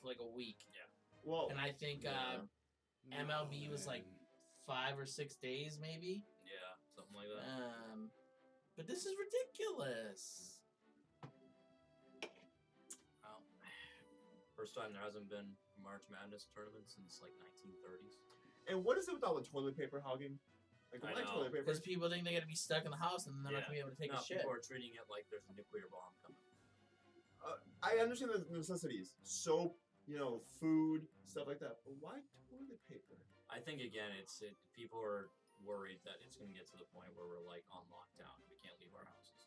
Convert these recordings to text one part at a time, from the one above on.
for like a week. Yeah. Well, And I think MLB was like 5 or 6 days, maybe. Yeah, something like that. But this is ridiculous. Wow. First time there hasn't been a March Madness tournament since like 1930s. and what is it with all the toilet paper hogging? Like, I why know. toilet paper? Because people think they're gonna be stuck in the house and they're not gonna be able to take a shit. People are treating it like there's a nuclear bomb coming. I understand the necessities. Soap, food, stuff like that. But why toilet paper? I think again, people are worried that it's going to get to the point where we're like on lockdown. We can't leave our houses.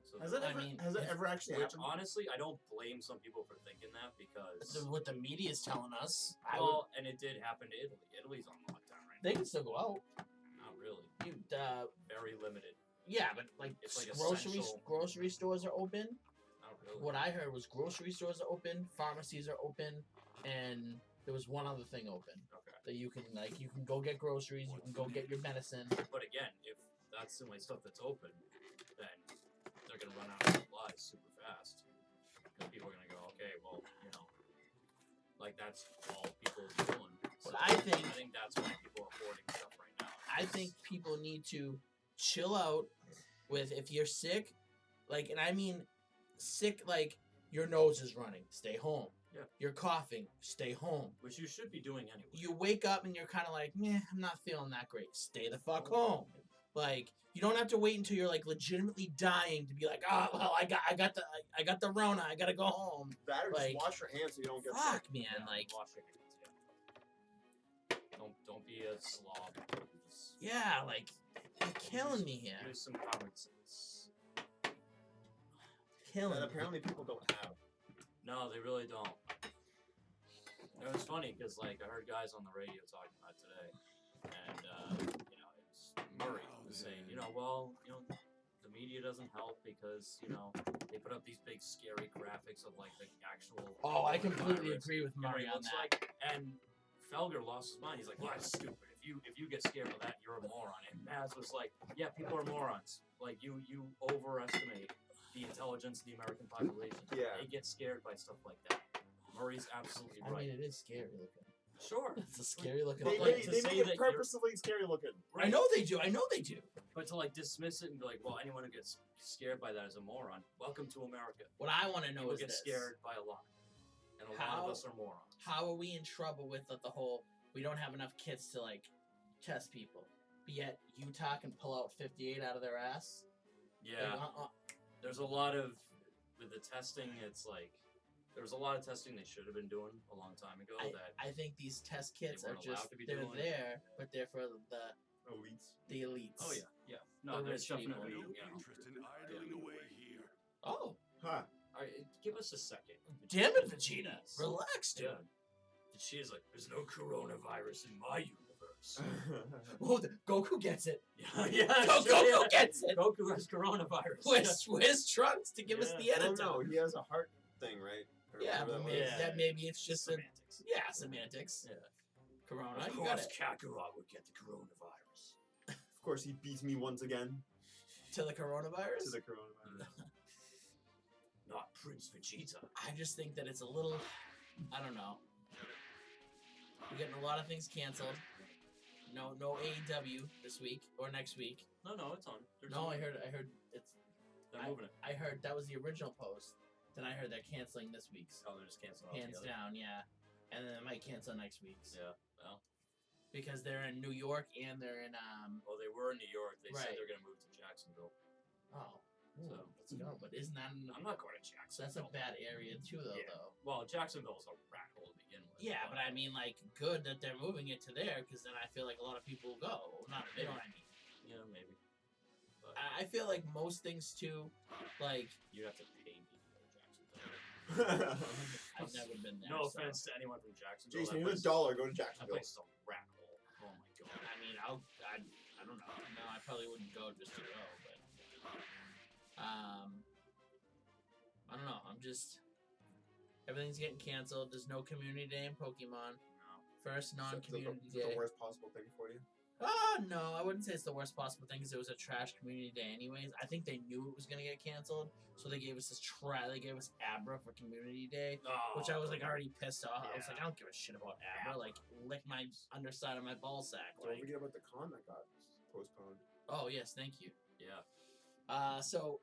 So Has that ever actually happened? Honestly, I don't blame some people for thinking that because what the media is telling us. And it did happen to Italy. Italy's on lockdown right now. They can still go out. Not really. Very limited. Yeah, but like it's like grocery stores are open. Not really. What I heard was grocery stores are open, pharmacies are open, and there was one other thing open. Okay. That you can go get groceries, you can go get your medicine. But again, if that's the only stuff that's open, then they're gonna run out of supplies super fast. Because people are gonna go, okay, well, like that's all people are doing. So But I think that's why people are hoarding stuff right now. I think people need to chill out with if you're sick, like, and I mean sick like your nose is running, stay home. Yeah. You're coughing, stay home. Which you should be doing anyway. You wake up and you're kind of like, meh, I'm not feeling that great. Stay the fuck home. Like, you don't have to wait until you're like legitimately dying to be like, oh well, I got the Rona, I gotta go home. That or like, just wash your hands so you don't get fuck, sick. man, Yeah, like, wash your hands. Yeah. Don't be a slob. yeah, like, you're killing me here. Use some common sense. Killing That me. apparently people don't have. No, they really don't. It was funny because like I heard guys on the radio talking about it today, and it's Murray was saying, the media doesn't help because they put up these big scary graphics of like the actual. Oh, I completely virus, agree with Murray on that. Like, and Felger lost his mind. He's like, "Well, that's stupid. If you get scared of that, you're a moron." And Maz was like, "Yeah, people are morons. Like you overestimate the intelligence of the American population. Yeah. They get scared by stuff like that." Murray's absolutely right. I mean, it is scary looking. Sure. It's a scary looking They place. make it purposefully scary looking. I know they do. But to like dismiss it and be like, well, anyone who gets scared by that is a moron. Welcome to America. What I want to know People is get this. scared by a lot. And a lot of us are morons. How are we in trouble with the whole, we don't have enough kits to like test people, but yet Utah can pull out 58 out of their ass? Yeah. Like, There's a lot of, with the testing, it's like, there was a lot of testing they should have been doing a long time ago. I think these test kits they are weren't allowed just, to be they're doing. there, but they're for the Elites. elites. Oh, yeah. No, The there's rich people. definitely, No interest in idling away here. Oh, Huh. All right, give us a second. damn it, Vegeta. Relax, dude. Yeah. And she's like, there's no coronavirus in my universe. Whoa, Goku gets it. yeah, Goku gets it. Goku has coronavirus. Where's Trunks to give us the I don't antidote? know. He has a heart thing, right? Or Yeah, whatever but that maybe, was. it's just semantics. semantics. Yeah. Corona, Of you got course, it. Kakarot would get the coronavirus. Of course, he beats me once again To the coronavirus? to the coronavirus. Not Prince Vegeta. I just think that it's a little, I don't know. We're getting a lot of things canceled. No AEW this week or next week. No, it's on. No, I heard it's. They're moving it. I heard that was the original post. Then I heard they're canceling this week's. Oh, they're just canceling Hands altogether. down, yeah. And then they might cancel next week's. Yeah, well. Because they're in New York and they're in Well, they were in New York. They Right. said they're going to move to Jacksonville. Oh. So, Ooh, let's go. But isn't that I'm not going to Jacksonville. that's a bad area too though. Well, Jacksonville's a rat hole to begin with. Yeah, but I mean, like, good that they're moving it to there, because then I feel like a lot of people will go. Not, you know what I mean? Yeah, maybe. But I feel like most things too, like, you'd have to pay me to go to Jacksonville. I've never been there. No so. offense to anyone from Jacksonville. Jason, that here's place- a dollar. Go to That Jacksonville. place is a rat hole. Oh my god. I mean, I don't know. No, I probably wouldn't go just to go, but, I don't know. I'm just, everything's getting canceled. There's no community day in Pokemon. No. First So, non-community is it the day. worst possible thing for you? No, I wouldn't say it's the worst possible thing because it was a trash community day anyways. I think they knew it was gonna get canceled, so they gave us they gave us Abra for community day, which I was like already pissed off. I was like, I don't give a shit about Abra. Like, lick my underside of my ball sack. Don't Like, forget about the con that got postponed. oh yes, thank you. Yeah. So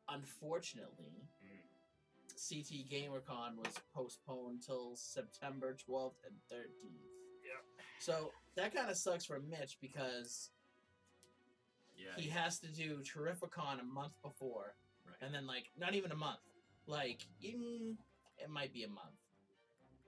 unfortunately, CT GamerCon was postponed till September 12th and 13th. Yep. So that kind of sucks for Mitch because Yeah. he has to do Terrificon a month before, Right. and then like not even a month. Like it might be a month.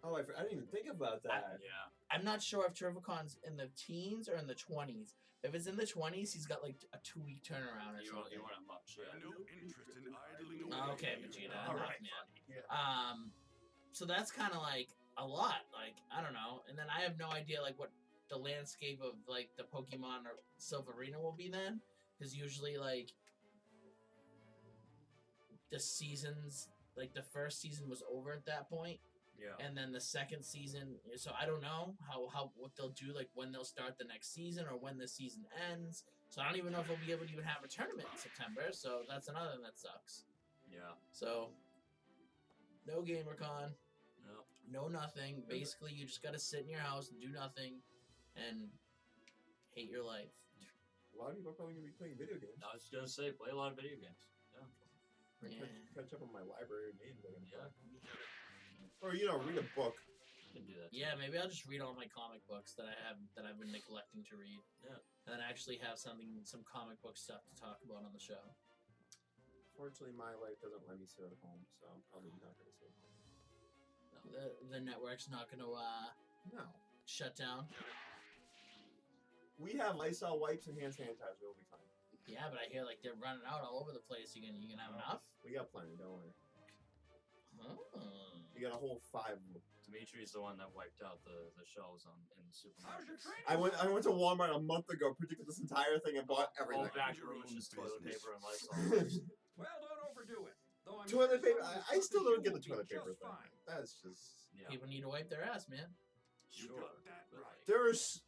Oh, I didn't even think about that. Yeah. I'm not sure if Terrificon's in the teens or in the 20s. If it's in the 20s, he's got like a 2-week turnaround or You something. want a much. I have no interest in idling away. Oh, okay, Vegeta. All enough, right, man. So that's kind of like a lot. Like, I don't know. And then I have no idea like what the landscape of like the Pokemon or Silverina will be then, because usually like the seasons, like the first season was over at that point, Yeah. and then the second season. So I don't know how what they'll do, like when they'll start the next season or when the season ends. So I don't even know if we'll be able to even have a tournament in September. So that's another thing that sucks. Yeah. So no GamerCon. No. No nothing. Basically, you just gotta sit in your house and do nothing, and hate your life. A lot of people are probably gonna be playing video games. I was gonna say, play a lot of video games. I Yeah. catch up on my library of games. Yeah. Or read a book. You can do that. Yeah, maybe I'll just read all my comic books that I've been neglecting to read. Yeah. And then actually have some comic book stuff to talk about on the show. Fortunately, my life doesn't let me sit at home, so I'm probably not gonna sit at home. No, the network's not gonna No. shut down. We have Lysol wipes and hand sanitizer. We'll be fine. Yeah, but I hear like they're running out all over the place. You gonna have enough? We got plenty. Don't worry. Oh. You got a whole 5 of them. Dimitri's the one that wiped out the shelves in the supermarkets. I went to Walmart a month ago, predicted this entire thing, and bought everything. All back rooms, just toilet Business. paper and Lysol. Well, don't overdo it. Though I'm Toilet sure paper. some I still don't get the will toilet be paper just thing. fine. That's just. Yeah. People need to wipe their ass, man. You Sure. got that but, right.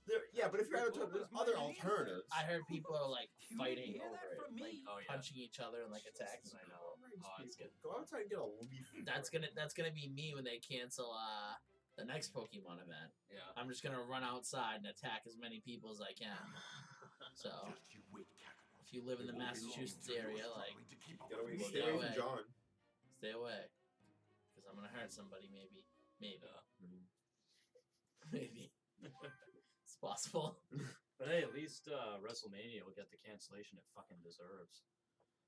like, Yeah, but if you're out of there's other alternatives. I heard people are like You fighting hear over that it, from like me? Oh, yeah. punching each other and like attacking. I know. Oh, it's good. Go outside and get a leaf. That's gonna be me when they cancel the next Pokemon event. Yeah. I'm just gonna run outside and attack as many people as I can. So Just you wait, Kakarot. if you live in the It won't be long Massachusetts until you're area, like struggling to keep up Get away, with stay Stay away from away. John. stay away, because I'm gonna hurt somebody. Maybe. Maybe. It's possible. But hey, at least WrestleMania will get the cancellation it fucking deserves.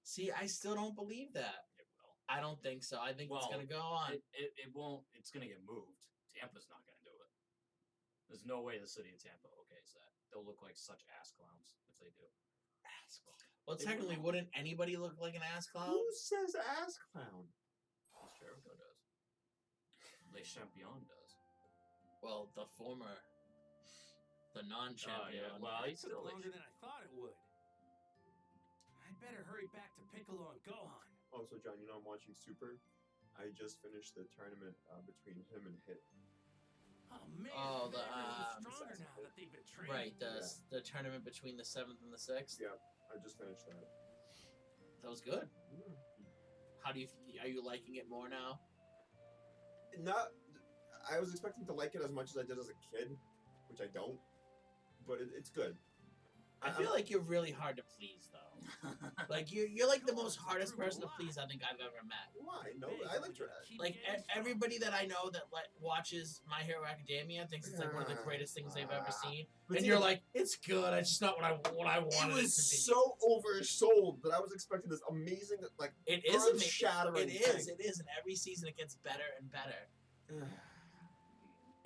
See, I still don't believe that. It will. I don't think so. I think it's Well, gonna go on. It won't. It's gonna get moved. Tampa's not gonna do it. There's no way the city of Tampa okays that. They'll look like such ass clowns if they do. Ass clown. Well, They technically, will. wouldn't anybody look like an ass clown? Who says ass clown? Chris Jericho does. Le Champion does. Well, the non-champion. Oh, yeah. Well, he's Took still Le longer than I thought it would. I'd better hurry back to Piccolo and Gohan. Oh, so John, I'm watching Super. I just finished the tournament between him and Hit. Oh man, Oh, the, they're even the stronger now that they've been training. Right, the tournament between the 7th and the 6th. Yeah, I just finished that. That was good. Yeah. How do you? Are you liking it more now? Not. I was expecting to like it as much as I did as a kid, which I don't. But it's good. I feel like you're really hard to please, though. Like you're like the most hardest person to please I think I've ever met. Why? No, I like Dread. Like everybody that I know that watches My Hero Academia thinks it's like one of the greatest things they've ever seen, But and see, you're like, it's good. It's just not what I wanted it it was to be. so oversold that I was expecting this amazing, like, It is amazing. earth-shattering It is. thing. It is, and every season it gets better and better.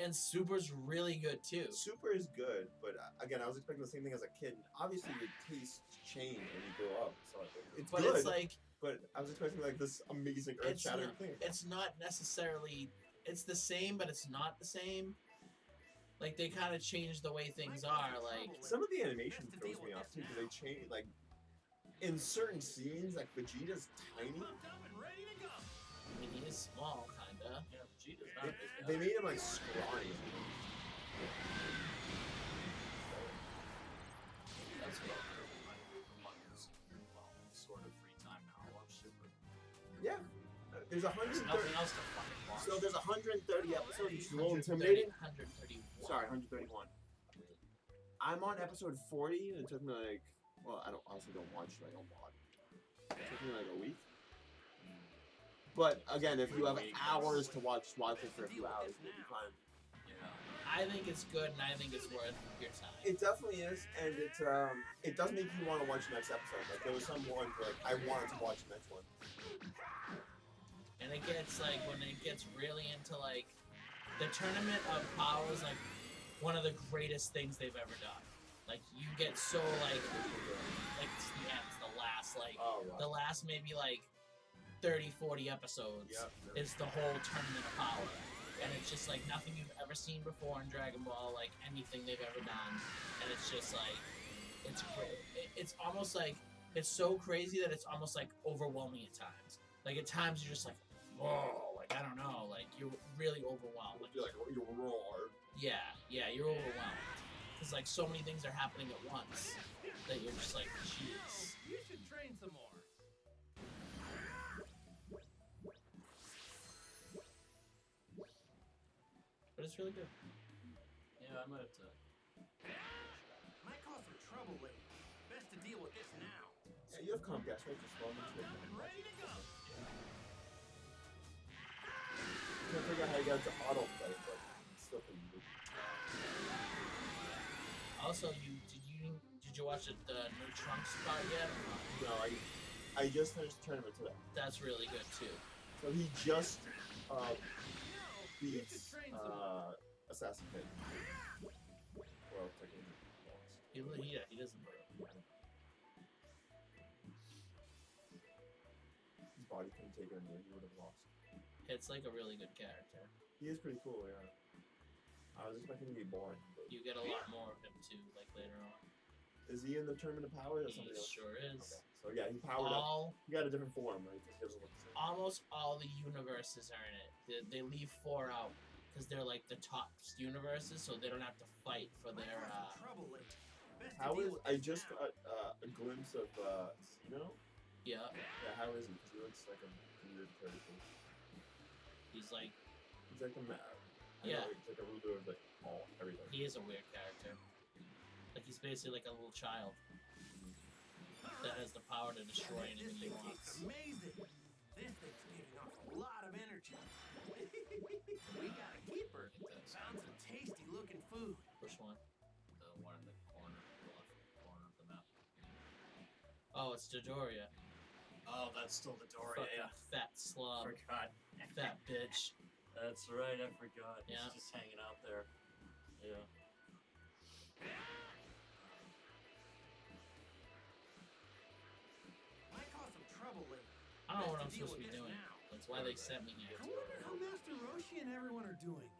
And Super's really good too. Super is good, but again, I was expecting the same thing as a kid. And obviously, your tastes change when you grow up, so it's But good. it's like but I was expecting like this amazing It's earth-shattering not- thing. it's not necessarily. It's the same, but it's not the same. Like they kind of change the way things are. Like Some of the animation throws me off too, because they change like in certain scenes, like Vegeta's tiny. Pumped up and ready to go. I mean, he is small, kinda. Yeah, Vegeta's not a big guy. They made him like scrawny. There's There's 130. nothing else to fucking watch. So there's 130 episodes, which is a little intimidating. 131. Sorry, 131. I'm on episode 40, and it took me like, well, I honestly don't watch like a lot. It took me like a week. But again, if you have hours to watch it for a few hours, you'll be fine. I think it's good, and I think it's worth your time. It definitely is, and it does make you want to watch the next episode. Like there was some ones where like I wanted to watch the next one. And it gets like when it gets really into like the Tournament of Power is like one of the greatest things they've ever done. Like you get so like it's the end, it's the last the last maybe like 30, 40 episodes is the whole Tournament of Power. And it's just like nothing you've ever seen before in Dragon Ball, like anything they've ever done. And it's just like, it's great. It's almost like, it's so crazy that it's almost like overwhelming at times. Like at times you're just like, whoa, like I don't know, like you're really overwhelmed. Like, You're roar. yeah, you're overwhelmed. Because like so many things are happening at once that you're just like, jeez. You should train some more. But it's really good. Yeah, I might have to. Might cause some trouble later. Best to deal with this now. Yeah, you have Comcast, right? Just log into it. Ready to go. Can't figure out how you got to autoplay, but it's still pretty good. Also, did you watch the new Trunks part yet? No, I just finished the tournament today. That's really good too. So he just You beats should train some more. Assassin Kid. Well, technically, lost. He doesn't. His body couldn't take it anymore. He would have lost. It's like a really good character. He is pretty cool, yeah. I was expecting him to be boring. But You get a lot more of him too, like later on. is he in the Tournament of Power? Or He something else? sure is. Okay. So yeah, he powered up. He got a different form, right? He doesn't look the same. Almost all the universes are in it. They leave 4 out because they're like the top universes, so they don't have to fight for Might their. cause some trouble later. Best to How deal is with I this just now. got a glimpse of Sino? Yeah, Yeah, how is he? Because he looks like a weird person. he's like He's like a man. Yeah. He's like a ruler of like everything. he is a weird character. Like he's basically like a little child that has the power to destroy This anything he thing wants. tastes amazing. This thing's giving off a lot of energy. We got a keeper. Found some tasty looking food. Which one? The one in the corner, the left corner of the map. Oh, it's Dodoria. Oh, that's still the door. Fucking Yeah, fat slob, forgot. fat bitch. That's right. I forgot. Yeah. He's just hanging out there. Yeah. Might cause some trouble later. I don't know what I'm Best to deal supposed to be with this doing. now. That's why they sent me here. I wonder how Master Roshi and everyone are doing.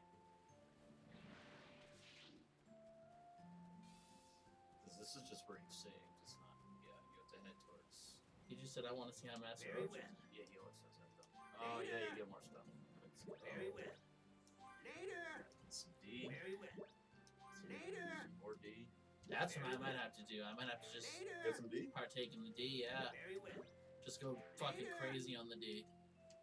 This is just where you save. It's not. Yeah, you have to head towards. He just said, I want to see how Master Very Roshi well. is. Yeah, he always says that though. Oh yeah, you get more stuff. Very well. Later. Some D. Very well. Later. Some more D. That's what I might have to do. I might have to just Get some D? partake in the D, yeah. Very well. Just go fucking crazy on the D.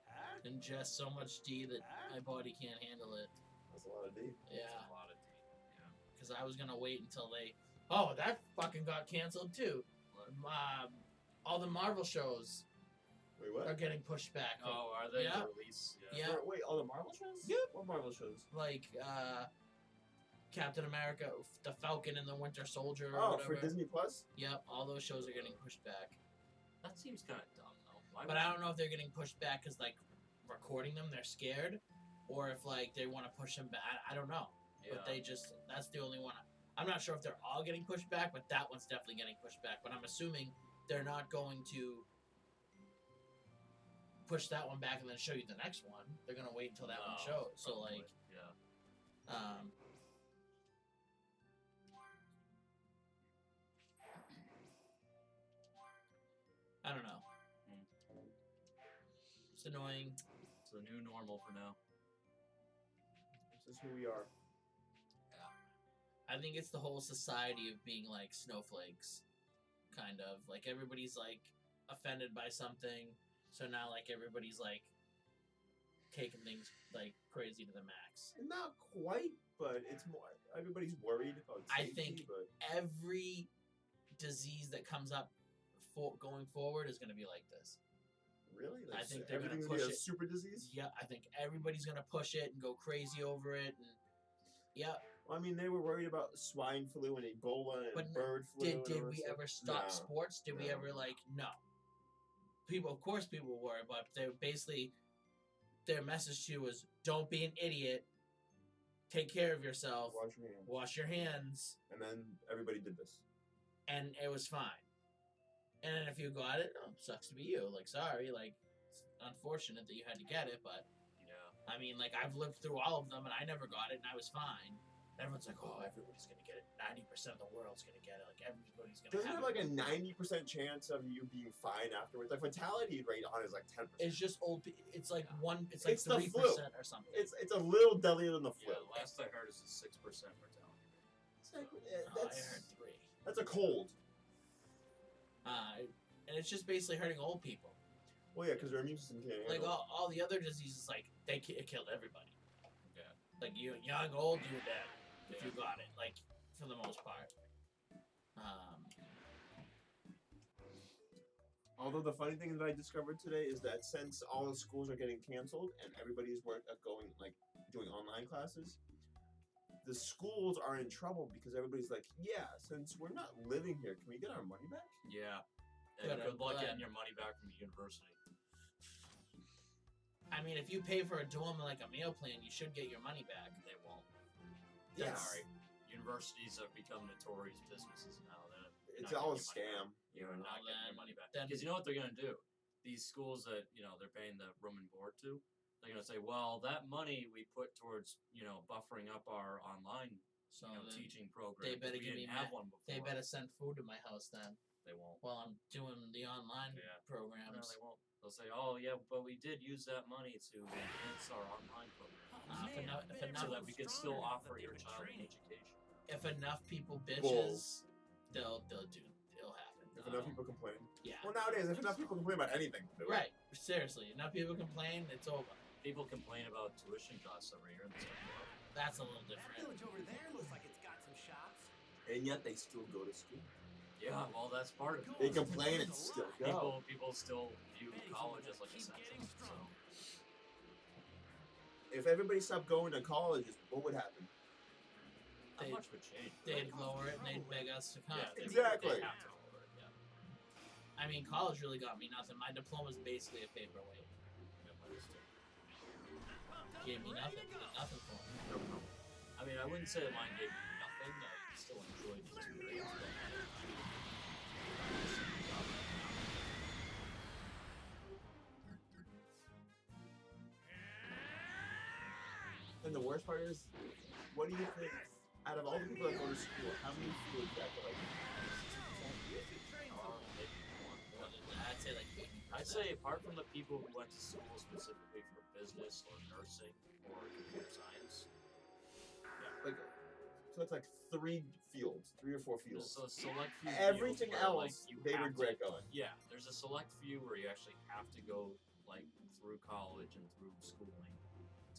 Huh? Ingest so much D that my body can't handle it. That's a lot of D. Yeah. That's a lot of D. Yeah. Because I was going to wait until they... Oh, that fucking got canceled too. All the Marvel shows Wait, are what? getting pushed back. Oh, are they Yeah. the release? Yeah. Wait, all the Marvel shows? Yep. What Marvel shows? Like, Captain America, the Falcon and the Winter Soldier or Oh, whatever. for Disney Plus? Yep, all those shows are getting pushed back. That seems kind of dumb though. Why But would- I don't know if they're getting pushed back because, like, recording them, they're scared. Or if, like, they want to push them back. I don't know. Yeah. But they just, that's the only one. I'm not sure if they're all getting pushed back, but that one's definitely getting pushed back. But I'm assuming they're not going to push that one back and then show you the next one. They're going to wait until that one No, shows. So, probably. like, Yeah. I don't know. It's annoying. It's the new normal for now. This is who we are. I think it's the whole society of being like snowflakes, kind of like everybody's like offended by something, so now like everybody's like taking things like crazy to the max. Not quite, but it's more. Everybody's worried about I safety, think but every disease that comes up going forward is going to be like this. really, I think they're gonna everything's gonna be push a it. super disease. Yeah, I think everybody's going to push it and go crazy over it. And yeah, Well, I mean, they were worried about swine flu and Ebola and But bird flu. did and all did that we stuff. ever stop No. sports? Did we No. ever no? People, of course, people were, but they basically their message to you was, "Don't be an idiot. Take care of yourself. Wash your hands. Wash your hands." And then everybody did this. And it was fine. And then if you got it, oh, sucks to be you. Like, sorry, it's unfortunate that you had to get it, but Yeah. I mean, I've lived through all of them and I never got it and I was fine. And everyone's like, oh, everybody's gonna get it. 90% of the world's gonna get it. Like, everybody's gonna Doesn't have it have like it. a 90% chance of you being fine afterwards? The fatality rate on it is like 10%. It's just old. It's like It's the 3% flu. or something. It's a little deadlier than the flu. Yeah, last I heard is a 6% mortality rate. It's like, I heard 3. that's a cold. And it's just basically hurting old people. Well, yeah, because their immune system can't Like handle all the other diseases, it killed everybody. Yeah. Like you, young, old, you were dead if Yeah. you got it. Like for the most part. Although the funny thing that I discovered today is that since all the schools are getting canceled and everybody's going doing online classes, the schools are in trouble because everybody's like, yeah, since we're not living here, can we get our money back? Yeah. Good, And I'm good luck glad. getting your money back from the university. I mean, if you pay for a dorm like a meal plan, you should get your money back. They won't. Yes. Sorry. Universities have become notorious businesses now. It's all a scam. You're Well, not getting your then- money back. then- Because you know what they're going to do? These schools that, they're paying the room and board to, they're going to say, well, that money we put towards, buffering up our online, So then teaching program. they better we give didn't me have one before. they better send food to my house then They won't. while I'm doing the online Yeah. No, programs. they won't. They'll say, oh, yeah, but we did use that money to enhance our online program. So that we could still offer your child an education. If enough people bitches, Bulls. it'll happen. If enough people complain. Yeah. Well, nowadays, if enough people complain about anything, they'll do it. Right. Seriously, enough people complain, it's over. People complain about tuition costs every year. And it's like, well, That's a little That different. village over there looks like it's got some shops. And yet they still go to school. yeah, well, that's part of it. They complain and still go. People still view college as like essential. So If everybody stopped going to college, what would happen? not They- much would change. They'd lower it and they'd beg us to come. Yeah, they- Exactly. They have to lower it, yeah. I mean, college really got me nothing. My diploma's basically a paperweight. Yeah, but it's still- Gave me nothing. Did nothing for me. I mean, I wouldn't say that mine gave me nothing. I still enjoyed the experience. And the worst part is, what do you think? Out of all the people that go to school, how many feel exactly like? Maybe more. What is that? I'd say like 80%. I'd say apart from the people who went to school specifically for business or nursing or computer science, Like, so it's like 3 or 4 fields. so a select few Everything fields where, else, you they have regret to, going. Yeah, there's a select few where you actually have to go through college and through schooling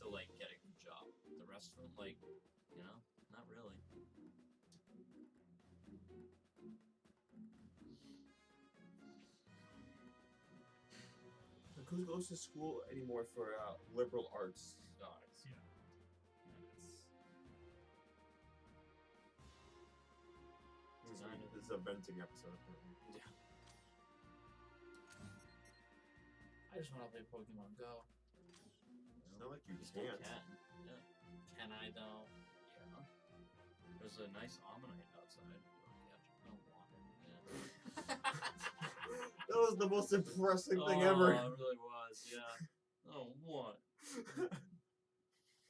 to get a good job. The rest of them, not really. Like, who goes to school anymore for liberal arts? This is a venting episode. I just want to play Pokemon Go. It's not like you Still can't. can. Yeah. Can I though? Yeah. There's a nice Ammonite outside. I don't want it. That was the most impressive thing Oh, ever. it really was, yeah. Oh, what?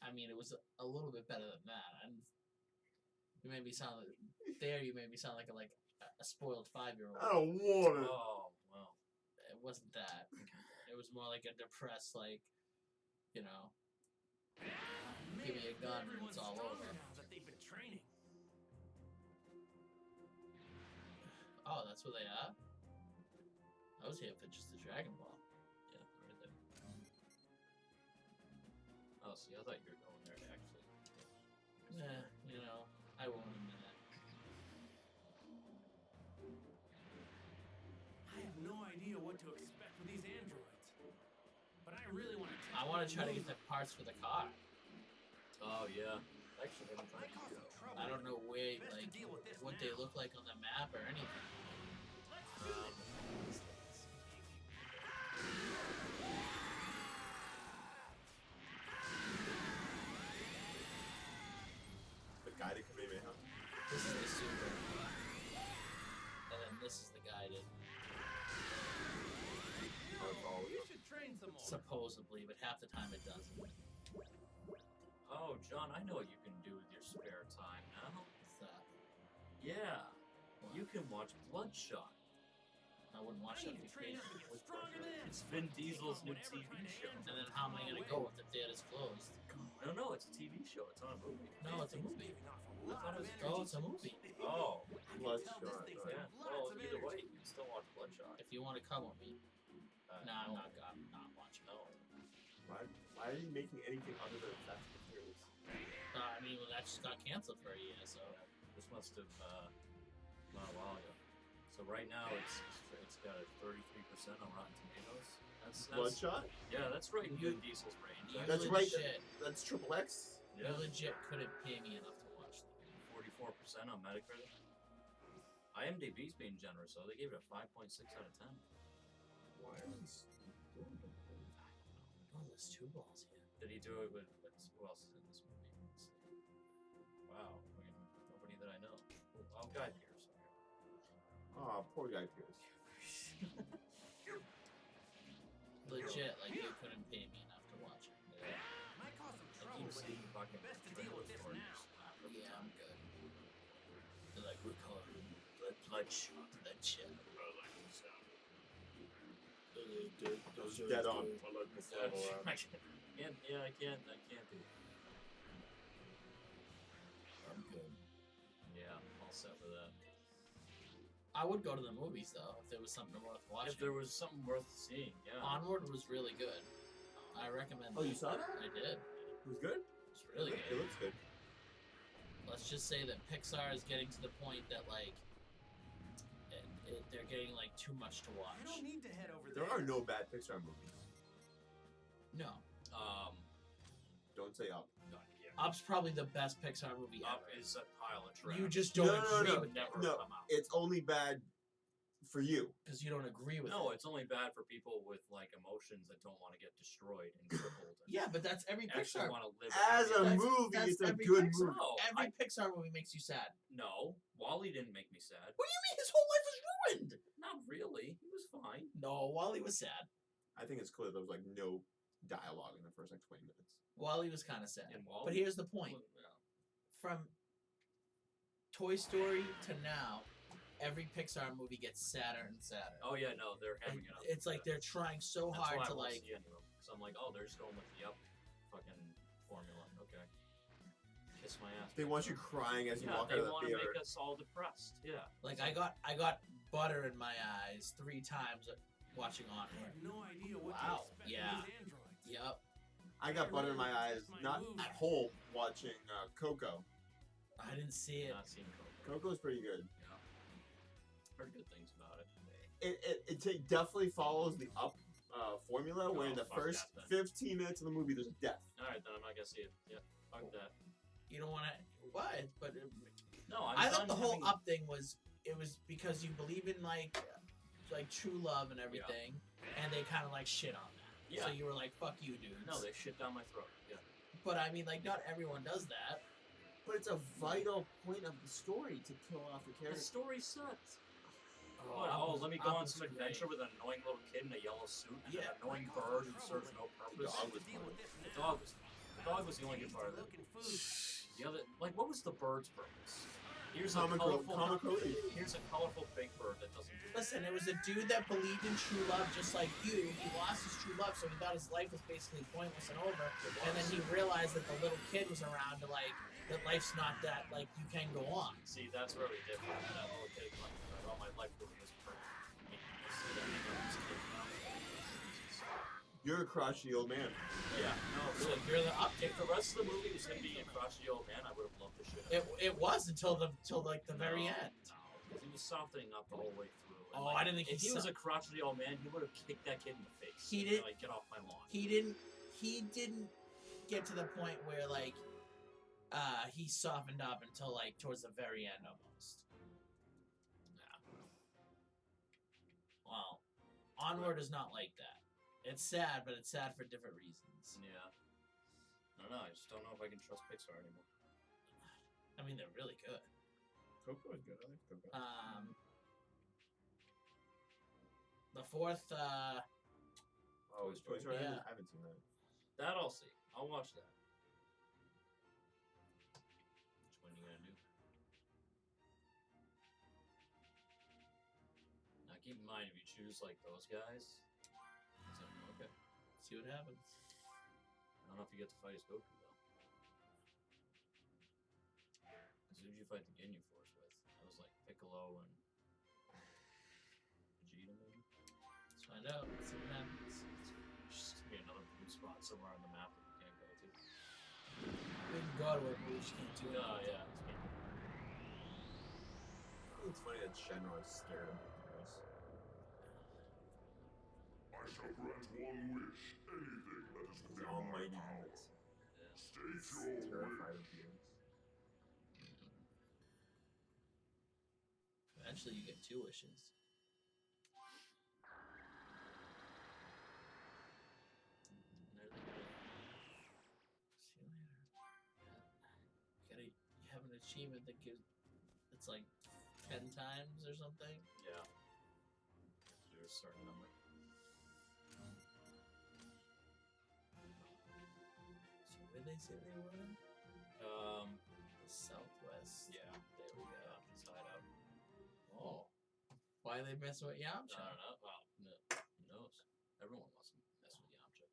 I mean, it was a little bit better than that. You made me sound you made me sound like a spoiled 5-year-old. I don't want it. Oh, well. It wasn't that. It was more like a depressed, give me a gun and it's all over. Now that they've been training. Oh, that's where they are? I was here for just the Dragon Ball. Yeah, right there. Oh, see, I thought you were going there actually. You know, I won't admit it. I have no idea what to expect with these androids. But I really want to. I want to try to get the parts for the car. Oh yeah. Actually, I'm Might trying to cause some trouble. I don't know where, Best to like, deal with this what now. they look like on the map or anything. Let's do this. The guided Kamehameha. This is the super. And then this is the guided. You should train some more. Supposedly, but half the time it doesn't. Oh, John, I know what you can do with your spare time now. What's that? Yeah. You can watch Bloodshot. I wouldn't watch I that need to if train you up and get paid. stronger than. It's Vin Diesel's new TV show. And then how am I gonna go if the theater's closed? No, it's a TV show. It's not a movie. No, it's a movie. I thought it was. Oh, it's a movie. Oh, Bloodshot. yeah. Well, either way, you can still watch Bloodshot. If you want to come with me. Nah, no. I'm not watching. No. Why are you making anything other than Fast and Furious? I mean, well, that just got canceled for a year, so. This must have gone a while ago. So right now it's got a 33% on Rotten Tomatoes. That's Bloodshot? yeah, that's right in Vin Diesel's range. You That's Actually, right. legit, That's Triple X. you legit couldn't pay me enough to watch them. 44% on Metacritic. IMDb's being generous, though. They gave it a 5.6 out of 10. Why are these? Oh, there's two balls here. Did he do it with who else is in this movie? Let's see. Wow, nobody that I know. Oh, Guy Pearce. Oh, poor Guy Pearce. Legit, like you couldn't pay me enough to watch it. Might cause some I trouble, keep but seeing fucking best to deal with this trailers now. for it. Yeah, I'm good. They're like, we're calling him Bloodshot. Bloodshot. Dead on. I can't do it. I'm good. Yeah, all set with that. I would go to the movies though if there was something worth watching. If there was something worth seeing, yeah. Onward was really good. I recommend. Oh, you saw that? I did. It was good. It's really It good. looks good. Let's just say that Pixar is getting to the point that like they're getting like too much to You watch. don't need to head over There are no bad Pixar movies. No, Don't say Up. not yet. Up's probably the best Pixar movie Up ever. is a pile of trash. You just don't agree no, with that never No, come out. it's only bad for you. because you don't agree with No, it. it's only bad for people with like emotions that don't want to get destroyed and crippled. And Yeah, but that's every actually Pixar. want to live. As a That's- movie, that's it's a every good Pixar. movie. No, Every Pixar movie makes you sad. no, Wally didn't make me sad. What do you mean? His whole life was ruined. Not really. He was fine. No, Wally was sad. I think it's clear there was like no dialogue in the first like 20 minutes. Wally was kind of sad. And Wally. But here's the point: Yeah. from Toy Story to now, every Pixar movie gets sadder and sadder. Oh yeah, no, they're having it up. It's like they're trying so That's hard why I to won't like. see any of them. So I'm like, oh, they're just going with the Up fucking formula. Okay. Kiss my ass. They want you crying as you walk they out of want the to theater. make us all depressed. Yeah. Like I got butter in my eyes 3 times watching I Onward. have no idea what Wow, to expect yeah. from these androids. Yep. I got butter in my eyes, not at home, watching Coco. I didn't see it. Not seen Coco. Coco's pretty good. Yeah. Heard good things about it. It definitely follows the Up formula, where in the fuck first that then. 15 minutes of the movie, there's a death. All right, then I'm not gonna see it. Yeah. Fuck that. You don't want to. What? But No, I thought done the whole having- Up thing was because you believe in like true love and everything, and they kind of like shit on that. Yeah. So you were like, "Fuck you, dudes." No, they shit down my throat. Yeah. But I mean, like, not everyone does that. But it's a vital point of the story to kill off the The character. story sucks. Up Let me was- go Up on was some great. adventure with an annoying little kid in a yellow suit and Yeah. an annoying bird who serves no purpose. dog was Deal with this The now. dog was the only good part of it. Looking food. The other, like, what was the bird's purpose? Here's Comical Here's a colorful big bird that doesn't do Listen, it was a dude that believed in true love just like you. He lost his true love, so he thought his life was basically pointless and over. And then he realized that the little kid was around to like that life's not that like you can go on. See, that's where we differ. That little kid, like, all my life really is perfect. I mean, you see that hang out with this kid now. Jesus. You're a crotchety old man. Yeah, no, So really. you're the up. If the rest of the movie was him being a crotchety old man, I would have loved the shit out of It was until like the very No, end. No, because he was softening up the whole way through. And, Oh, I didn't think if he was so- a crotchety old man, he would have kicked that kid in the face. He and didn't- Like, get off my lawn. He didn't get to the point where like he softened up until like towards the very end almost. Yeah. Well, Onward is not like that. It's sad, but it's sad for different reasons. Yeah. I don't know. I just don't know if I can trust Pixar anymore. I mean, they're really good. Coco is good. I like Coco. The fourth, Oh, it's Toy Story. Yeah. I haven't seen that. That I'll see. I'll watch that. Which one you gonna do? Now keep in mind, if you choose like those guys, it's like, okay. see what happens. I don't know if you get to fight as Goku though. Because who did you fight the Ginyu Force with? That was like Piccolo and Vegeta maybe? Let's find out. See what happens. It's just gonna be another blue spot somewhere on the map that we can't go to. We can go to it, but we just can't do it. Yeah. It's funny that Shenron is scared of Paris. I shall grant one wish, anything that is The within my almighty power. beast. State He's your terrified wish. of beings. Eventually, you get 2 wishes. See you later. You have an achievement that gives. It's like 10 times or something. Yeah. Do a certain number. So where did they say they were? The Southwest. Yeah. There we go. Side out. Oh. Why are they messing with I Yamcha? don't know. Well, no, who knows? Everyone wants to mess with Yamcha.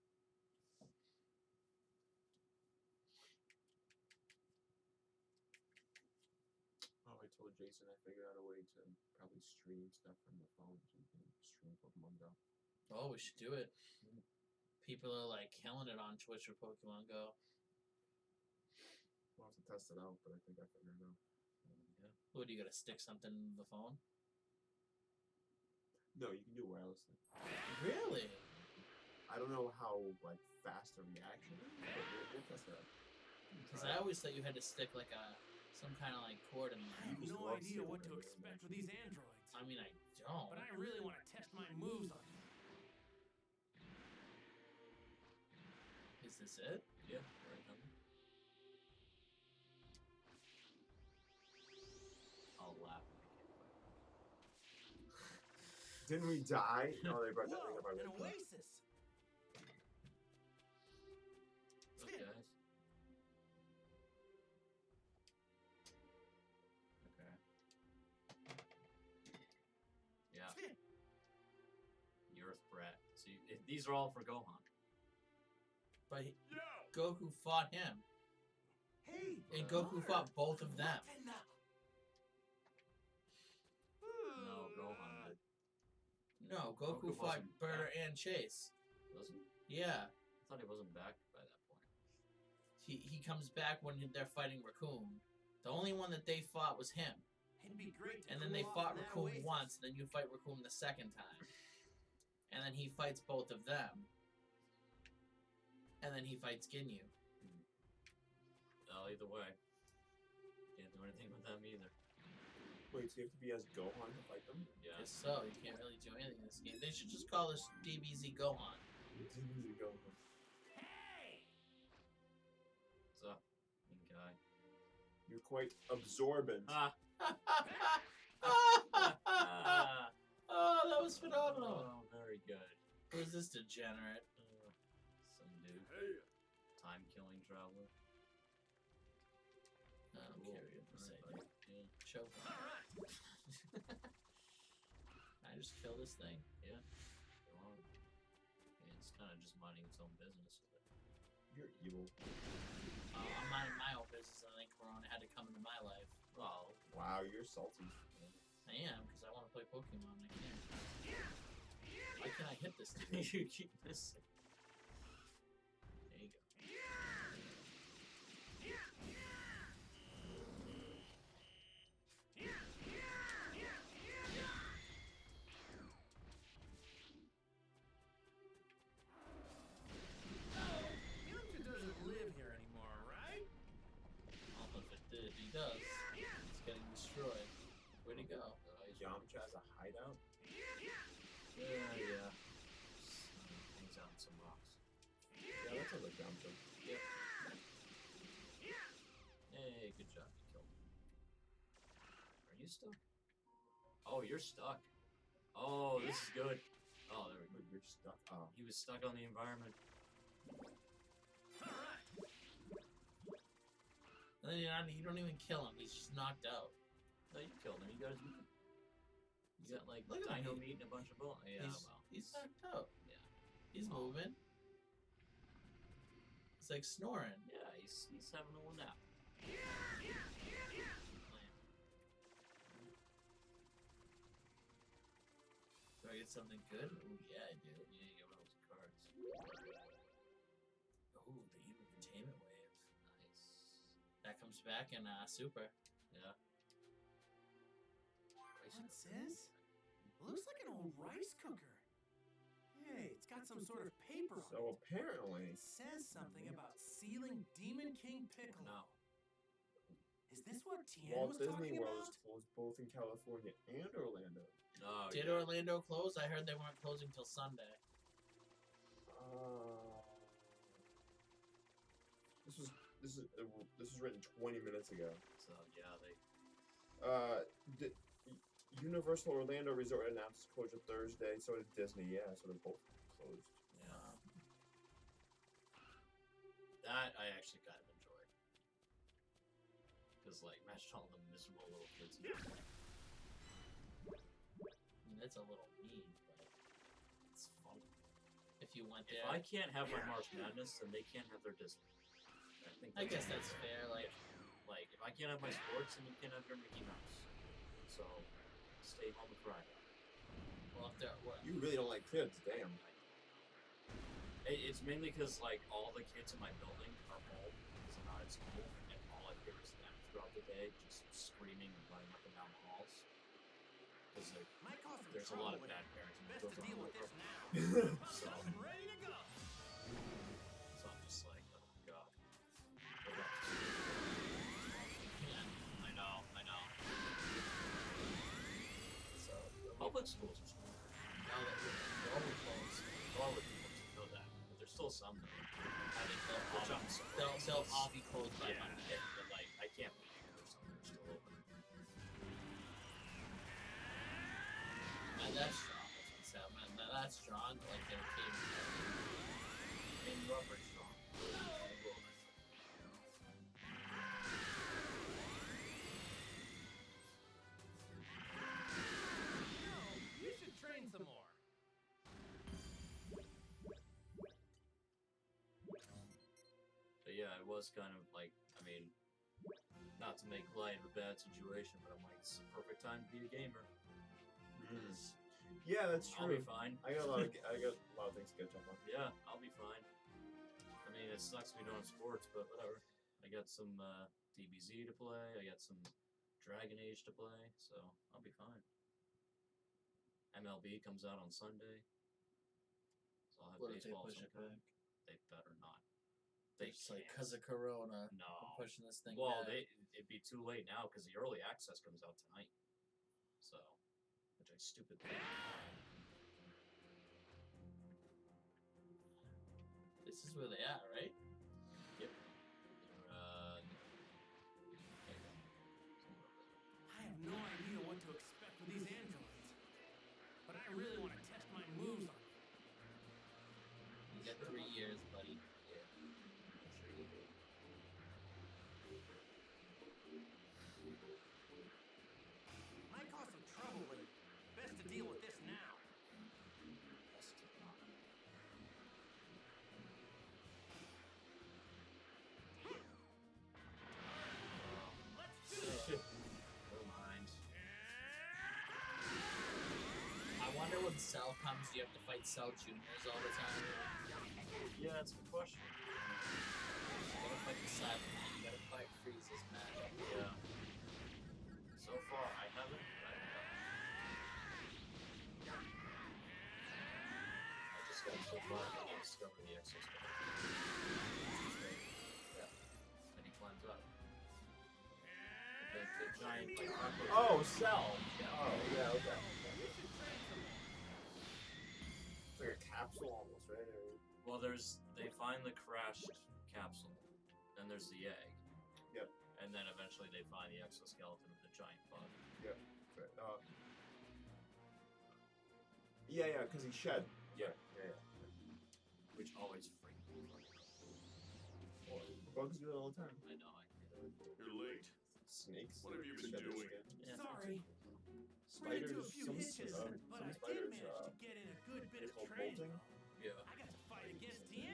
Oh, I told Jason I figured out a way to probably stream stuff from the phone so you can stream Pokemon Go. Oh, we should do it. People are like killing it on Twitch with Pokemon Go. We'll have to test it out, but I think I figured it out. Yeah. What, do you gotta stick something in the phone? No, you can do wirelessly. Really? I don't know how like fast a reaction is, but we'll test it out. Because I always thought you had to stick like some kind of like cord in I there. have just no love idea sticking what it to in expect with these androids. I mean, I don't. But I really want to test my moves on you. Is this it? Yeah. Right number. I'll laugh when I can't fight. Didn't we die? No, they brought that thing Whoa, up. I an looked up. oasis! Those guys. Okay. Yeah. The Earth Brat. See, these are all for Gohan. But Yo! Goku fought him. Hey! And Goku fought both of them. What in the- No, Gohan did. No, Goku Goku fought wasn't Burter back. and Chase. Was he? Yeah. I thought he wasn't back by that point. He comes back when they're fighting Raccoon. The only one that they fought was him. It'd be great to And then cool they off fought in that Raccoon oasis. once, and then you fight Raccoon the second time. And then he fights both of them. And then he fights Ginyu. Well, either way, can't do anything with them either. Wait, so you have to be as Gohan to fight them? Yeah. Guess so. You can't really do anything in this game. They should just call this DBZ Gohan. Gohan. Hey! What's up, mean guy? You're quite absorbent. Ah! Oh, that was phenomenal. Oh, very good. Who's this degenerate? Some dude. Hey! Time-killing traveler. I don't Cool. care what you have to say. Alright, buddy. Yeah. Choke him. Alright! I just kill this thing. Yeah. Go on. Yeah, it's kind of just minding its own business with it. You're evil. I'm minding my own business, and I think Corona had to come into my life. Well, Wow, you're salty. I am, because I want to play Pokemon, and I can't. Why can't I hit this thing? you keep missing. does. It's getting destroyed. Where'd he go? Yamcha has a hideout? Yeah. Hangs out in some rocks. Yeah, that sounds like Yamcha. Yep. Hey, good job. You killed him. Are you stuck? Oh, you're stuck. Oh, this is good. Oh, there we go. You're stuck. Oh. He was stuck on the environment. And then you don't even kill him. He's just knocked out. No, you killed him. You got his meat. You got like Look at him. dino meat and a bunch of bone. Yeah, He's knocked out. Yeah. He's Oh. moving. It's like snoring. Yeah, he's having a little nap. Do I get something good? Oh yeah, I do. Yeah, you get one of those cards. Oh, the evil containment wave. Nice. That comes back in Super. Yeah. What's this? Looks like an old rice cooker. Hey, it's got some sort of paper on it. So apparently, It says something about sealing Demon King Piccolo. No. Is this what Tien Walt was Disney talking World about? is closed both in California and Orlando. No. Did yeah. Orlando close? I heard they weren't closing till Sunday. This was written 20 minutes ago. So yeah, they. The Universal Orlando Resort announced closure Thursday. So did Disney. Yeah, so they're both closed. Yeah. That I actually kind of enjoyed. Because, like, imagine all the miserable little kids. I mean, that's a little mean, but it's fun. If you went If there, I can't have my March Madness, then they can't have their Disney. I guess that's fair. Like, Like, if I can't have my sports, then you can't have your Mickey Mouse. So, stay home and cry. well, if they're what? You really don't like kids, damn. It's mainly because, like, all the kids in my building are home because I'm not at school, and all I hear is them throughout the day just screaming and running up and down the halls. Because Might cause some there's a trouble lot of with bad it. parenting that Best goes to on deal in with the this program. now. So, Up and ready to go. so I'm just like, oh god. Yeah. I know. So, public schools are small. Now that they're all closed, All the people know that, but there's still some that I think which I'm surprised. they'll all be closed by Yeah, Monday. but like, I can't believe there's some that are still open. Man, that's strong. That's what I'm saying. Man, that's strong. Like they came. And you are pretty strong. You should train some more. But yeah, it was kind of like, I mean, not to make light of a bad situation, but I'm like, it's the perfect time to be a gamer. Because Yeah, that's I'll be true. fine. I got a lot of things to catch up on. Yeah, I'll be fine. I mean, it sucks we don't have sports, but whatever. I got some DBZ to play. I got some Dragon Age to play, so I'll be fine. MLB comes out on Sunday, so I'll have What if they baseball push it sometime. back? They better not. They It's like can't. because of Corona. No. We're pushing this thing Well, back. it'd be too late now because the early access comes out tonight. So, which is stupid. This is where they at, right? Yep. There you go. Somewhere over there. I have no idea what to expect with these androids, but I really want to test my moves on them. You got 3 years, buddy. Yeah. I'm sure you do. Might cause some trouble with it. Best to deal with this now. Best to not. Let's do this. Never mind. I wonder when Cell comes, do you have to fight Cell Juniors all the time? Yeah, that's a good question. You gotta fight the Cyberman, you gotta fight Frieza's magic. Yeah. So far, I haven't. But I haven't. I just got so far I didn't discover the exoskeleton. Yeah. Then he climbs up. the giant like cockroach. Oh, Cell. Oh, yeah, okay. You should train some more. It's like a capsule almost, right? Well, they find the crashed capsule, then there's the egg. Yep. And then eventually they find the exoskeleton of the giant bug. Yep. Right. Yeah, because he shed. Yeah. Yeah. Which always freaked me. Bugs do it all the time. I know. You're late. Snakes. What have you been shed their doing? skin. Yeah. Sorry. Ran into a few hitches, but I did manage to get in a good bit it's of called training. bolting. though. Yeah. I got to fight against Tien.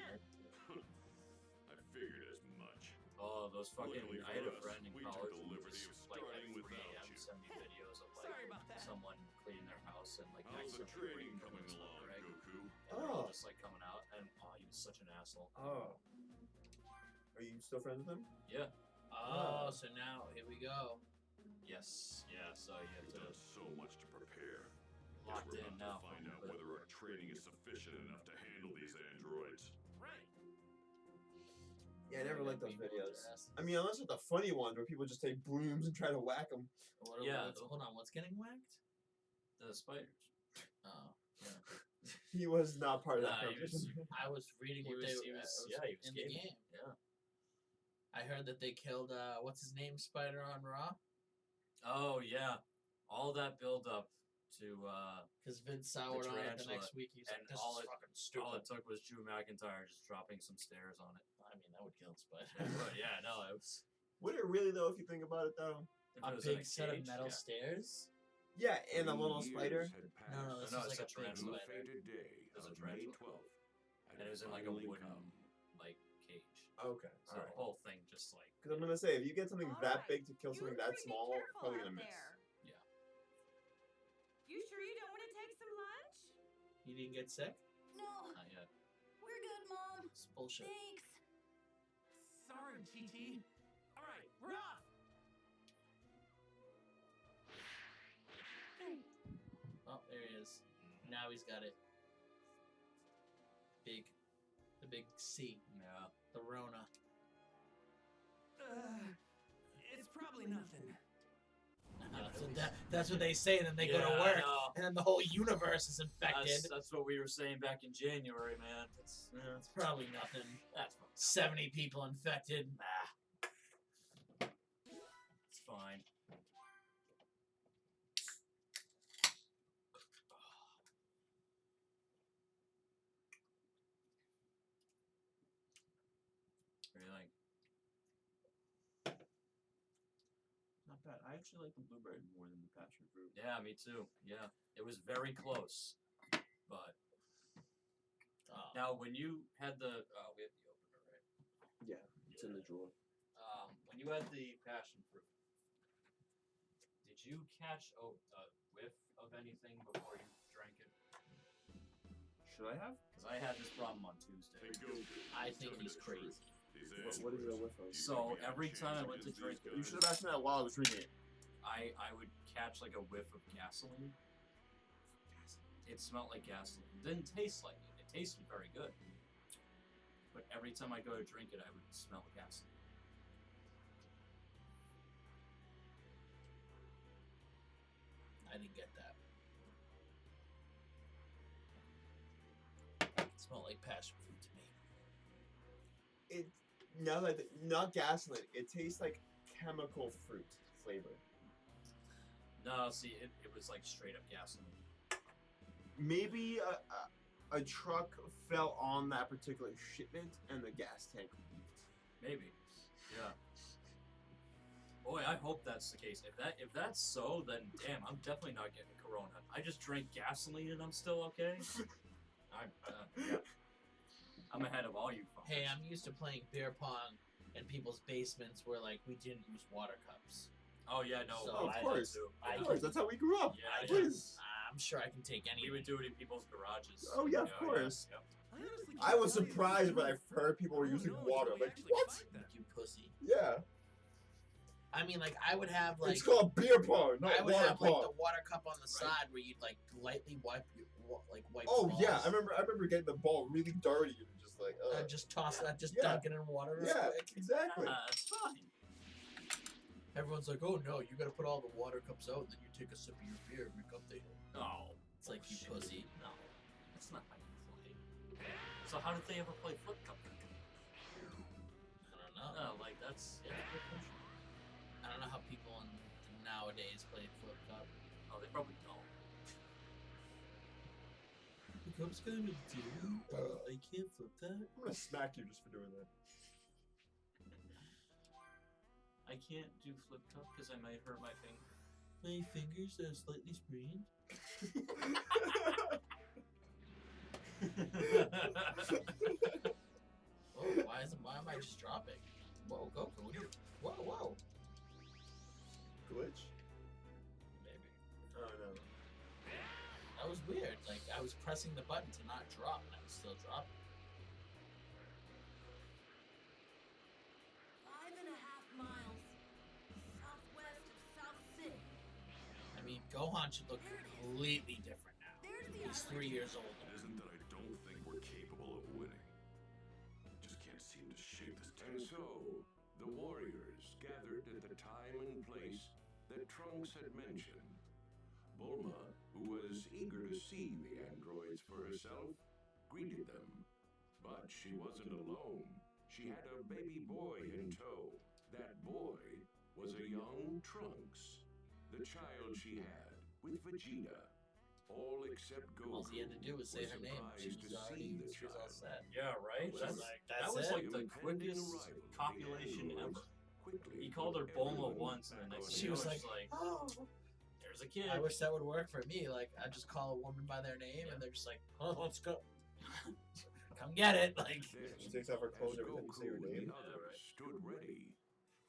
I figured as much. Oh, those fucking. Luckily I had a for us, friend in we took college the who liberty just of like at starting 3 without a.m. you. send me videos of like Sorry about that. someone cleaning their house and like How's the accidentally training breaking coming into along, their egg. Goku? And they're all Oh. just like coming out, and he was such an asshole. Oh. Are you still friends with him? Yeah. Oh, so now here we go. Yes. Yeah. So you have We've to done so much to prepare. locked We're in about now. to find out whether our training is sufficient enough to handle these androids. Right. Yeah, I never liked those Beat videos. their asses. I mean, unless it's the funny ones where people just take brooms and try to whack them. Yeah. Hold on. What's getting whacked? The spiders. Oh, yeah. He was not part of that Nah, he was- competition. I was reading He what was- they he were was- yeah, he was in the gaming. game. Yeah. I heard that they killed what's his name, Spider on Raw, Oh yeah. All that build up to because Vince soured on it the tarantula, next week. He's like, and "This all is it- fucking all stupid." it took was Drew McIntyre just dropping some stairs on it. I mean, that would kill Spider. But yeah, no, it was. Would it really though, if you think about it though? If A it was in big set of cage, metal yeah. stairs. Yeah, and a 3 little years spider. had No, passed this No, is it's like a a big tarantula. on the spider. fated day There's a of May tarantula. 12th. And it was in like a finally wooden come. like cage. Okay. So the whole thing just like. Because I'm gonna say, if you get something that Alright, big to kill you something three that be small, careful probably out gonna miss. there. Yeah. You sure you don't want to take some lunch? He didn't get sick. No, Not yet. we're good, Mom. It's bullshit. Thanks. Sorry, GT. All right, we're off. Oh, there he is. Now he's got it. The big C, Yeah. the Rona. It's probably nothing. That's what they say, and then they go Yeah, to I work, know. and then the whole universe is infected. That's what we were saying back in January, man. It's It's probably nothing. that's fine. 70 people infected. It's fine. What do you think? Not bad. I actually like the blueberry more than the passion fruit. Yeah, me too. Yeah, it was very close. But now, when you had the, we have the opener, right? Yeah, it's in the drawer. When you had the passion fruit, did you catch a whiff of anything before you drank it? Should I have? Because I had this problem on Tuesday. Hey, Goku, I tell think me he's the truth. crazy. These What is it androids, with do you us? So, think we have a every chance time I went to against drink these it, You guys? should have asked me that while I was reading it. I would catch like a whiff of gasoline. It smelled like gasoline. It didn't taste like it. It tasted very good. But every time I go to drink it, I would smell gasoline. I didn't get that. It smelled like passion fruit to me. It not gasoline. It tastes like chemical fruit flavor. No, see, it was like straight up gasoline. Maybe a truck fell on that particular shipment and the gas tank leaked. Maybe. Yeah. Boy, I hope that's the case. If that's so, then damn, I'm definitely not getting Corona. I just drank gasoline and I'm still okay. I'm ahead of all you fuckers. Hey, I'm used to playing beer pong in people's basements where like we didn't use water cups. Oh yeah, no. So, I of did course. too. I Of course, that's how we grew up. Yeah, Please. I'm sure I can take any. We would do it in people's garages. Oh, yeah, of You know, course. Yep. honestly I can't was tell you surprised when I the heard people were truth. using I don't water. know Like, until we what? actually fight them. You pussy. Yeah. I mean, like I would have like It's called beer pong, not I would water have pong. like the water cup on the Right. side where you'd like lightly wipe wipe. Oh the yeah, balls. I remember getting the ball really dirty and just like Just toss that, just Yeah. dunk it in water real yeah, quick. exactly. It's fine. everyone's like, oh no, you gotta put all the water cups out, and then you take a sip of your beer and make up the hill. No. It's like, you Shit. pussy. No. That's not how you play. So how did they ever play Flip Cup? I don't know. No, like that's yeah. Good question. I don't know how people nowadays play flip cup. Oh, they probably don't. The cup's kind of dim. I can't flip that. I'm gonna smack you just for doing that. I can't do Flip Cup because I might hurt my finger. My fingers are slightly sprained. Oh, why am I just dropping? Whoa, Goku, what are you? Whoa. Glitch? Maybe. Oh no. That was weird. Like, I was pressing the button to not drop, and I was still dropping. 5.5 miles southwest of South City. I mean, Gohan should look completely different now. There's the He's island. 3 years old. It isn't that I don't think we're capable of winning. Just can't seem to shake this And tension. so, the warriors gathered at the time and place that Trunks had mentioned. Bulma, who was eager to see the androids for herself, greeted them. But she wasn't alone. She had a baby boy in tow. That boy was a young Trunks, the child she had with Vegeta. All except Goku All he had to do was say her name. She surprised was to already, see the she was all child. set. Yeah, right. That was That was it. like the Impending quickest arrival of the copulation androids ever. quickly He called her put Bulma everyone once, and the next on thing She you was know, like, she's like, oh. "There's a kid." I wish that would work for me. Like, I just call a woman by their name, Yeah. and they're just like, oh, let's go. Come get it. Like, Then, She takes off her clothes as every time you say her Goku and name. the others stood ready.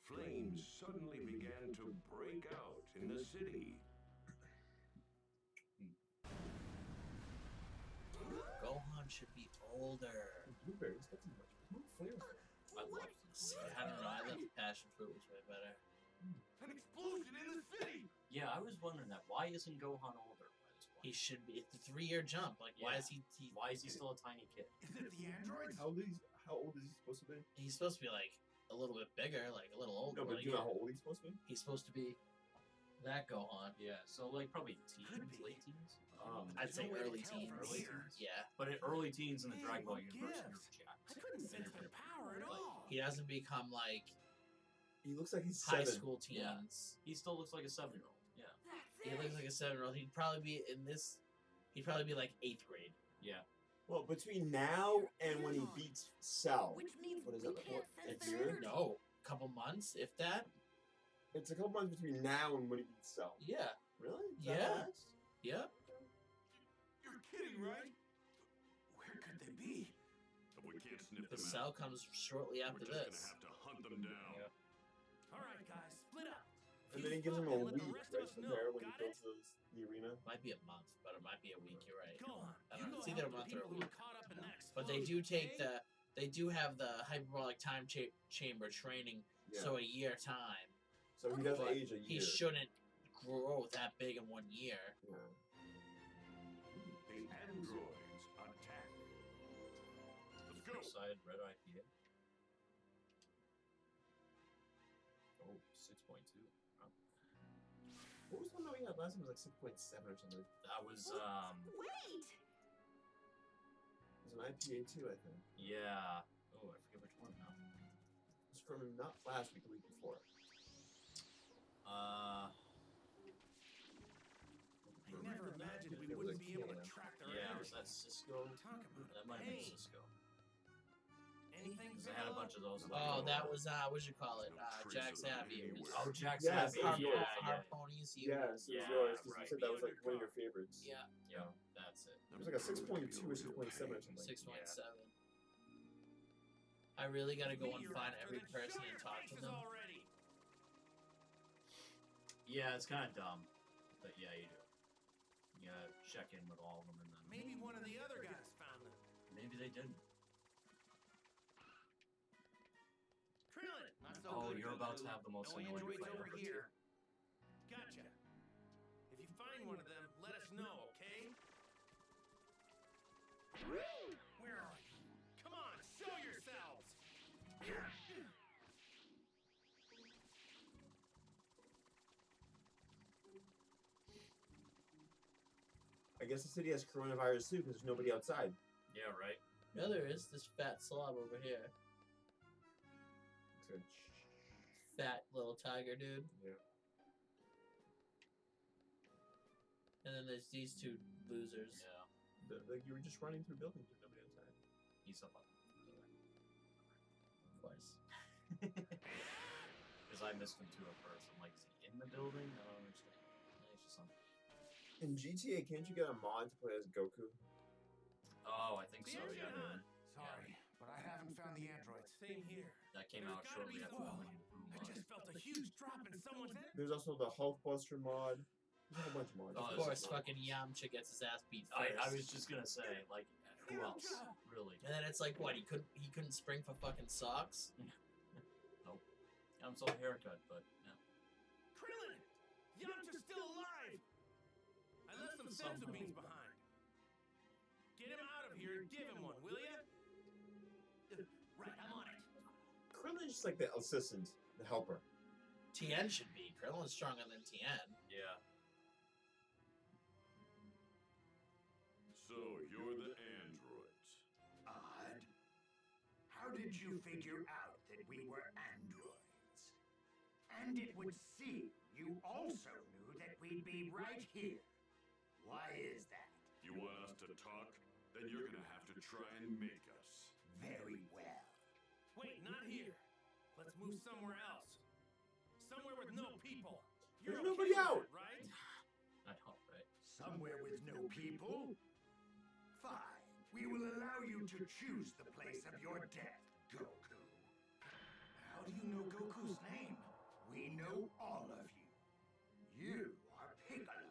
Flames suddenly began to break out in the city. Gohan should be older. Blueberries, that's much more flavorful. I love See, I don't know. I thought the passion fruit was way better. An explosion in the city! Yeah, I was wondering that. Why isn't Gohan older by this point? He should be. It's a 3-year jump. Like, why Yeah. is he? Why is he still a tiny kid? Is it the androids? How old is he supposed to be? He's supposed to be like a little bit bigger, like a little older. No, but like, do you know how old he's supposed to be? he's supposed to be that Gohan. Yeah, so like probably teens, Could be. late teens. I'd There's say no way to early tell teens. from Early here. teens? Yeah, But in early teens in the Hey, Dragon Ball what universe, gives? you're jacked. I couldn't sense their power at all. he doesn't become like He looks like he's high 7. school Yeah. teens. He still looks like a 7-year-old. Yeah. That's He it. looks like a 7-year-old. He'd probably be in this. He'd probably be like 8th grade. Yeah. Well, between now and when he beats Cell, Which means what is we that, can't a sense year? their energy. No, couple months, if that. it's a couple months between now and when he beats Cell. Yeah, Really? Is Yeah. that fast? yeah. You're kidding, right? Where could they be? We can't sniff The them cell out. comes shortly We're after just this. gonna have to hunt them down. Yeah. All right, guys, split up. And then he gives him a week, right, from there when he goes to the arena. Might be a month, but it might be a week. You're right. Go on. I You don't know. go It's either a help the month or a people who week. are caught up in that But they do explosion, take okay? they do have the hyperbolic time chamber training, Yeah. so a year time. So he does But age a year. he shouldn't grow that big in 1 year. Yeah. The androids attack. Let's go. Side red IPA. Oh, 6.2. What was the one that we had last time? It was like 6.7 or something. That was Wait! It was an IPA too, I think. yeah. Oh, I forget which one now. It was from not last week, the week before. I never imagined we It was wouldn't a be able to can. track their Yeah, was energy. that Cisco? Talk about That might have been pain. Cisco. Anything? Because they had a bunch of those. Oh, left that over. was what you call it? Jack Savvy. Oh, Jack Yes, Savvy. it was Yeah, yours. yeah, Harponies. You. Yes, it was Yeah, yours because you right. said that was like one of your favorites. Yeah. yeah. That's it. It was like a 6.2 or 6.7 or something. 6.7. I really gotta go and Meteor find after every then person show and your talk to faces them. already. Yeah, it's kind of dumb, but yeah, you do. You gotta check in with all of them, and then Maybe one of the other guys found them. maybe they didn't. Krillin! Not so Oh, good, you're about to Goku. have the most No annoying androids fight over ever, here. Gotcha. If you find one of them, let us know, okay? Where are you? Come on, show yourselves! guess the city has coronavirus too because there's nobody outside. Yeah, right. No, there is this fat slob over here. Good. Fat little tiger dude. Yeah. And then there's these two losers. Yeah. Like you were just running through buildings with nobody outside. He's up on Of course. because I missed him too at first. I'm like, is he in the building? I don't understand. He's just on. In GTA, can't you get a mod to play as Goku? Oh, I think so. Yeah. Sorry, but I haven't found the androids. Same here. That came There's out gotta shortly be after more. the Boom I mod. just felt a huge drop in someone's head. There's also the Hulkbuster mod. There's a whole bunch of mods. Oh, Of there's course, a- fucking Yamcha gets his ass beat first. I was just gonna say, like, who else? Really? And then it's like, what? He couldn't spring for fucking socks. I'm still a haircut, but yeah. Krillin! Yamcha's still alive! I left some senzu beans behind. Get him out of here and give him one, will ya? Right, I'm on it. Krillin's just like the assistant, the helper. Tien should be. Krillin's stronger than Tien. Yeah. So you're the androids. Odd. How did you figure out that we were androids? And it would seem you also knew that we'd be right here. Why is that? You want us to talk? Then you're gonna have to try and make us. Very well. Wait, not here. Let's move somewhere else. Somewhere with no people. You're There's nobody okay with out. that, right? I know, right? Somewhere with no people? Fine. We will allow you to choose the place of your death, Goku. How do you know Goku's name? We know all of you. You are Piccolo.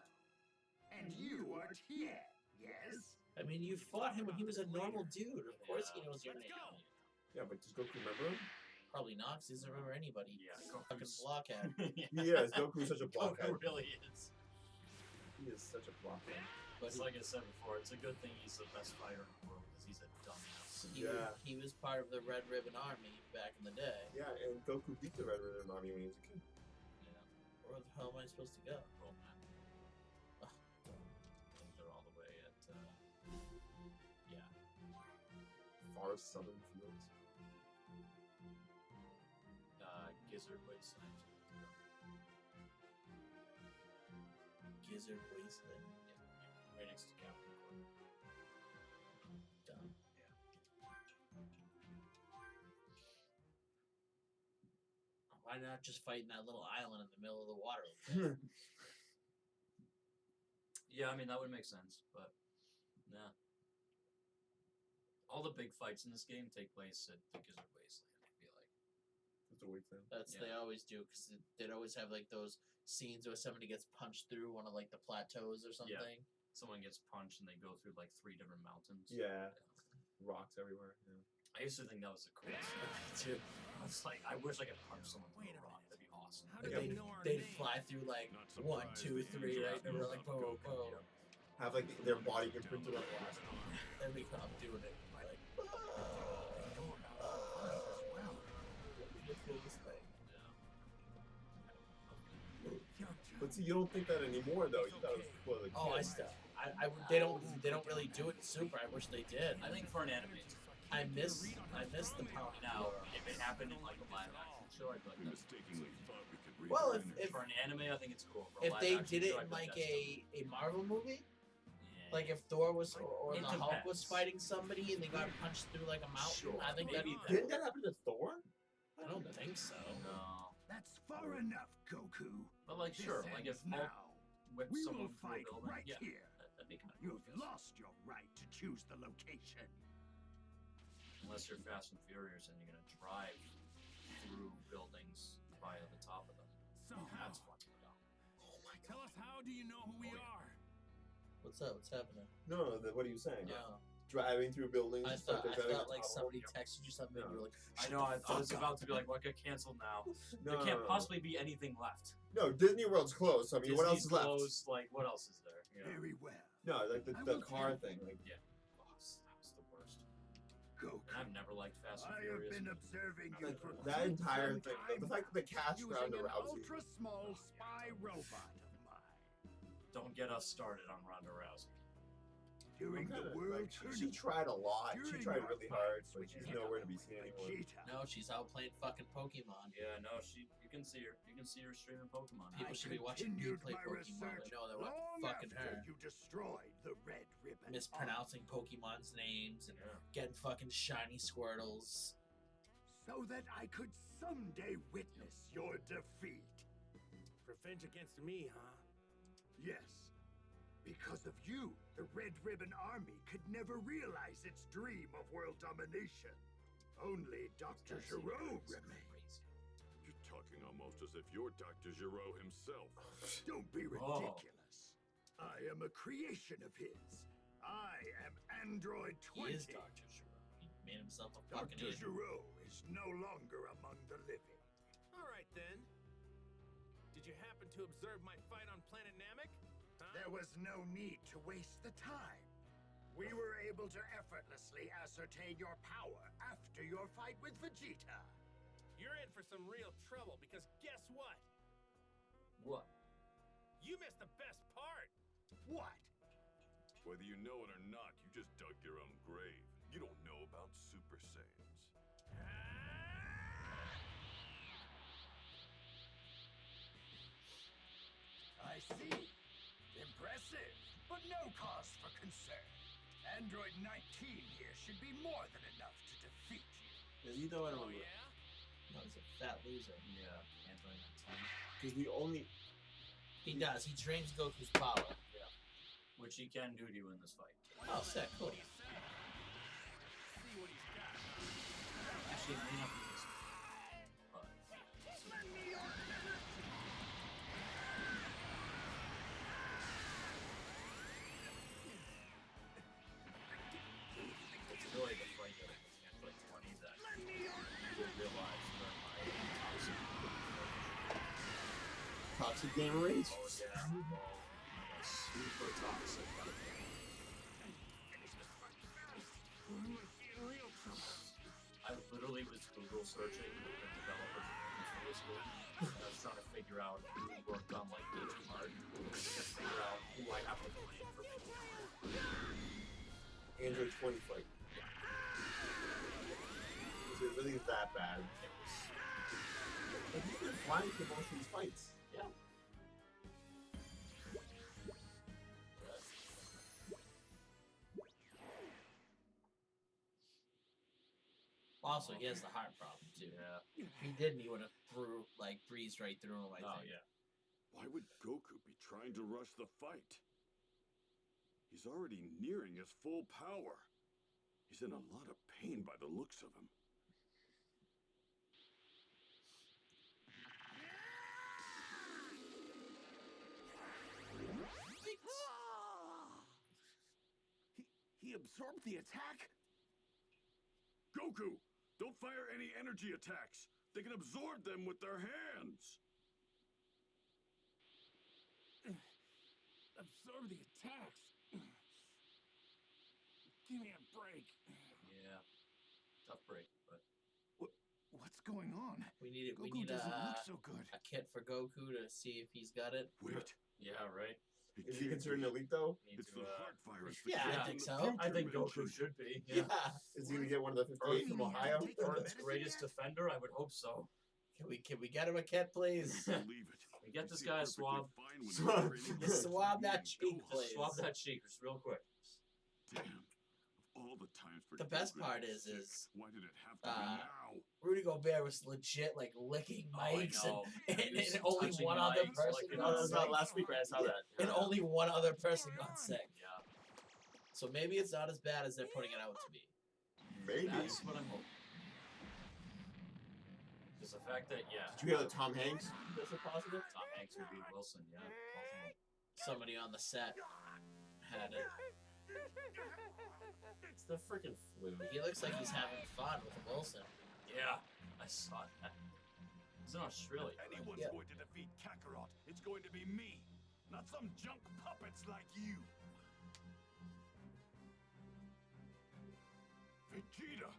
And you are Tien, yes? I mean, you fought him when he was a normal dude. Of course he knows your Let's name. go. Yeah, but does Goku remember him? Probably not, 'cause he doesn't remember anybody. Yeah, Fucking Goku's- blockhead. Yeah, Goku's such a Goku blockhead. really is. He is such a blockhead. But like I said before, it's a good thing he's the best fighter in the world because he's a dumbass. He was part of the Red Ribbon Army back in the day. Yeah, and Goku beat the Red Ribbon Army when he was a kid. Yeah. Where the hell am I supposed to go? Roll map. Oh, I think they're all the way at. Yeah. Far southern fields. Gizzard Wasteland. Gizzard Wasteland. Yeah. Right next to Captain Court. Dumb. Why not just fight in that little island in the middle of the water? Yeah, I mean that would make sense, but nah. All the big fights in this game take place at the Gizzard Wasteland. I feel like. That's a weird thing. That's Yeah. they always do because they'd always have like those scenes where somebody gets punched through one of like the plateaus or something. Someone gets punched and they go through like 3 different mountains. Yeah. Rocks everywhere. Yeah. I used to think that was the coolest Too. thing. I was like, I wish I could punch someone through Wait a a rock. minute. That'd be awesome. How Like, do they know our they'd name? fly through like Not 1, surprised 2, 3, right? the They were like, boom, Goku. boom. Have like their body imprinted on the last. Then we come doing it. Like, the coolest thing. But see, you don't think that anymore, though. You thought it was cool. Like, Oh, they don't really do it super. I wish they did. I think for an anime, it's I miss the power. now if it happened in like a live action show, I'd be like, We that's mistakenly thought we could read Well, their if- energy. for an anime, I think it's cool. For a If live they action did it show, in I'd be like that's a Marvel movie, Yeah. like if Thor was or It the Hulk was depends. fighting somebody and they got punched through like a mountain, Sure. I think that'd be. Didn't that happen to Thor? I don't think so. No, That's far enough, Goku. but like This sure, like if ends Hulk now. whipped We someone will through a fight building, right yeah, here. that'd be kind of You cool. have lost your right to choose the location. Unless you're Fast and Furious and you're gonna drive through buildings via the top of them. So, That's fun. tell us, how do you know who we are? What's up? What's happening? No, what are you saying? No. Driving through buildings. I stuff thought like that, like top of somebody them. texted you something and you were like, I know. I was about to be like, what got canceled now? No, There can't no, no. possibly be anything left. No, Disney World's closed. I mean, what else Disney's is left? closed, like, what else is there? Yeah. Very well. No, like I the will car tell thing. Like, Oh, that was the worst. Goku. And I've never liked Fast and I have Furious. been observing you like for that quite entire some thing. time The fact that the cast using Ronda an Rousey. ultra small spy robot of mine. Don't get us started on Ronda Rousey. During the world tournament. She tried a lot. She During tried our really hard, fights but with she's nowhere to be seen Piccolo anymore. and Vegeta, No, she's out playing fucking Pokemon. Yeah, no, you can see her. You can see her streaming Pokemon. People I should be watching me continued play my Pokemon. research They know they're long fucking after her. you destroyed the Red Ribbon. Mispronouncing Pokemon's names and Yeah. getting fucking shiny Squirtles. So that I could someday witness your defeat. Revenge against me, huh? Yes. Because of you, the Red Ribbon Army could never realize its dream of world domination. Only Dr. Giro remains. You're talking almost as if you're Dr. Giro himself. Don't be Oh. ridiculous. I am a creation of his. I am Android He 20. is Dr. Giro. He made himself a fucking Dr. idiot. Giro is no longer among the living. All right then. Did you happen to observe my fight on planet Namek? Huh? There was no need to waste the time. We were able to effortlessly ascertain your power after your fight with Vegeta. You're in for some real trouble because guess what? What? You missed the best part. What? Whether you know it or not, you just dug your own grave. You don't know about Super Saiyans. I see. Impressive, but no cause for concern. Android 19 here should be more than enough to defeat you. Is he though? I don't Oh remember. yeah? No, he's a fat loser. Yeah, Android 19. Because the only He does. He drains Goku's power. Which he can do to you in this fight. Oh, sick. Cool. What do you say? See what he's got. Actually, you know, he's But Lend me your energy! it's really the fight that Android 20 that you realize where my toxic game rage. Oh yeah, super toxic. I literally was Google searching the developers of this game. And I was trying to figure out who worked on like Agent Hard. To figure out who I have to blame for making it. Android 20 fight. Is it really that bad? It was Like, he's been flying through most of these fights. yeah. also he has the heart problem too. Yeah. If he didn't, he would have breezed right through him. I Oh think. yeah. Why would Goku be trying to rush the fight? He's already nearing his full power. He's in a lot of pain by the looks of him. He absorbed the attack? Goku, don't fire any energy attacks. They can absorb them with their hands. Absorb the attacks. Give me a break. Yeah. Tough break, but What's going on? We need Goku we need doesn't a look so good. kit for Goku to see if he's got it. Wait, yeah, right. Is he considered an elite though? Need it's to, the heart virus. that yeah, I came think from so. the I think future Goku dimension. should be. Yeah. Is he gonna get one of the 58 from Ohio? Earth's greatest defender. I would hope so. Can we get him a kit, please? Believe it. We get You this seem guy a perfectly swab. fine when Swab. you're training Yeah, with swab that Goku. cheek, please. Swab that cheek just real quick. Damn. Of all the times for The best Goku to part be is- sick, is, why did it have to be now? Rudy Gobert was legit like licking Oh, I mics know. and He was only touching one other mics person like it No, got that was sick. not last week. I saw that. And only one other person got sick. Yeah. So maybe it's not as bad as they're putting it out to be. Maybe. That's what I'm hoping. Because the fact that, yeah. Did you hear that Tom Hanks tested positive? Tom Hanks would be Wilson, yeah. Both of them. Somebody on the set had it. It's the freaking flu. He looks like he's having fun with Wilson. Yeah, I saw that. He's in Australia. If Right? anyone's Yeah. going to defeat Kakarot, it's going to be me, not some junk puppets like you. Vegeta!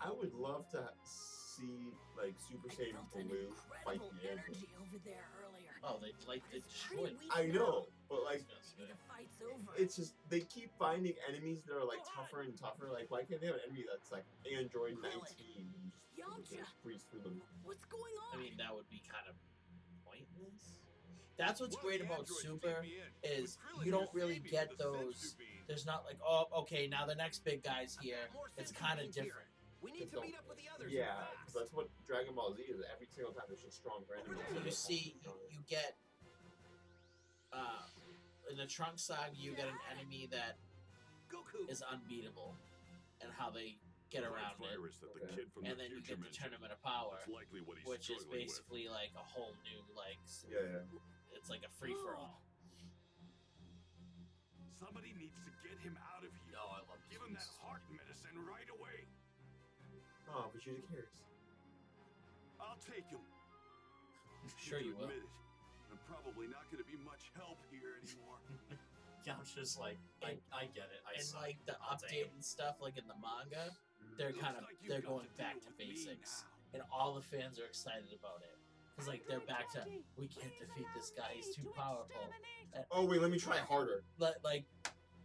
I would love to see like Super I Saiyan felt an Blue fight incredible the android. energy over there earlier. Oh, they destroyed. Pretty weak I know, but I like was gonna Maybe say. the fight's over. it's just they keep finding enemies that are like tougher and tougher. Like why can't they have an enemy that's like Android 19 and Yamcha. just breeze through them? What's going I on? mean, that would be kind of pointless. That's what's great about Super is you don't really get those. There's not like, oh, okay, now the next big guy's here. It's kind of different. We need to meet up with the others. Yeah, fast. because that's what Dragon Ball Z is. Every single time there's just stronger enemies. You see, you get in the Trunks saga, you get an enemy that Goku. is unbeatable, and how they get around it. virus that the Okay. kid from And the then you future get the mentioned. Tournament of Power, It's likely what he's which is struggling with. basically like a whole new like Yeah. it's like a free for all. Somebody needs to get him out of here. Oh, I love Give him that heart medicine right away. Oh, but Vegeta cares. I'll take him. Sure you will. Admit it. I'm probably not going to be much help here anymore. Yeah, I'm just like, I get it. I And suck. like the I'll take update and stuff, like in the manga, they're Looks kind of like you've they're got going to back deal to with me basics, now. and all the fans are excited about it because like they're back to we can't defeat this guy, he's too powerful. Oh wait, let me try harder. Like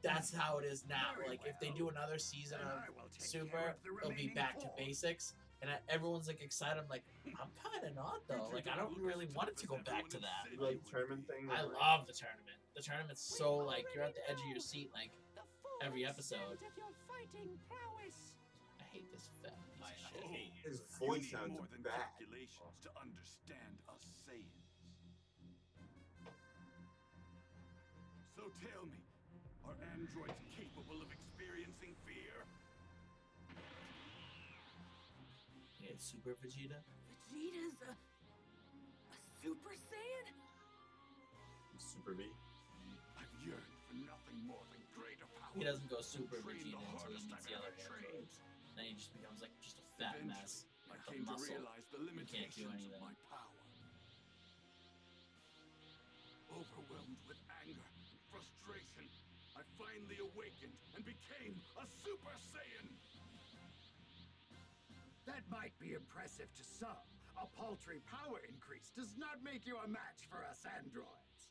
that's how it is now. Like if they do another season Then of I will take care Super, of the it'll be remaining back to 4. basics, and everyone's like excited. I'm like, I'm kind of not though. Like I don't really want it to go back to that. You like the tournament thing? I love the tournament. The tournament's so like you're at the edge of your seat like every episode. I hate this fat piece of shit. hate you. His You voice need sounds more than bad. calculations to understand us Saiyans. So tell me, are androids capable of experiencing fear? Yeah, it's Super Vegeta. Vegeta's a Super Saiyan? Super V. I've yearned for nothing more than greater power. He doesn't go Super Trained Vegeta the until he hardest meets I've the other ever trained. androids. Then he just becomes like just a fat mess, I like came a to muscle. realize the can't do limitations of anything. my power. Overwhelmed with anger and frustration, I finally awakened and became a Super Saiyan. That might be impressive to some. A paltry power increase does not make you a match for us androids.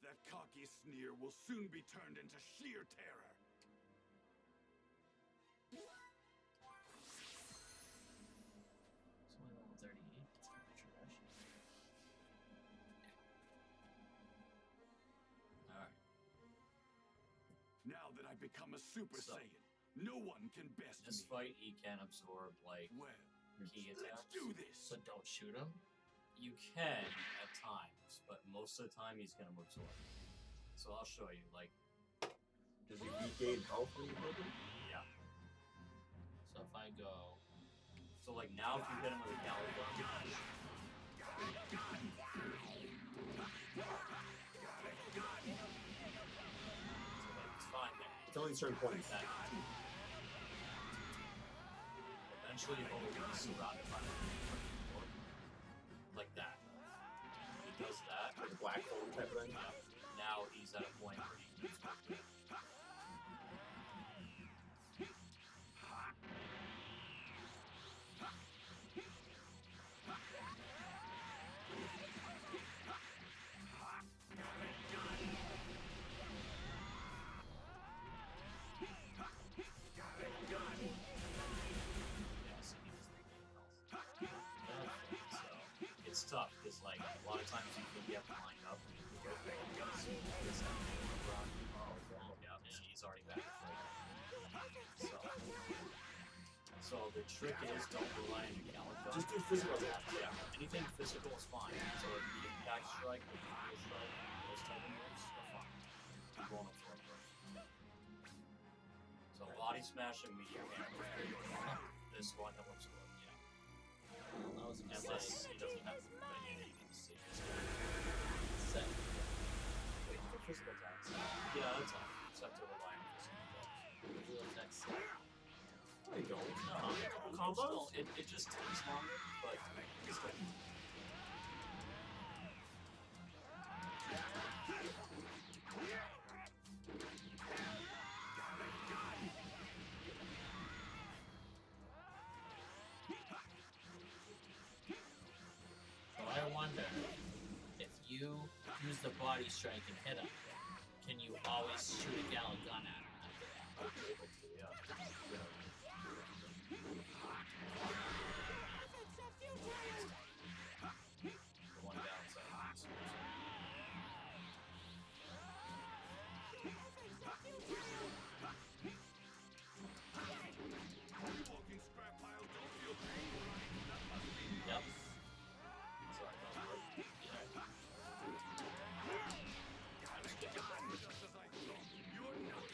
That cocky sneer will soon be turned into sheer terror. It's only level 38. It's kind of trash. Alright. Now that I've become a Super So- Saiyan, no one can best This me. fight, he can absorb like Well, key let's attacks. do this. So don't shoot him. You can at times, but most of the time he's gonna absorb. So I'll show you. Like, Does he regain health when you hit him? yeah. So if I go, So like now, if you hit him with a Galley Gun, it's fine there. It's only certain points. That. Eventually, he'll be surrounded by them. Like that. He does that. The black hole type of thing. Now he's at a point where he can absorb it. Yeah, so he doesn't regain health. So it's tough because like a lot of times you think you have to line up and you go so this yeah, he's already back to full. So the trick is don't rely on your Galley Gun. Just do physical attacks. Yeah, anything physical is fine. So like the impact strike, the meteor strike, those type of moves are fine. You won't absorb those. So body smash and meteor hammer. This one he'll absorb, yeah. I was gonna Unless say he doesn't have the ability to see it. set. For physical attacks. Yeah, that's all. You just have to rely on physical attacks. Visual attack set. I don't. No, Combos? it just takes longer, but it's still. you use the body strike and hit him, can you always shoot a Gallon gun at him? The one downside. Walking scrap pile don't feel pain, right? That must be Yep. Sorry, that was hard. just as I thought. You're not.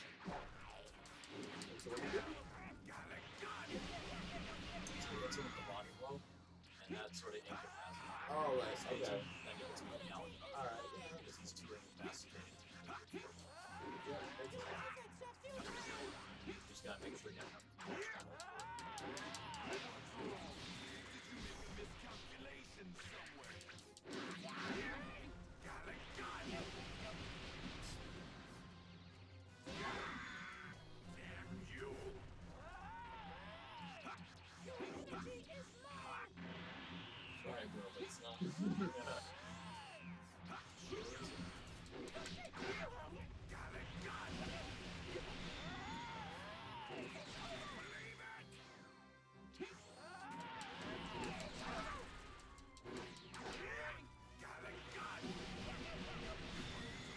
So what do you do? So he hits him with the body blow, and that sort of incapacitates. Oh, right. Okay. Then he hits him with the Gallon gun. All right. Because he's too incapacitated. You just gotta make sure you have enough. Miscalculation somewhere. Damn you. Sorry, bro, but it's not.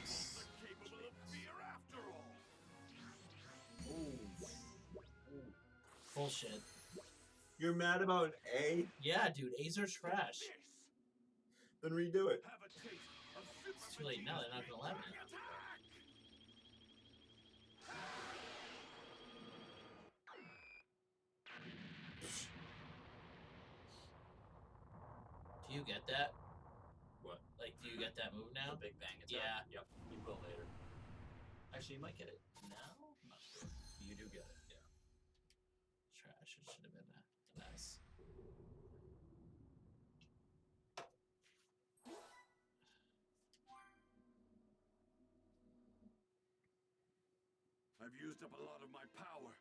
Capable of fear after all. Bullshit. You're mad about A? Yeah, dude, A's are trash. Then redo it. Have a taste of super It's too late now, they're not gonna let me. Do you get that? What? Like, do you get that move now? The Big Bang attack? Yeah. Yep. You will later. Actually, you might get it now? I'm not sure. You do get it, yeah. Trash. It should have been an S. I've used up a lot of my power.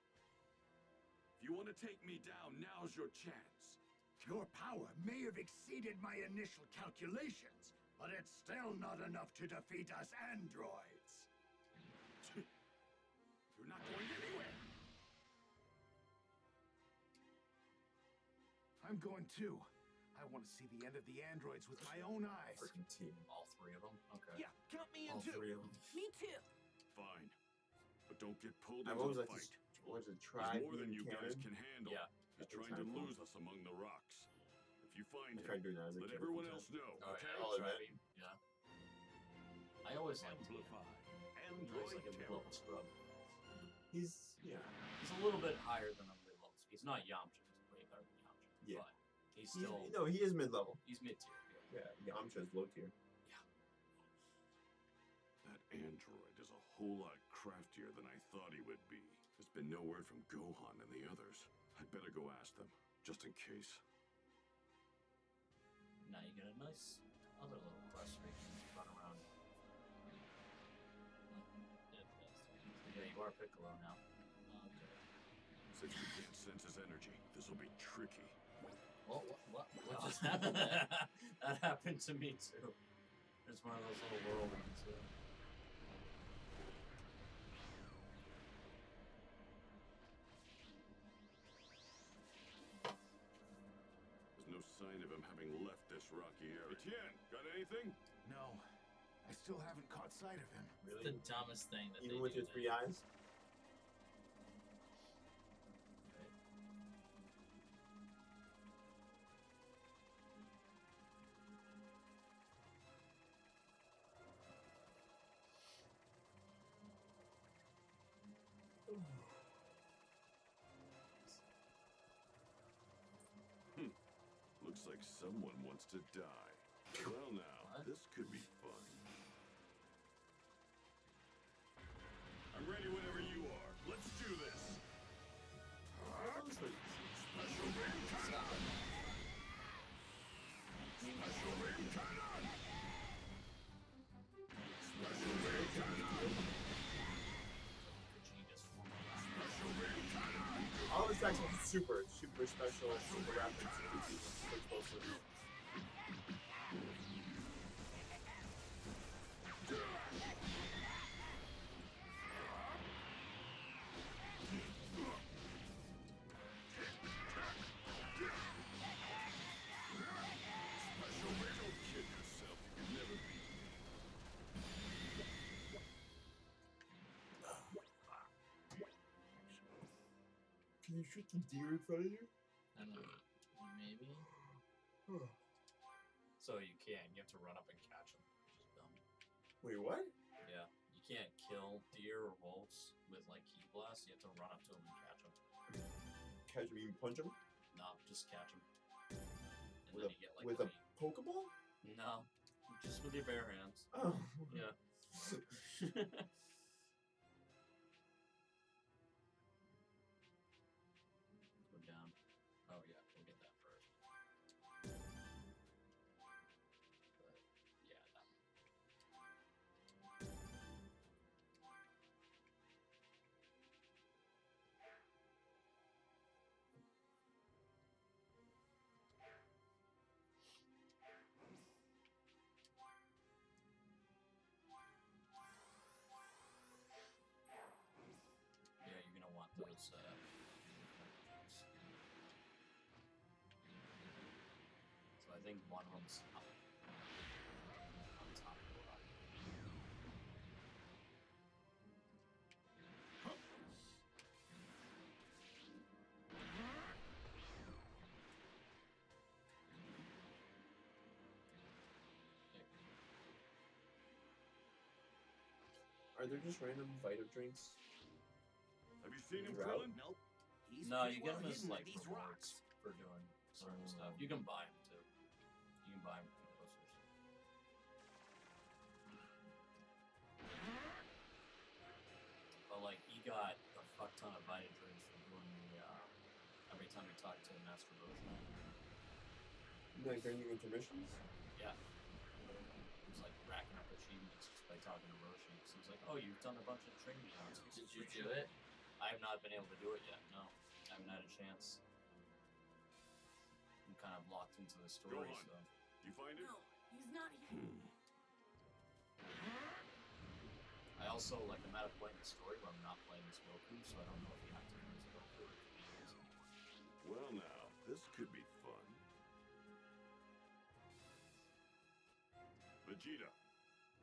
If you want to take me down, now's your chance. Your power may have exceeded my initial calculations, but it's still not enough to defeat us androids. You're not going anywhere. I'm going too. I want to see the end of the androids with my own eyes. Freaking team. All three of them? Okay. Yeah, count me in All too. three of them. Me too. Fine. But don't get pulled I into was the like, fight. what was it? He's Try more than you guys cannon? can handle. Yeah. He's trying to lose us among the rocks. If you find I tried him, doing that as a let kid. everyone else know, Oh, okay? yeah. I'll admit. Tri-beam. Yeah. I always liked him. Amplify. I always Android like a terror. mid-level scrub. He's, yeah. He's a little bit higher than a mid-level. He's not Yamcha. He's way better than Yamcha. Yeah. But he's still... No, he is mid-level. He's mid-tier. Yeah. Yeah, Yamcha's low tier. That android is a whole lot craftier than I thought he would be. There's been no word from Gohan and the others. I'd better go ask them, just in case. Now you get a nice other little quest where you can run around. Yeah, you are Piccolo now. Okay. Since we can't sense his energy, this will be tricky. What just happened? That happened to me too. It's one of those little whirlwinds. Yeah. There's no sign of him having left this rocky area. Etienne, got anything? No, I still haven't caught sight of him. It's the dumbest thing that Even they with do your 3 eyes? Looks like someone wants to die. Well now, this could be fun. I'm ready whenever you are. Let's do this. Special beam cannon. Special beam cannon. Special beam cannon. Special beam cannon. All the attacks are super special, super rapid, super explosive. you shoot the deer in front of you? I don't know. Maybe. So you can't. You have to run up and catch them. Which is dumb. Wait, what? Yeah. You can't kill deer or wolves with like heat blasts. You have to run up to them and catch them. Catch him, you punch him? No, just catch them. And With then you get like with a Pokeball? No, just with your bare hands. Oh. Yeah. Go down. Oh yeah, we'll get that first. But yeah, that one. Yeah, you're gonna want those. So I think one of them's up on top of the rock. Are there just random Vita drinks? Have you seen him, Drought? Krillin? Nope. He's No, pretty you get well them as hidden like in these rewards rocks. for doing certain stuff. You can buy them too. You can buy them from the posters. But like, he got a fuck ton of Vita drinks for doing the every time he talked to Master Roshi. Like during the intermissions? Yeah. He was like racking up achievements just by talking to Roshi. So he was like, "Oh, you've done a bunch of training rounds." Did you do it? I have not been able to do it yet. No, I haven't had a chance. I'm kind of locked into the story, on. so. Did you find it? No, he's not here. I also like I'm at a point in the story where I'm not playing as Goku, so I don't know if you have to use Goku or if you can use him. Well, now, this could be fun. Vegeta,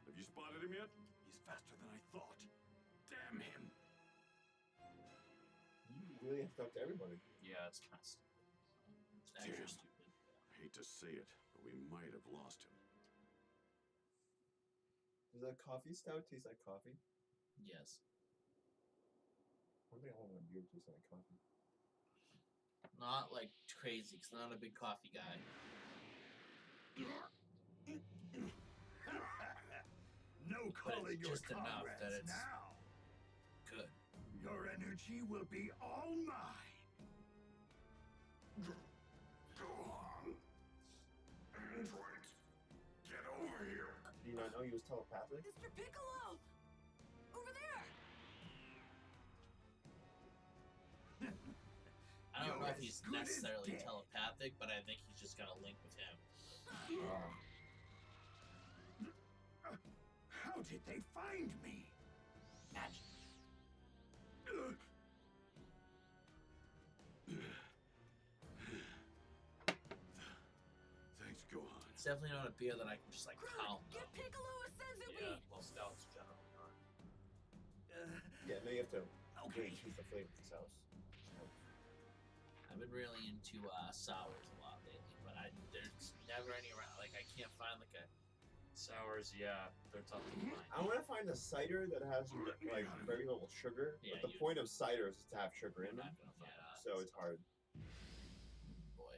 have you spotted him yet? He's faster than I thought. Damn him. You really have to talk to everybody. Yeah, it's kind of stupid. It's actually Damn. stupid. I hate to say it, but we might have lost him. Does that coffee stout taste like coffee? Yes. I don't think I want my beer to taste like coffee. Not like crazy, because I'm not a big coffee guy. No calling your just enough comrades that it's- now. Good. Your energy will be all mine. Go on. Androids, get over here. Do you not know he was telepathic? Mr. Piccolo! Over there! I don't know if You're he's as good as necessarily dead. telepathic, but I think he's just got a link with him. How did they find me? Magic. Thanks, Gohan. It's definitely not a beer that I can just like pound. Give Piccolo a Yeah, sensei well, stouts generally are. Yeah, no, you have to Okay. choose the flavor of this house. I've been really into sours a lot lately, but there's never any around. Like I can't find like a. Sours, yeah, they're tough to find. I want to find a cider that has like very little sugar, Yeah, but the you- point of cider is to have sugar in We're it, not gonna find that. so it's hard. Boy.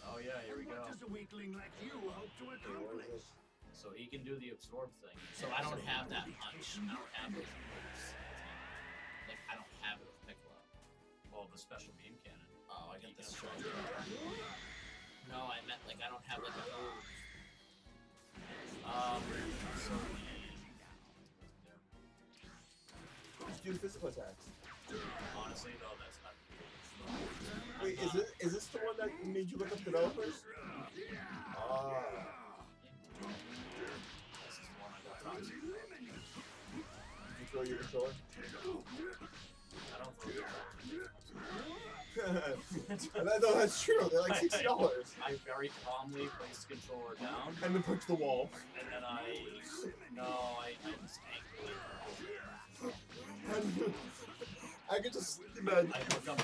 Oh yeah, here we go. What does a weakling like you hope to Okay, what is accomplish? this? So he can do the absorb thing. So I don't have that punch. I don't have those moves. Like I don't have it with Piccolo. Well, the special beam cannon. Oh, I He got the can strike. absorb. No, I meant like I don't have like a move. So Just do the physical attacks. honestly, though, that's not the case. Wait, is this the one that made you look up developers? Ah. This is the one I got toxic. Did you throw your controller? I don't throw it. No, that's true. They're like $60. I very calmly place the controller down, And then punch the wall. and then I just angrily. I could just imagine. I look up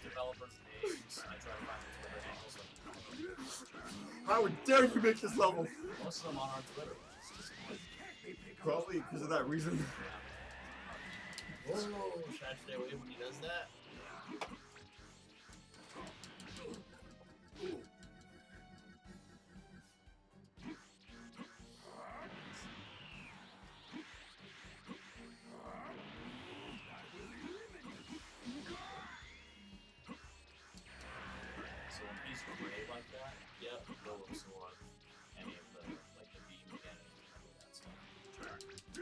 developers' names. I try to find their Twitter handles. How dare you make this level? Most of them on our Twitter. It's disappointing. Probably because of that reason. Whoa, should I stay away when he does that? So when he's gray like that, yep, go absorb any of the beam again and any of that stuff.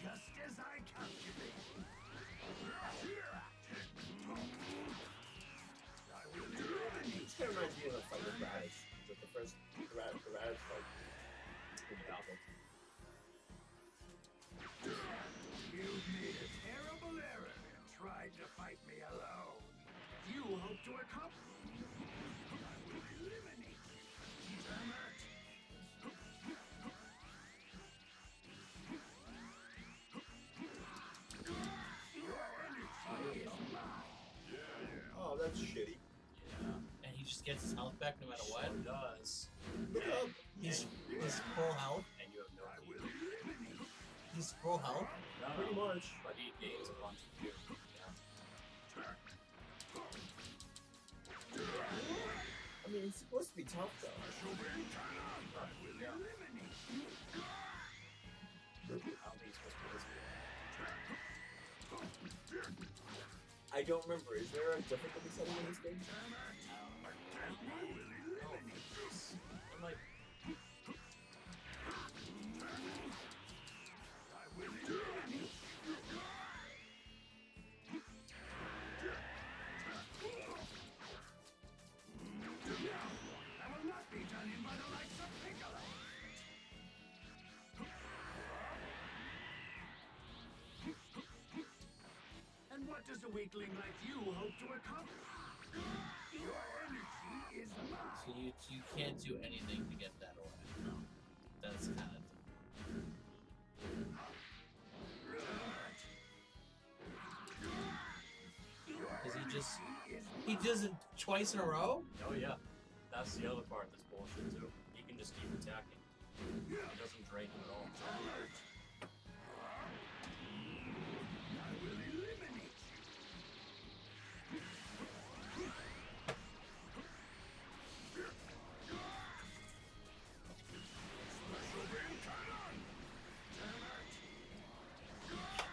Just as I calculated. This kind of reminds me of the fight with Radish. Like the first Radish fight. In the album. You made a terrible error and tried to fight me alone. You hope to accomplish. I will eliminate you. Damn it. Your energy is mine. Oh, that's shitty. Yeah, And he just gets his health back no matter what? sure does. Look up. He's full health? And you have no I idea. will eliminate you. He's full health? No, Pretty much. But he gains a bunch of gear. Yeah. I mean, it's supposed to be tough though. Yeah. I don't think he's supposed to be this good. I don't remember. Is there a difficulty setting in this game? I'm like, I will not be done in by the likes of Piccolo. And what does a weakling like you hope to accomplish? Your energy is mine. So you can't do anything to get that away. That's kind of... Because he does it twice in a row? oh yeah. That's the other part that's bullshit too. He can just keep attacking. He doesn't drain him at all. I will eliminate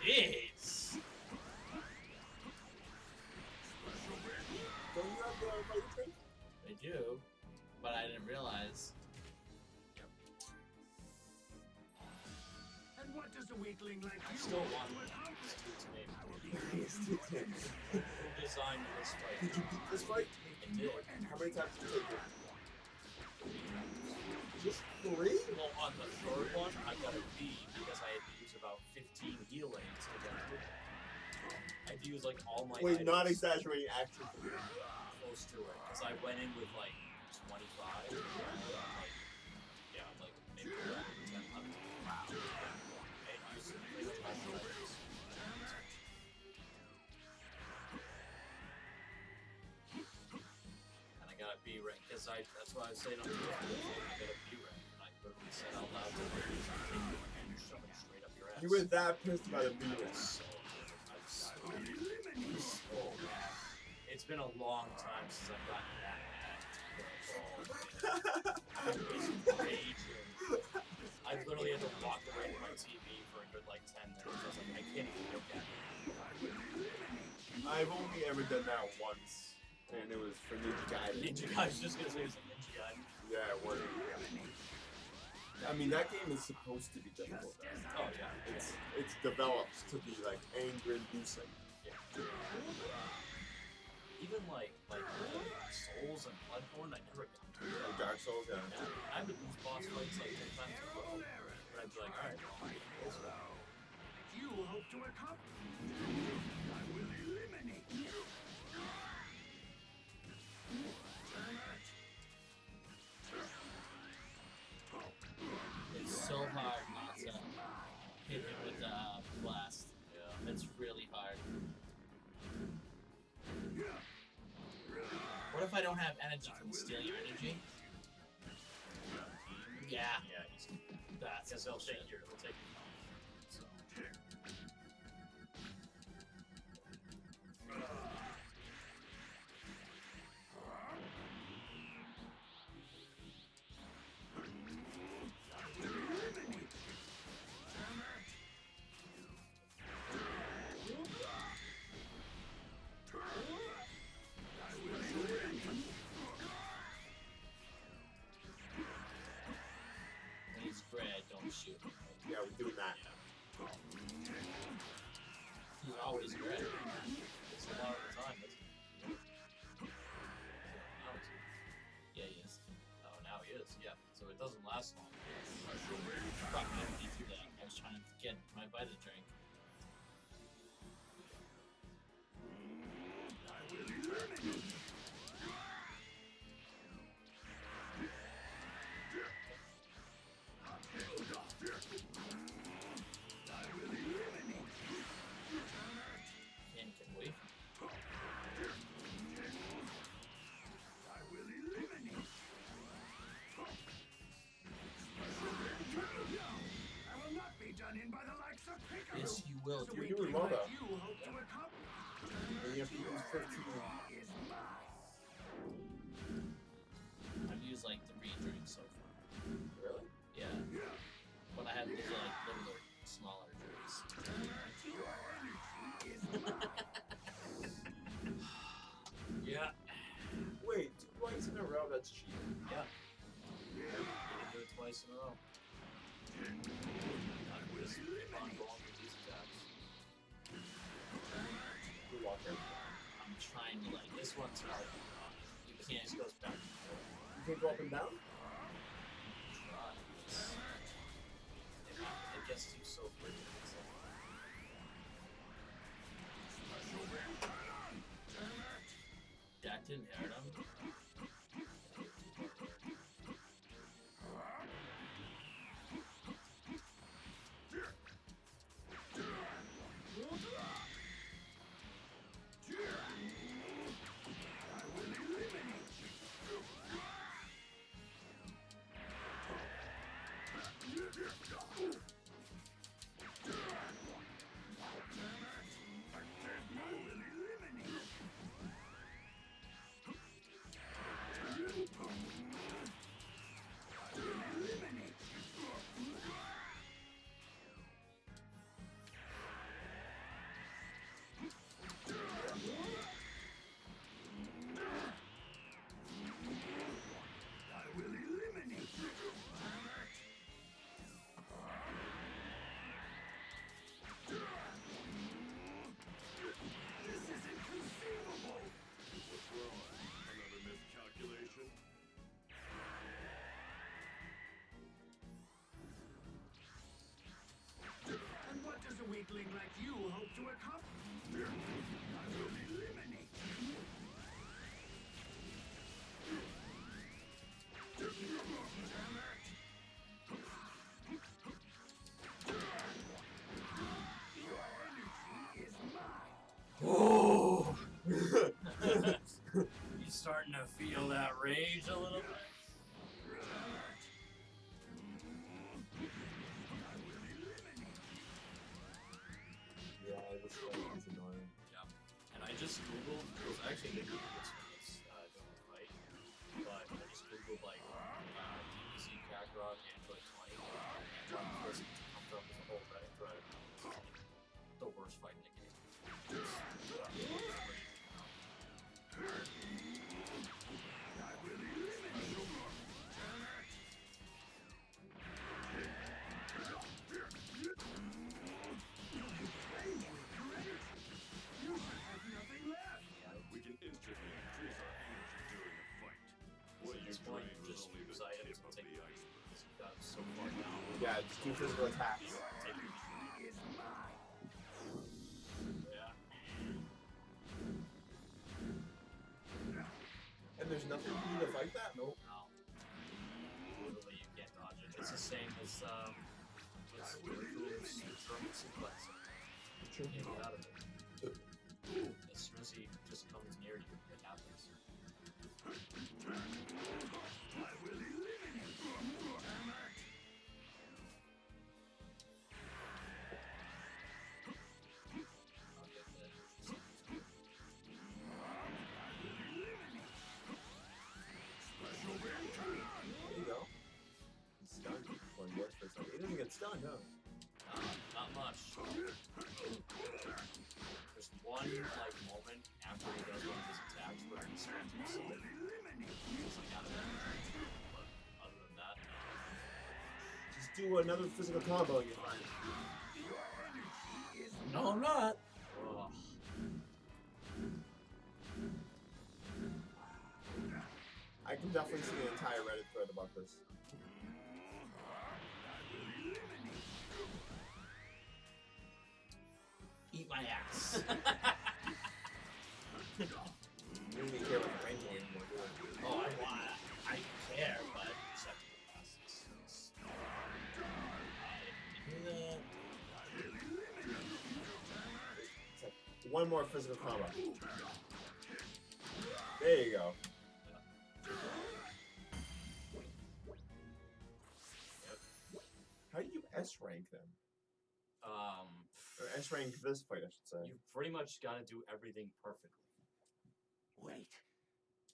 Jeez! Don't you have the fighting trick? They do, but I didn't realize. And what does a weakling like I you still hope want to this accomplish? dude's name. Did Who designed this fight? you beat this fight? It did. How many times did you take it? Just 3? Well, on the third one, I got a B because I had to use about 15 heal aids to get through it. I had to use like all my Wait, items not exaggerating, actually. close to it because I went in with like 25. Yeah, like maybe 10 left. Wow. And used like 12 items. And I got a B rank because that's why I was saying on the video, I got a B rank and I literally said out loud to my and you shove it straight up your ass. You were that pissed about the beating. It's been a long time since I've gotten that mad. Raging. I literally had to walk away from my TV for a good like 10 minutes. I was like, I can't even look at it. I've only ever done that once, and it was for Ninja Gaiden. Ninja Gaiden, I was just gonna say it's a Ninja Gaiden. Yeah, it was. I mean, that game is supposed to be difficult. Oh yeah, It's developed to be like anger-inducing. even like Souls and Bloodborne, I never got to. Like Dark Souls, yeah. Yeah, I would lose boss fights like 10 times in a row, but I'd be like, alright, You hope to accomplish. I will eliminate you. so hard not to hit him with a blast. Yeah. It's really hard. What if I don't have energy? Can he steal your energy? Yeah. Yeah, he's. That's Guess he'll bullshit. take your. He'll take your. So. When he's red, don't shoot him. Yeah, we're doing that. He's always red. It's a lot of the time. Isn't it? Now is he? Yeah, he is. Oh, now he is. Yeah. So it doesn't last long. Fuck, I didn't do that. I was trying to get my bite to drink. Can't get away from me. I will not be done in by the likes of Kakarot. Yes, you will. So You're we doing do well, what though. you hope to accomplish. And you have to use 15. Is mine. I've used like 3 drinks so far. Really? Yeah. But I have these like littler, smaller drinks. Your energy is mine. Yeah. Wait, 2 points in a row, that's cheating. Yeah. You can do it twice in a row. Not just on going with these attacks. We walk in. I'm trying to like this one's hard. You He can't just goes back and forth. You can go up and down? Try. It gets to you so quickly. It's like, That didn't hurt him. Another miscalculation? And what does a weakling like you hope to accomplish? I will eliminate you. Your energy is mine. oh! You starting to feel that rage a little bit? Yeah, this fight is annoying. Yeah. And I just googled, because I actually didn't Google this when I was doing the fight, but I just googled like DBC Kakarot Android 20, and one person comes up with a whole Reddit thread. It's like the worst fight in the game. You should have nothing left. We can instantly increase our energy during a fight. What At you this point, drain was just only use the items tip and of take the the iceberg. because you've got so far down. Yeah, just do physical attacks. Take your Is mine. yeah. And there's nothing to do to fight that? Nope. No. Literally, you can't dodge it. It's the same was Goku's German suplex. Sure. Get out of it. As soon as he just comes near you, it happens. There you go. He's stunned. One worse for some. He doesn't get stunned, no. Not much. There's one like moment after he does one of his attacks where he stuns himself. He's like out of it. But other than that, Just do another physical combo and you're fine. No, I'm not. ugh. I can definitely see an entire Reddit thread about this. Eat my ass. You don't even care about the range anymore, do you? Oh, I care, but acceptable process. Do that. It's like one more physical combo. There you go. How do you S rank them? Or S rank this fight, I should say. You pretty much got to do everything perfectly. Wait,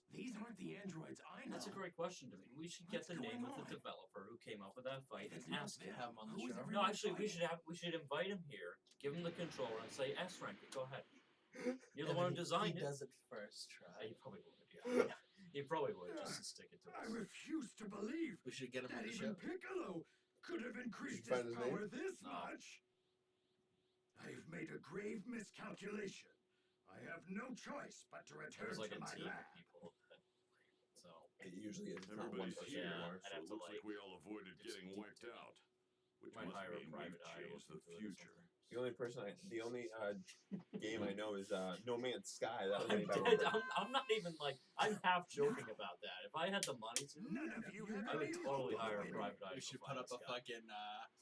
these aren't the androids I know. That's a great question to me. We should get What's the name going of the on? developer who came up with that fight If and it's not ask him. them, have him on the who is show. No, everyone actually, fighting? we should invite him here, give him the controller, and say S rank it. Go ahead. You're the And one who he designed it. does it first try. You probably would. Yeah. You probably would just to stick it to I us. refuse to believe We should get him that on the even show. Piccolo could have increased Did you find his his power name? this No. much. I've made a grave miscalculation. I have no choice but to return There's like to a my team of lab. people. So It usually is. It's not one Everybody's person here, Yeah, anymore. I'd so have it to, looks like like, we all avoided get some getting deep wiped into it. out, which Might must hire a mean we've private eye to changed the look into it or future. The only game I know is No Man's Sky. That was I'm made by dead. Robert. I'm not even like I'm half joking about that. If I had the money to, None of you have I would any totally hope hire a of private eye. We to should go put find up this a guy. fucking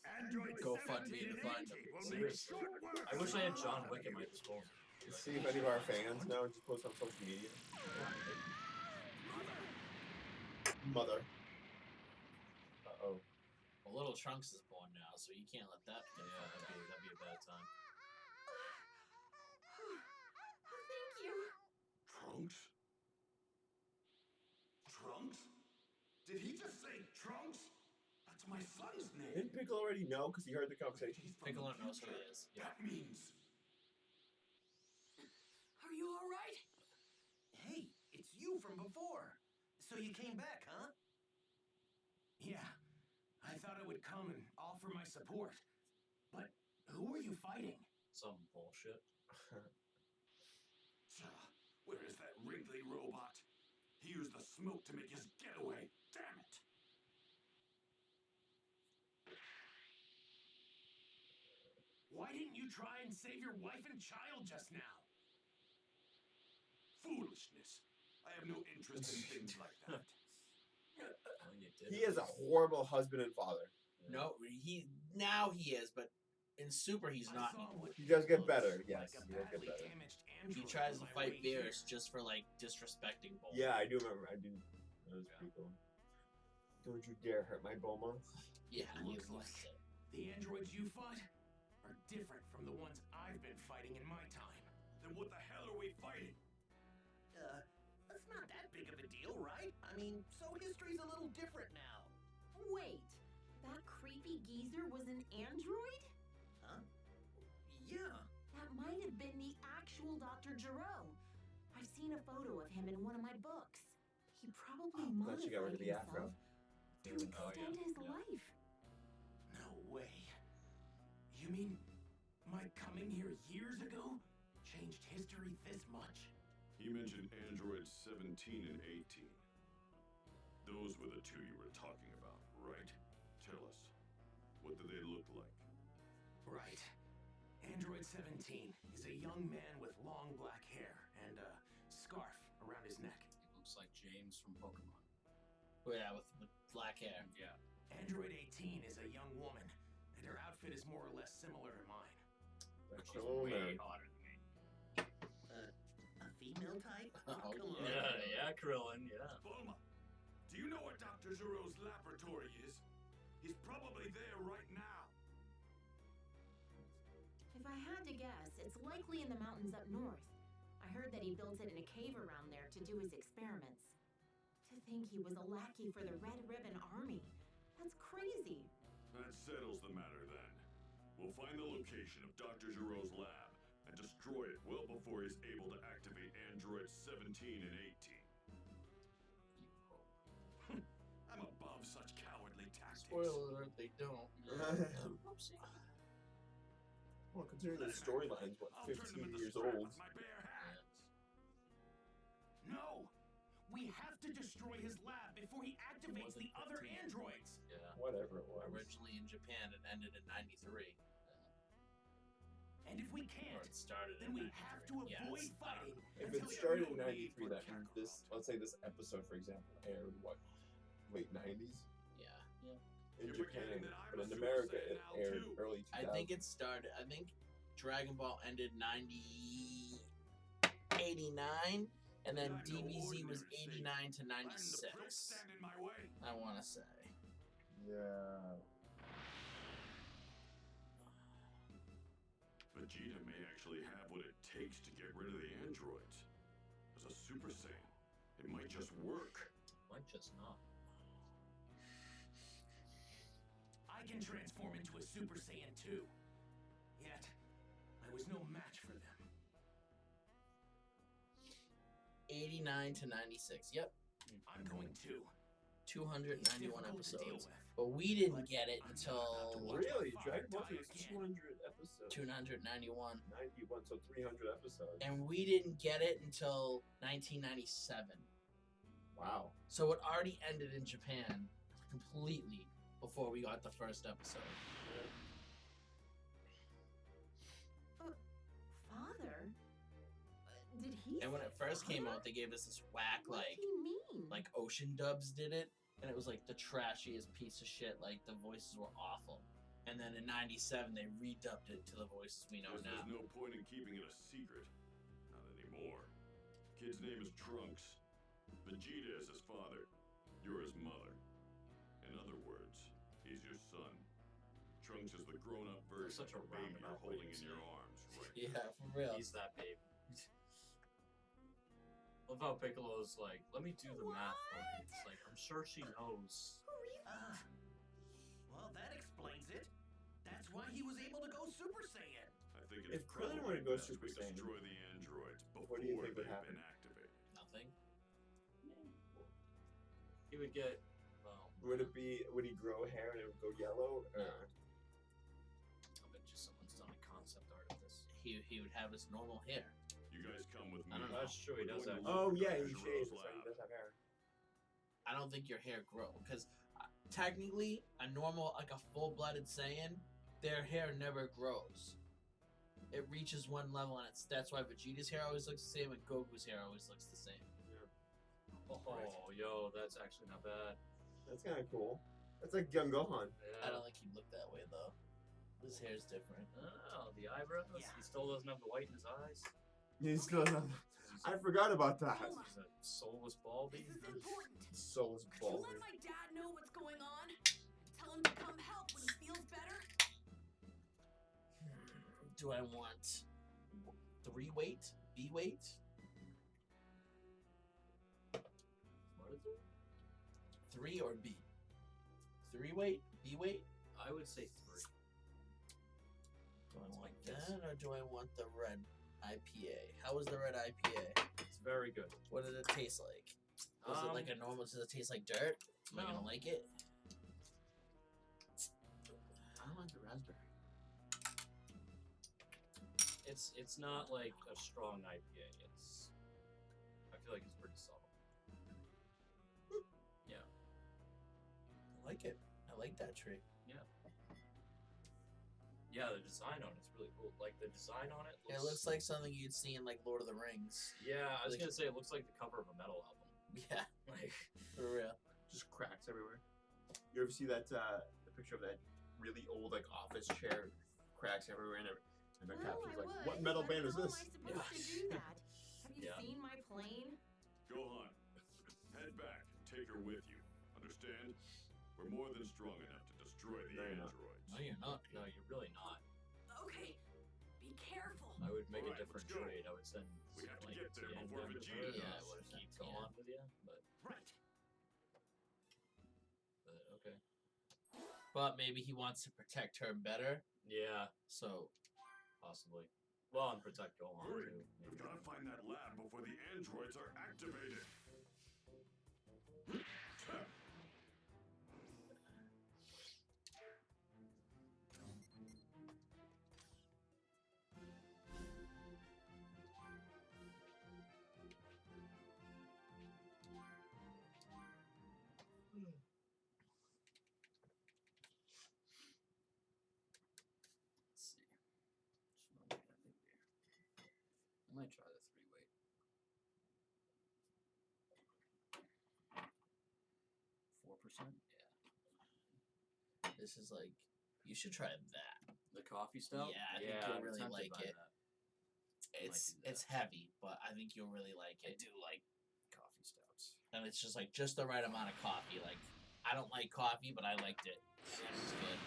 Android GoFundMe 17 to and find 18 him. will make Seriously. short work I wish I had of John all Wick of at my you. disposal. See if any of our fans know. Just post on social media. Mother. Uh-oh. Well, Little Trunks is born now, so you can't let that get Yeah, fucked up. that'd be a bad time. Thank you. Trunks? Trunks? Did he just say Trunks? That's my son's name. Didn't Piccolo already know because he heard the conversation? He's from Piccolo the knows who future. he is. Yeah. That means Are you all right? Hey, it's you from before. So you came back, huh? Yeah. I thought I would come and offer my support. But who are you fighting? Some bullshit. Where is that wrinkly robot? He used the smoke to make his getaway. Damn it. Why didn't you try and save your wife and child just now? Foolishness. I have no interest in things like that. Well, you did He it. is a horrible husband and father. No, now he is, but in Super he's not I saw anymore. what He does get looks better, yes, like a he does get badly better. damaged He android tries on to my fight way here. Beerus just for like disrespecting Bulma. Yeah, I do remember. I do. Those people. Don't you dare hurt my Bulma. Yeah, he Looks lost like it. the androids you fought are different from the ones I've been fighting in my time. Then what the hell are we fighting? That's not that big of a deal, right? I mean, so history's a little different now. Wait, that creepy geezer was an android? Huh? Yeah. That might have been the actual Dr. Gero. I've seen a photo of him in one of my books. He probably Glad you got rid modified of the afro. himself to extend his life. No way. You mean my coming here years ago changed history this much? He mentioned androids 17 and 18. Those were the two you were talking about, right? Tell us, what do they look like? Right. Android 17 is a young man with long black hair and a scarf around his neck. He looks like James from Pokemon. Oh, yeah, with black hair. Yeah. Android 18 is a young outfit is more or less similar to mine. She's Oh, way man. hotter than me. A female type? Oh, Come on. Yeah, Krillin, yeah. Bulma, do you know what Dr. Zero's laboratory is? He's probably there right now. If I had to guess, it's likely in the mountains up north. I heard that he built it in a cave around there to do his experiments. To think he was a lackey for the Red Ribbon Army. That's crazy. That settles the matter then. We'll find the location of Dr. Zero's lab and destroy it well before he's able to activate androids 17 and 18. I'm above such cowardly tactics. Spoiler alert, they don't. Well, considering the storyline's, what, I'll turn them 15 into years scrap old. with my bare hands. No! We have to destroy his lab before he activates the other androids! Yeah. Whatever it was. Originally in Japan, it ended in 93. And if we Or can't, it started then in we have to 93. avoid Yes. fighting If until it started in we know need 93, for that means this, Kakarot. let's say this episode, for example, aired, what, late 90s? Yeah. In You're forgetting Japan. that I'm But a in Super America, Saiyan it now, aired too. early 2000s. I think it started. I think Dragon Ball ended 89, and then I'm no DBZ was ordinary 89 to I'm the priest 96. stand in my way. I want to say. Yeah. Vegeta may actually have what it takes to get rid of the androids. As a Super Saiyan, it might just work. Might just not. I can transform into a Super Saiyan too. Yet, I was no match for them. 89 to 96. Yep. I'm going to. 291 It's difficult to deal episodes. with. But we didn't get it I'm until not about to watch Really? my Dragon Ball father Z die was again. 200 episodes. 291. 91, so 300 episodes. And we didn't get it until 1997. Wow. So it already ended in Japan completely before we got the first episode. Father? Did he And when say it first came father? out, they gave us this whack, What like, did he mean? Ocean Dubs did it, and it was like the trashiest piece of shit. Like, the voices were awful. And then in 97, they redubbed it to the voices we know Because now. there's no point in keeping it a secret. Not anymore. Kid's name is Trunks. Vegeta is his father. You're his mother. In other words, he's your son. Trunks is the grown-up version Such a of the baby you're roundabout way holding to in say your it. arms right Yeah, for real. He's that baby. Love how Piccolo's like, let me do the math for you. It's like, I'm sure she knows. Well, that explains it. That's why he was able to go Super Saiyan. I think it's If Krillin probably were to go best Super we Saiyan, destroy the androids before what do you think would they've happen? been activated. Nothing. He would get, well, Would he grow hair and it would go yellow? I bet you someone's done a concept art of this. He would have his normal hair. You guys come with me. I don't know. That's true, he We're does going to actually. Oh look yeah, at he Dr. shaves. Zero's So he lab. does have hair. I don't think your hair grow because technically a normal, like a full-blooded Saiyan, their hair never grows. It reaches one level and that's why Vegeta's hair always looks the same and Goku's hair always looks the same. Oh, yo, that's actually not bad. That's kind of cool. That's like young Gohan. Yeah. I don't think he'd look that way though. His hair's different. Oh, the eyebrows? Yeah. He still doesn't have the white in his eyes? He's still not. I forgot about that. He's a soulless baldy? This is important. So is Could you bald. let my dad know what's going on? Tell him to come help when he feels better? Do I want 3 weight, B weight? What is it? 3 or B? 3 weight, B weight? I would say 3. Do I That's want my guess. that or do I want the red IPA? How was the red IPA? It's very good. What did it taste like? Was it like a normal? Does it taste like dirt? Am I gonna no. like it? I don't like the raspberry. It's not like a strong IPA. I feel like it's pretty subtle. Yeah. I like it. I like that tree. Yeah, the design on it's really cool. Like the design on it It looks like something you'd see in like Lord of the Rings. Yeah, I was like- gonna say it looks like the cover of a metal album. Yeah, Like for real. Just cracks everywhere. You ever see that the picture of that really old like office chair, cracks everywhere, and the Well, caption's I like, would, "What metal but band is how this?" am I supposed to do that? Have you Yeah. seen my plane? Gohan, head back and take her with you. Understand? We're more than strong enough to destroy the No, you're not. androids. No, you're not. No, you're really not. Okay, be careful. I would make a Alright, different let's go. trade. I would send We have to like get there Tien before with Vegeta her. does. Yeah, I Just would've sent keep Tien. Gohan with you, but Right. okay. But maybe he wants to protect her better. Yeah, So possibly. Well, and protect Gohan Hurry! too. We've got to find that lab before the androids are activated. let's see. I might try the 3-weight. 4%. Yeah. This is like you should try that. The coffee stout. Yeah, I think you'll I'm really tempted like by it. that. It's do that. it's heavy, but I think you'll really like I it. do like coffee stouts. And it's just like just the right amount of coffee. Like I don't like coffee, but I liked it. And it was good.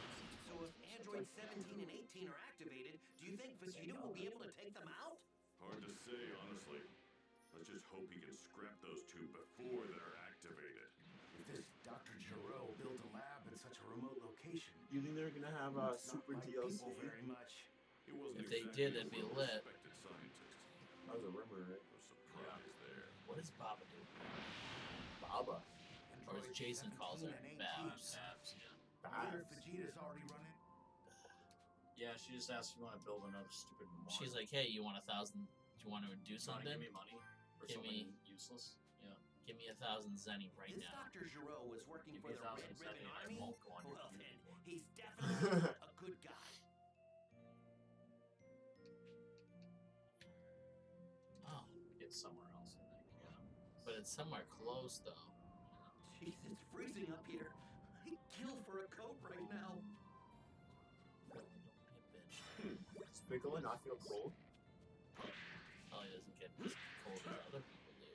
So if androids 17 and 18 are activated, do you think Vegeta will be able to take them out? Hard to say, honestly. Let's just hope he can scrap those two before they're activated. If this Dr. Giro built a lab at such a remote location, You think they're gonna have a must not super like DLC? people very much. He wasn't If they exactly did, a it'd be lit. well-respected scientist. That was a rumor, right? No surprise there. What does Baba do? Baba. Or as Jason calls her, 17 and 18. Babs. Wonder if Vegeta's already running. Yeah, she just asked if you want to build another stupid memorial. She's like, hey, you want 1,000? Do you want to do "You wanna something? give me money for Give something me- useless? Yeah. Give me 1,000 zenny right This now. Dr. Giro was working Give for me the 1,000 Red Zenny Ribbon and I Army? won't go on your Well then, computer. he's definitely not a good guy. Oh, It's somewhere else, I think. Yeah. but it's somewhere close though. Jeez, it's freezing up here. I'd kill for a coat right now. Don't be a bitch. Does Piccolo not feel cold? Oh, he doesn't get as cold as other people do.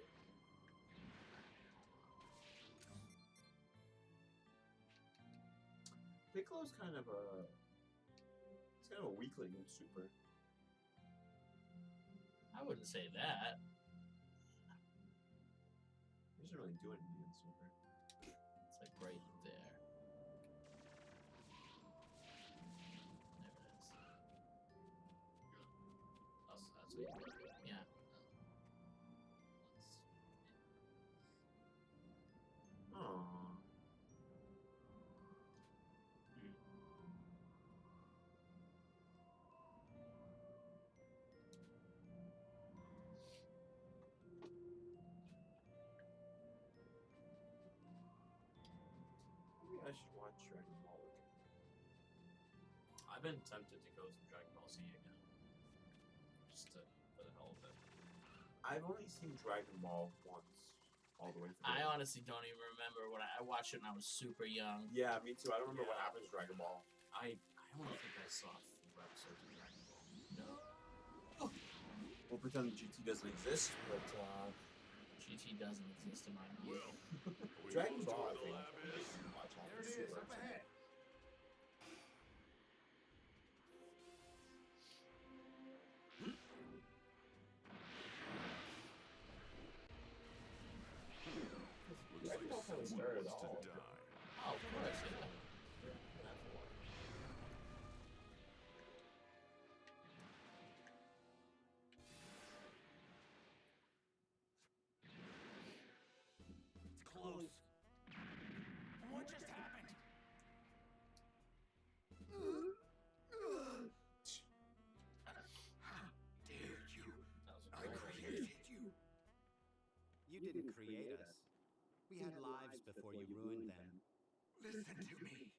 Piccolo's kind of a. He's kind of a weakling in Super. I wouldn't say that. He doesn't really do anything in Super. It's like right there. There it is. That's what you Yeah. Aww. Maybe I should watch Dragon Ball again. I've been tempted to go through Dragon Ball Z again. Just to, for the hell of it. I've only seen Dragon Ball once, all the way through. I honestly don't even remember what I watched it when I was super young. Yeah, me too. I don't remember what Yeah. happens to Dragon Ball. I don't think I saw 4 episodes of Dragon Ball. No. We'll pretend GT doesn't exist, but GT doesn't exist in my mind. Well, are we Dragon close to Ball, I where the think. lab is? watch all There it the is, Super up episodes. ahead. Looks Dragon Ball like kinda someone started wants to all. die. Oh, of course, yeah. It's close. What just happened? How dare you? That was a I great created you. You didn't create us. We had lives before you ruined them. Listen to me.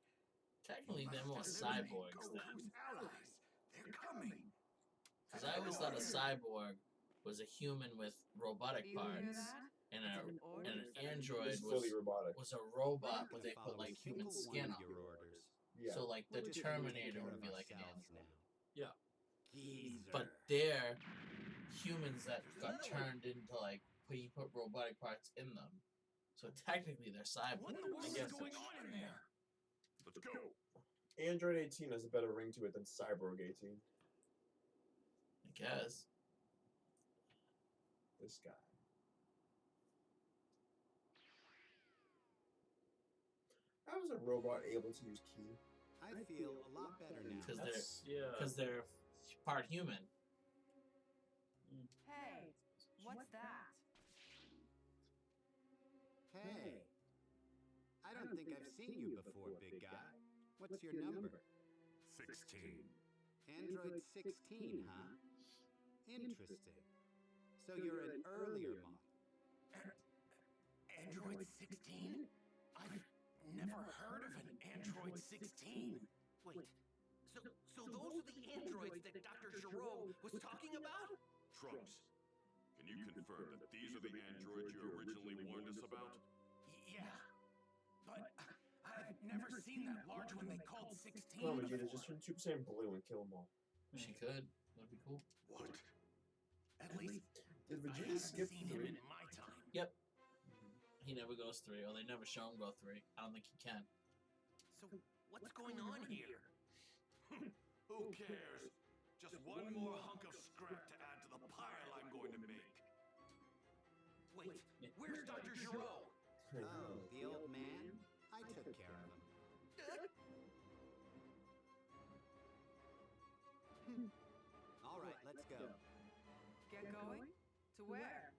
Technically, You them were must eliminate cyborgs then. Goku's allies. They're coming. Because I always thought a cyborg was a human with robotic Do you hear parts, that? and It's an an order. android It's fully robotic. was a robot, but To they put follow like a human single skin one on. of your orders. Yeah. So like the We're just Terminator taking would be care like of an ourselves android. now. Yeah. Geezer. But they're humans that got turned into like he put robotic parts in them. So technically they're cyborgs. What in the world I is guess going it's- on in there? Let's go. Android 18 has a better ring to it than Cyborg 18. I guess. This guy. How is a robot able to use key? I feel a lot better now. Because That's, they're part human. Hey, what's that? Hey, I don't think I've seen you before, big guy. What's your number? 16. Android 16, huh? Interesting. So you're an earlier model. Android 16? I've never heard of an Android 16. Wait, so those are the androids that Dr. Giraud was talking about? Trunks, can you confirm that these are the androids you originally warned us about? Yeah, but I've never seen that large one they called 16 Come on, Vegeta, before. just turn Super Saiyan blue and kill them all. She could. That'd be cool. What? At least Did I Vegeta haven't skip seen him 3? in my time. Yep. He never goes 3, or they never show him go 3. I don't think he can. So what's going on here? Who cares? Just one more hunk of scrap to add to the pile I'm going to make. Wait, where's Dr. Giraud? Oh, the old man? I took care of him. All right, let's go. Get going? To where?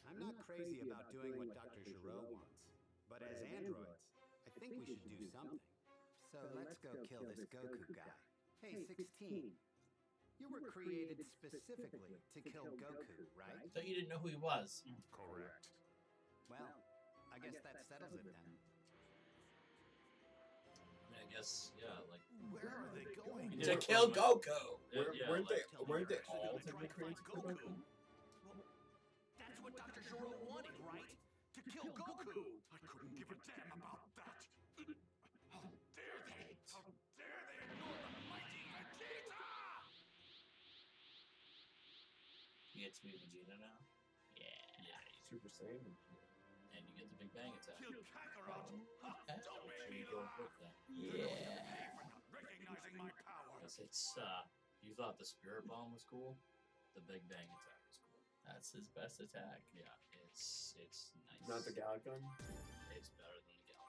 I'm not crazy about doing what Dr. Giraud wants, but as androids, I think we should do something. So let's go kill this Goku guy. Hey, 16. You were created specifically to kill Goku, right? So you didn't know who he was. Correct. Well, I guess that settles it then. I guess, yeah, like. Where are they going? We To did kill like- Goku! Weren't like, they Actually all gonna try technically to created to find kill Goku? Well, that's what Dr. Giraud wanted, right? To kill Goku! I couldn't give a damn about that. How dare they? How dare they ignore the mighty Vegeta? You get to be Vegeta now? Yeah. Super Saiyan. And you get the Big Bang attack. Kill Kakarot! Ha, don't make Sure me you go laugh. quick then. Yeah. Pay for not recognizing my power. Because it's, you thought the Spirit Bomb was cool? The Big Bang attack is cool. That's his best attack. Yeah, it's nice. Not the Gal Gun? It's better than the Gal.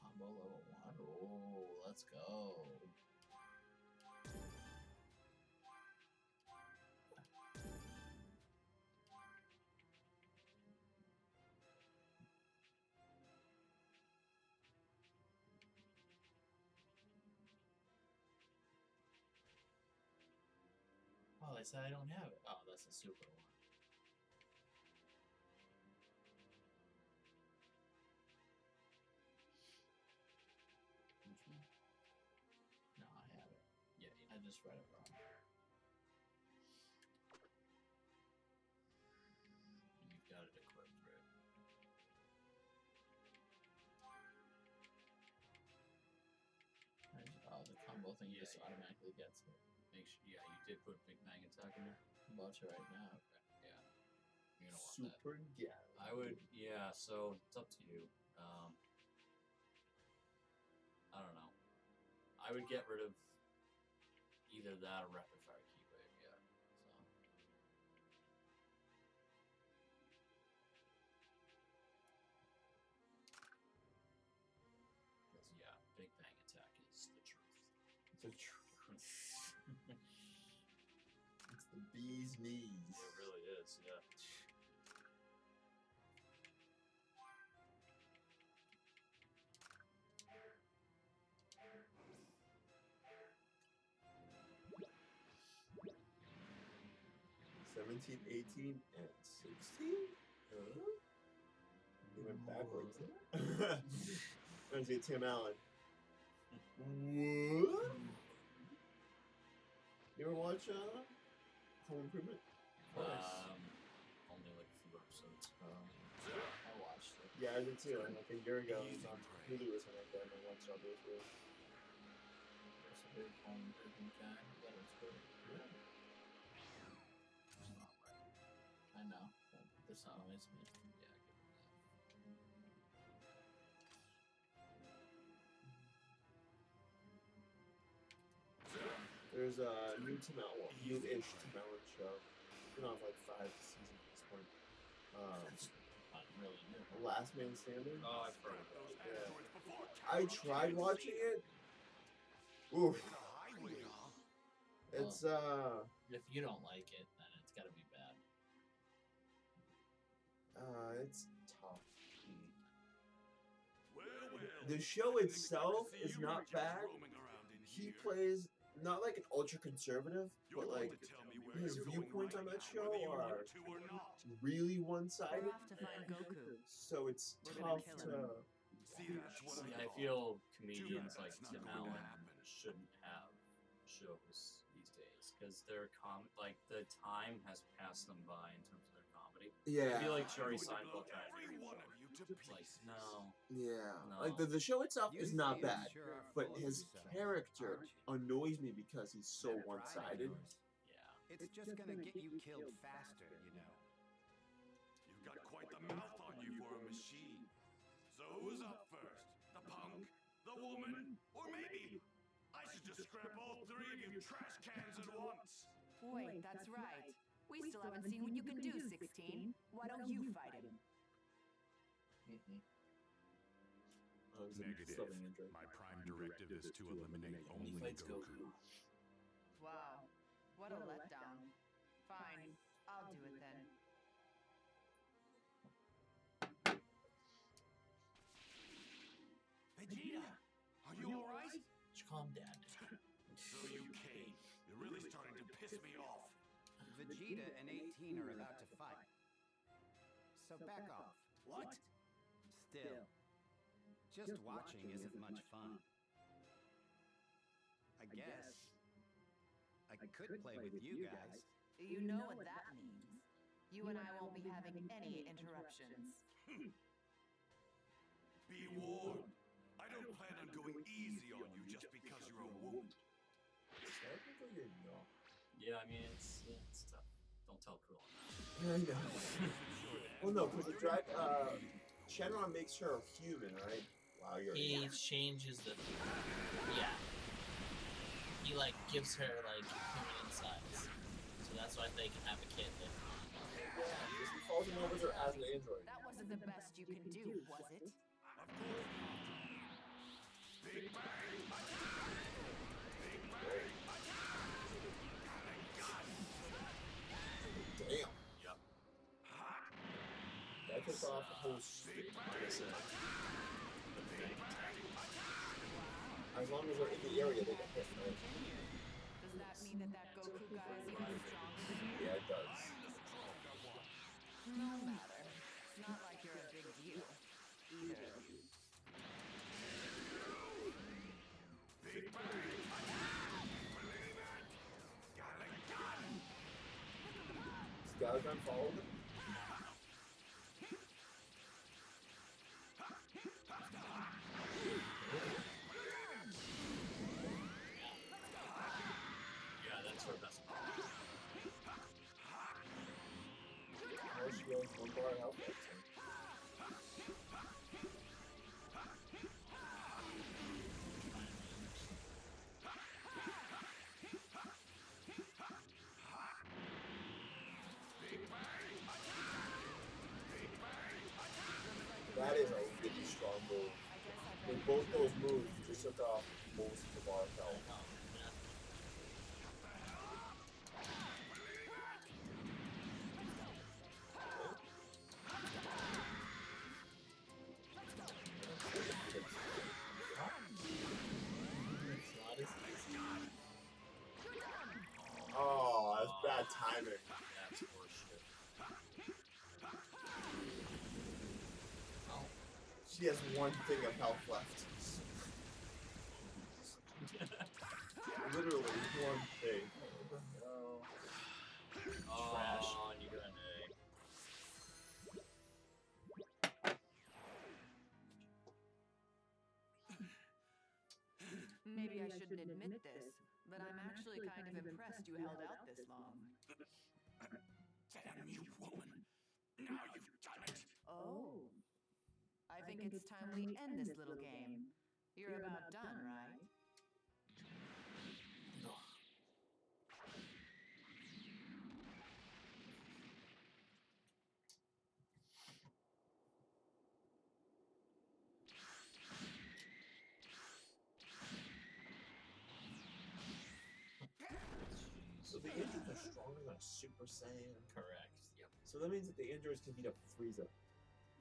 Combo level 1. Oh, let's go. Oh, they said I don't have it. Oh, that's a super one. Which one? No, I have it. Yeah, I just read it wrong. you've got it equipped, right? Oh, the combo thing just automatically gets it. Make sure, yeah, you did put Big Bang attack in there. I'm about to right now. Okay, yeah. You're gonna want that. Super Gal. I would, yeah. So it's up to you. I don't know. I would get rid of either that or rapid fire key wave. Yeah. Because yeah, Big Bang attack is the truth. The truth. It's the bee's knees. It really is. Yeah. $17, $18, and $16? They went backwards. Let's see, Tim Allen. What? You ever watch Home Improvement? Only like a few episodes. I watched it. Yeah, I did too. And like a year ago, it was on Hulu or something like that, and I watched all those. That's a big home urban guy. That was good. Yeah. It's not right. I know. But this always me. Yeah, I give it There's a new-ish Tim Allen show. It's been on for like 5 seasons at this point. not really new. Last Man Standing. Oh, I've heard of that. Yeah. I tried watching it. Oof. It's If you don't like it, then it's gotta be bad. It's tough. The show itself is not bad. He plays not like an ultra conservative, but like his viewpoints on that show are really one-sided. We're off to find Goku. So it's We're gonna tough kill him. to. See, I feel comedians like Tim Allen shouldn't have shows these days because their like the time has passed them by in terms of their comedy. Yeah. I feel like Jerry Seinfeld tried to do it. It's like no. Yeah. No. Like the show itself is not bad, Sure are but full of his yourself, character aren't you? annoys me because he's so That pride of one-sided. yours, Yeah. It's just gonna get you killed faster, you know. You've got quite the mouth on you for a machine. So who's up first? The punk? The woman? Or maybe I should just scrap all three of you trash cans at once. Wait, that's right. We still haven't seen what you can do, 16. Why don't you fight him? Negative. My prime directive is to eliminate only fights Goku. Wow, what a letdown. Fine, I'll do it then. Vegeta, are you alright? Just calm down. So you came. You're really starting to piss me off. Vegeta and 18 are about to fight. So back off. What? Still, just watching isn't much fun. I guess I could play with you guys. You know what that means. You and I won't be having any interruptions. Be warned. I don't plan on going easy on you just because you're a woman. Yeah, I mean it's tough. Don't tell Cruel. I know. Well, no, because the drag Shenron makes her human, right? Wow, you're. He changes the. Yeah. He like gives her like human insides, so that's why they can have a kid. Yeah, he falls in love with her as an android. That wasn't the best you can do, was it? Big bang. Damn. Yep. That took off a whole stick. As long as they're in the area, they get hit, right? Does that mean that Goku guy is even stronger than you? Yeah, it does. No matter. It's not like you're a big deal. Either of you. Big bang. Skeleton followed him? Yeah, that's her best part. Oh, she has 1 bar of health left. That is a really strong move. With both those moves, you just took off most of the bar of health. Oh, that's bad timing. That's horseshit. She has 1 thing of health left. Literally 1 thing. Oh, and you got an egg. Maybe I shouldn't admit this, but I'm actually kind of impressed you held out this long. Damn you, woman. Now you've done it. Oh. I think it's time we end this little game. You're about done, right? So the androids are stronger than a Super Saiyan. Correct. Yep. So that means that the androids can beat up Frieza.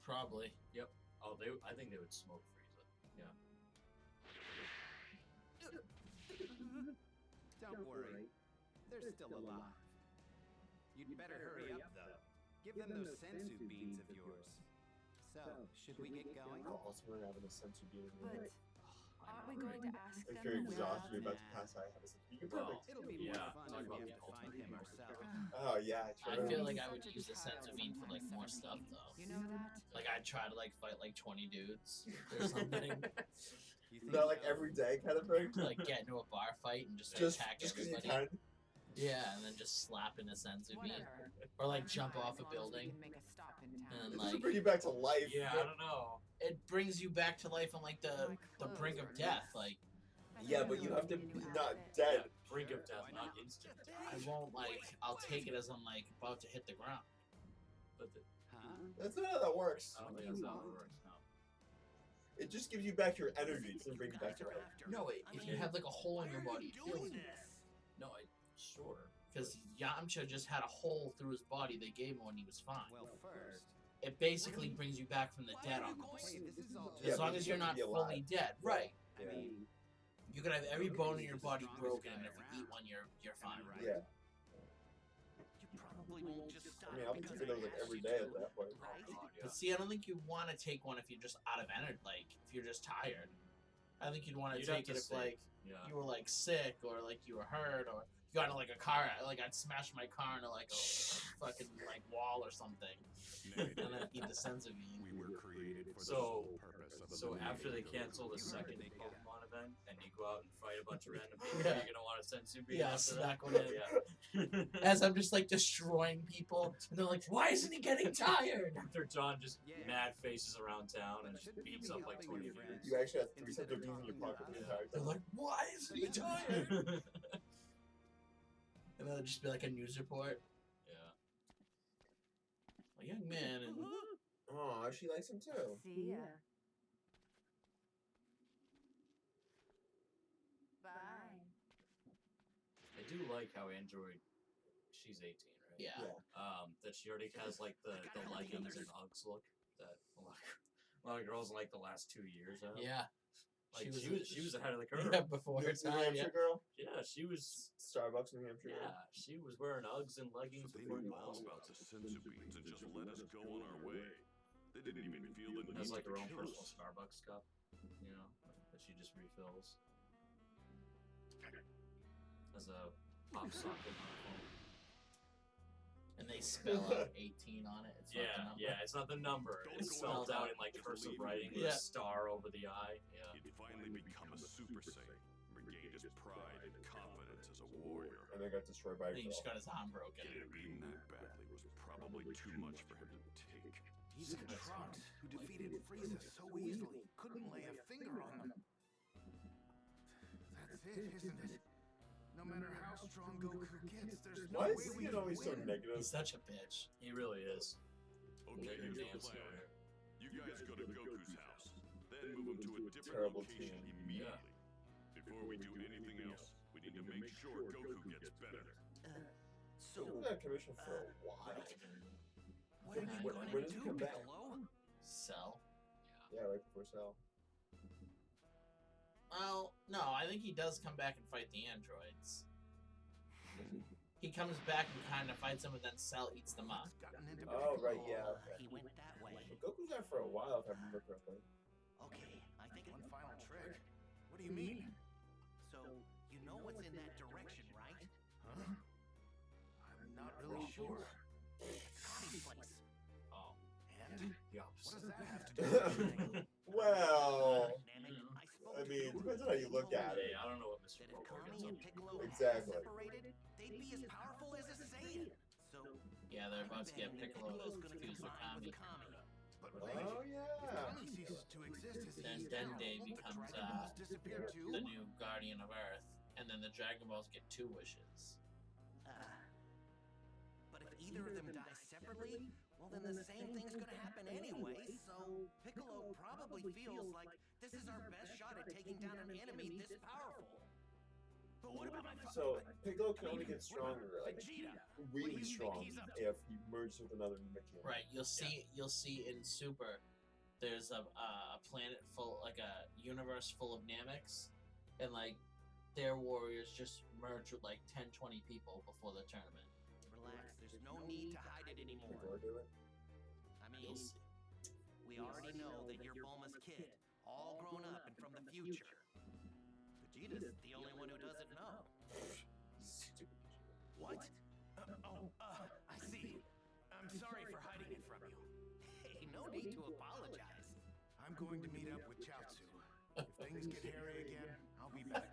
Probably. Yep. Oh, I think they would smoke Frieza. Yeah. Don't worry. They're still alive. You'd better hurry up, though. Give them those sensu beans of yours. So, should we get going? Oh, also, we're having a sensu bean. But aren't we going to ask If them you're the exhausted, you're about whereabouts? to pass out. Have a sensu bean. Well, Perfect. It'll be Yeah, more fun talk if about we the have to ultimate find him game. ourselves. Oh yeah, I true. feel like I Such would a use the sense of being for like more stuff though. You know that? Like I'd try to like fight like 20 dudes or something. You think Not like so? every day kind of thing. Like get into a bar fight and just Just attack because you everybody. can. Yeah, and then just slap in a sensu bean. Whatever. Or like I'm jump fine off as a long as we building. can make a stop in town. And This like will bring you back to life. Yeah, I don't know. it brings you back to life on like the My brink clothes of are death. nice. Like Yeah, but you have to be not dead. Brink of Sure, death, why not not? instant death. I won't like I'll take it as I'm like about to hit the ground. But Huh? That's not how that works. I don't think that's how it works. No. It just gives you back your energy to bring you back to life. No, if you have like a hole in your body, it heals you. No, sure. Because Yamcha just had a hole through his body they gave him when he was fine. Well, first, It basically brings you back from the dead almost. hey, this is all just... Yeah, As long but as you you're have not to be alive. fully dead. Right. I mean, You could have every bone in your body Strongest broken, guy and if you around. eat one, you're fine. Right. Yeah. You probably won't just stop. I mean, I'll be taking those like every day at that point. Oh, God, yeah. But see, I don't think you want to take one if you're just out of energy, like if you're just tired. I think you'd want to You'd have take to it if say, like Yeah. you were like sick or like you were hurt or you got into like a car, like I'd smash my car into like a fucking like wall or something, and then eat the sense of We were created for the So- sole purpose of So after they eliminating cancel the Goku. second Pokemon event and you go out and fight a bunch of random people, Yeah. you're gonna want a sensu bean Yeah, after smack that? one in. Yeah. As I'm just like destroying people, and they're like, "Why isn't he getting tired?" After John just Yeah. mad faces around town and Shouldn't you beats be up like helping 20 your friends? dudes. You actually have 3 Instead sensu of beans in your talking pocket to the us. entire They're time. like, "Why isn't he tired?" And then it'd just be like a news report. Yeah. A young man and Oh, she likes him too. See ya. Bye. I do like how Android, she's 18, right? yeah. That she already has like the leggings and Uggs look that a lot of girls in like the last 2 years have. Yeah. Like she was ahead of the curve. Yeah, before her New time. Hampshire Yeah. girl? Yeah, she was. Starbucks, New Hampshire girl? Yeah, she was wearing Uggs and leggings They before knew anyone all else. about the sensu beans and just let us go on our way. They didn't even feel the need Has to like her own kill personal us. Starbucks cup, you know, that she just refills. As a pop socket on her phone. And they spell out 18 on it. It's not the Yeah, number. yeah, it's not the number. Don't It's go spelled out. out in like Just cursive leave writing it. with Yeah. a star over the eye. Yeah. He'd finally become a Super Saiyan, regained his pride and confidence as a warrior. And they got destroyed by a And he girl. just got his arm broken. Getting beaten that badly was probably too much for him to take. Even Trunks, who defeated Frieza so easily, couldn't lay a finger on them. That's it, isn't it? No matter how strong Goku gets, there's no Why way is we he can always so win. negative? He's such a bitch. He really is. Okay, You're here's the dancing plan. over here. You guys go to Goku's house, then move him to a different Terrible location team. immediately. Before we do anything else, we need to make sure Goku gets better. He was out of commission for a while. What are we When- going when to does he do, come back? Piccolo? Cell. Yeah, right before Cell. Well, no, I think he does come back and fight the androids. He comes back and kind of fights them, and then Cell eats them up. He's gotten into Oh, right, Piccolo. yeah. Okay. He went that way. But Goku's out for a while, if I remember correctly. Okay, I think One final trick. What do you mean? so. You know what's in that direction, right? Huh? I'm not really sure. Connie's place. Oh, And the what opposite. does that have to do with anything? Well, Damn it, I spoke I to mean, Goku. depends on how how you look at it. Hey, I don't know what Mr. That if Robo Kami gets up and to. Piccolo Exactly. had separated, they'd be as powerful as a Saiyan. So Yeah, they're about to get betting that Piccolo Piccolo's gonna fused with combine Kami. with Kami. But Oh wait, if yeah. Kami ceases to exist as Then he is Dende now, becomes the Dragon Balls disappear too? the new Guardian of Earth, and then the Dragon Balls get 2 wishes. But if either of them die separately, well then the same thing's gonna happen anyway, so Piccolo probably feels like this is our best shot at taking down an enemy this powerful. But what about my So Piccolo can only get stronger, like Vegeta? really you think strong, he's up if he merges with another Namekian. Right, you'll see in Super, there's a planet full, like a universe full of Nameks, and like their warriors just merge with like 10-20 people before the tournament. Relax, there's no need to hide it anymore. Before do it. I mean, we already know that you're Bulma's kid, all grown up and from the future. Vegeta's the only one who doesn't know. Stupid. What? I see. I'm sorry for hiding it from you. Hey, no need to apologize. I'm going to meet up with Chaozu. If things get hairy again, I'll be back.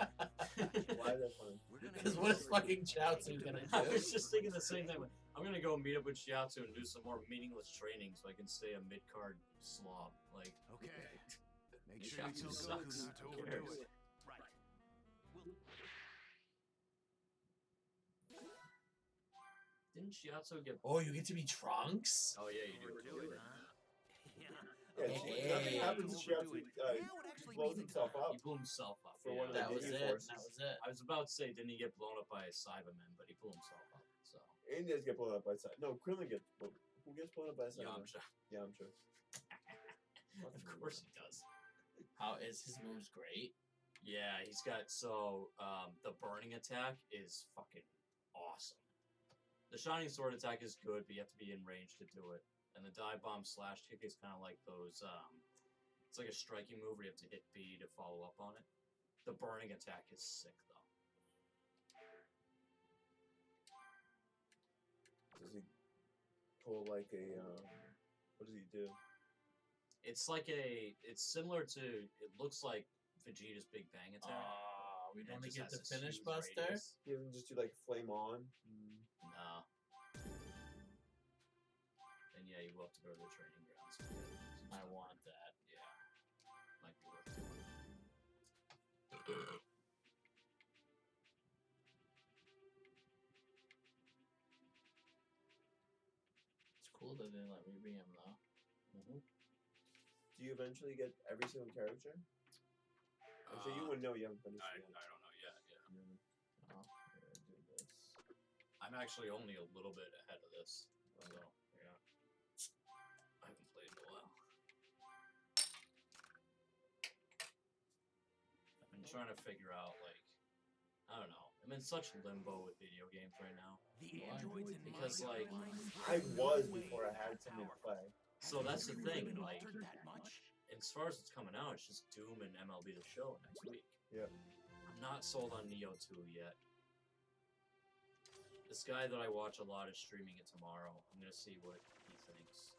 Why is that funny? Because what is fucking Chaozu gonna I do? was just thinking the same thing. I'm gonna go meet up with Shiatsu and do some more meaningless training so I can stay a mid-card slob. Like, Okay. Make sure you Shiatsu tell Goku sucks. not to Who overdo cares? it. Right. Didn't Shiatsu get? Oh, you get to be Trunks? Oh yeah, you do. Overdo it, huh? Yeah, Hey. nothing happens to Shiatsu. He blows himself up He blew himself up. for one of That the was Ninja it. Forces. That was it. I was about to say, didn't he get blown up by a Cyberman? But he blew himself up. So And he does get blown up by Cyberman. No, Krillin gets blown. Who gets blown up by Cyberman? Yamcha. Yamcha. Of course he does. How is his moves great? Yeah, he's got the burning attack is fucking awesome. The shining sword attack is good, but you have to be in range to do it. And the dive bomb slash kick is kind of like those. It's like a striking move where you have to hit B to follow up on it. The burning attack is sick though. Does he pull like a what does he do? It's like it's similar to. It looks like Vegeta's Big Bang attack. We and it don't just get has the this finish huge buster. radius. He doesn't just do like flame on. Nah. And yeah, you will have to go to the training grounds. to get some I stuff. want that. Yeah. Might be worth doing. It's cool that they let me be him though. Do you eventually get every single character? Actually, you wouldn't know. You haven't finished I it yet. don't know yet. Yeah. Oh, I'm gonna do this. I'm actually only a little bit ahead of this. So yeah. I haven't played in a while. I've been trying to figure out I don't know. I'm in such limbo with video games right now. The androids in Because my like I was before I had something to play. so that's the thing, like altered that much? as far as it's coming out, it's just Doom and MLB The Show next week. Yeah. I'm not sold on Neo 2 yet. This guy that I watch a lot is streaming it tomorrow. I'm gonna see what he thinks.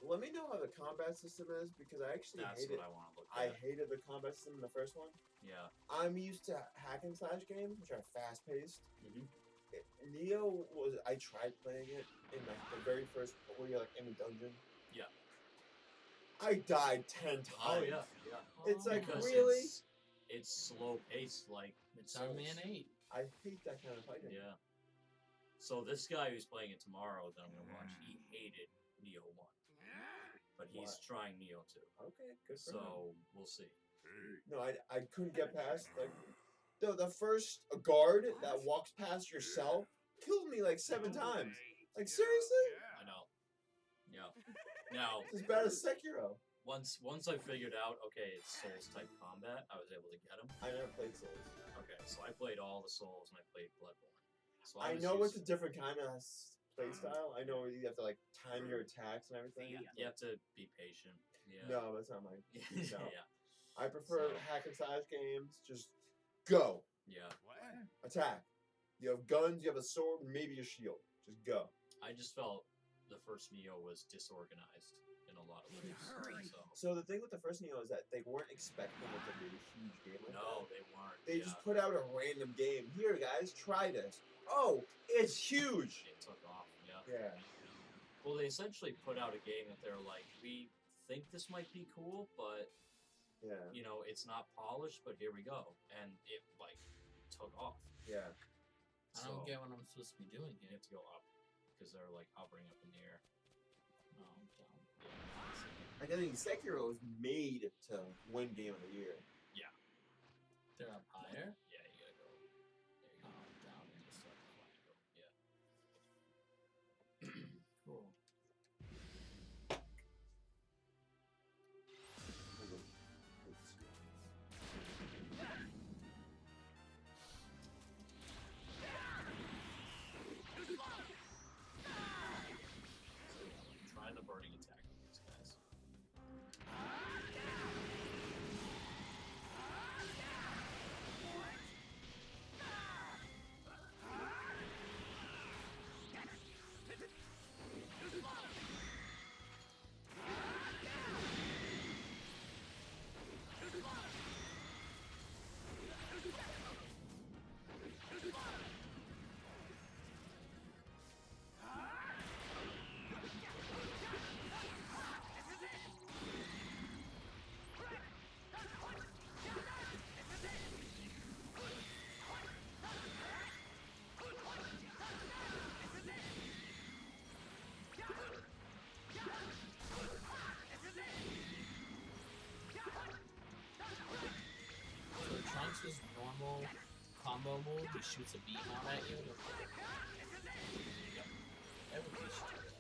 Let me know how the combat system is because I actually That's hated. what I want to look I at. hated the combat system in the first one. Yeah. I'm used to hack and slash games, which are fast paced. Mhm. Neo was. I tried playing it in like the very first where you're like in a dungeon. Yeah. I died 10 times. Oh yeah. Yeah. It's like Because really. It's slow paced, like It's on Man 8. I hate that kind of fighting. Yeah. So this guy who's playing it tomorrow that I'm gonna watch, he hated Neo 1. But he's What? trying Neo 2. Okay, good for him. So we'll see. No, I couldn't get past like the first guard that walks past yourself killed me like 7 times. Like seriously? I know. Yeah. Now It's as bad as Sekiro. once I figured out, okay, it's Souls type combat, I was able to get him. I never played Souls. Okay, so I played all the Souls and I played Bloodborne. So I was know it's a used- different kind of play style. I know you have to like time your attacks and everything. You have to be patient. Yeah. No, that's not my Yeah. style. Yeah. I prefer So- hack and slash games. Just go, Yeah. attack. You have guns, you have a sword, maybe a shield. Just go. I just felt the first Neo was disorganized in a lot of ways. So the thing with the first Neo is that they weren't expecting it to be a huge game like No, that. they weren't. They just put out a random game. Here, guys, try this. Oh, it's huge. It took off. Yeah. Yeah. Well, they essentially put out a game that they're like, we think this might be cool, but yeah, you know, it's not polished. But here we go, and it like took off. Yeah. I don't get what I'm supposed to be doing here. You have to go up because they're like hovering up in the air. No, I'm dumb. Like, I think Sekiro was made to win Game of the Year. Yeah. They're up higher? Yeah, you gotta go. There you go. Down and just start flying. Yeah. Cool. Try the burning attack on these guys. So Trunks is normal combo mode, he shoots a beam out at you. Yep. That would be stupid.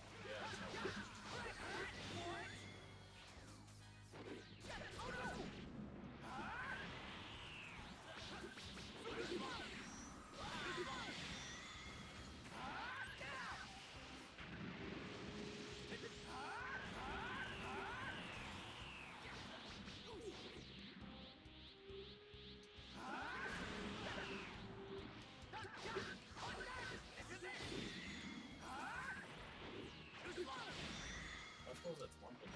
I suppose that's one thing.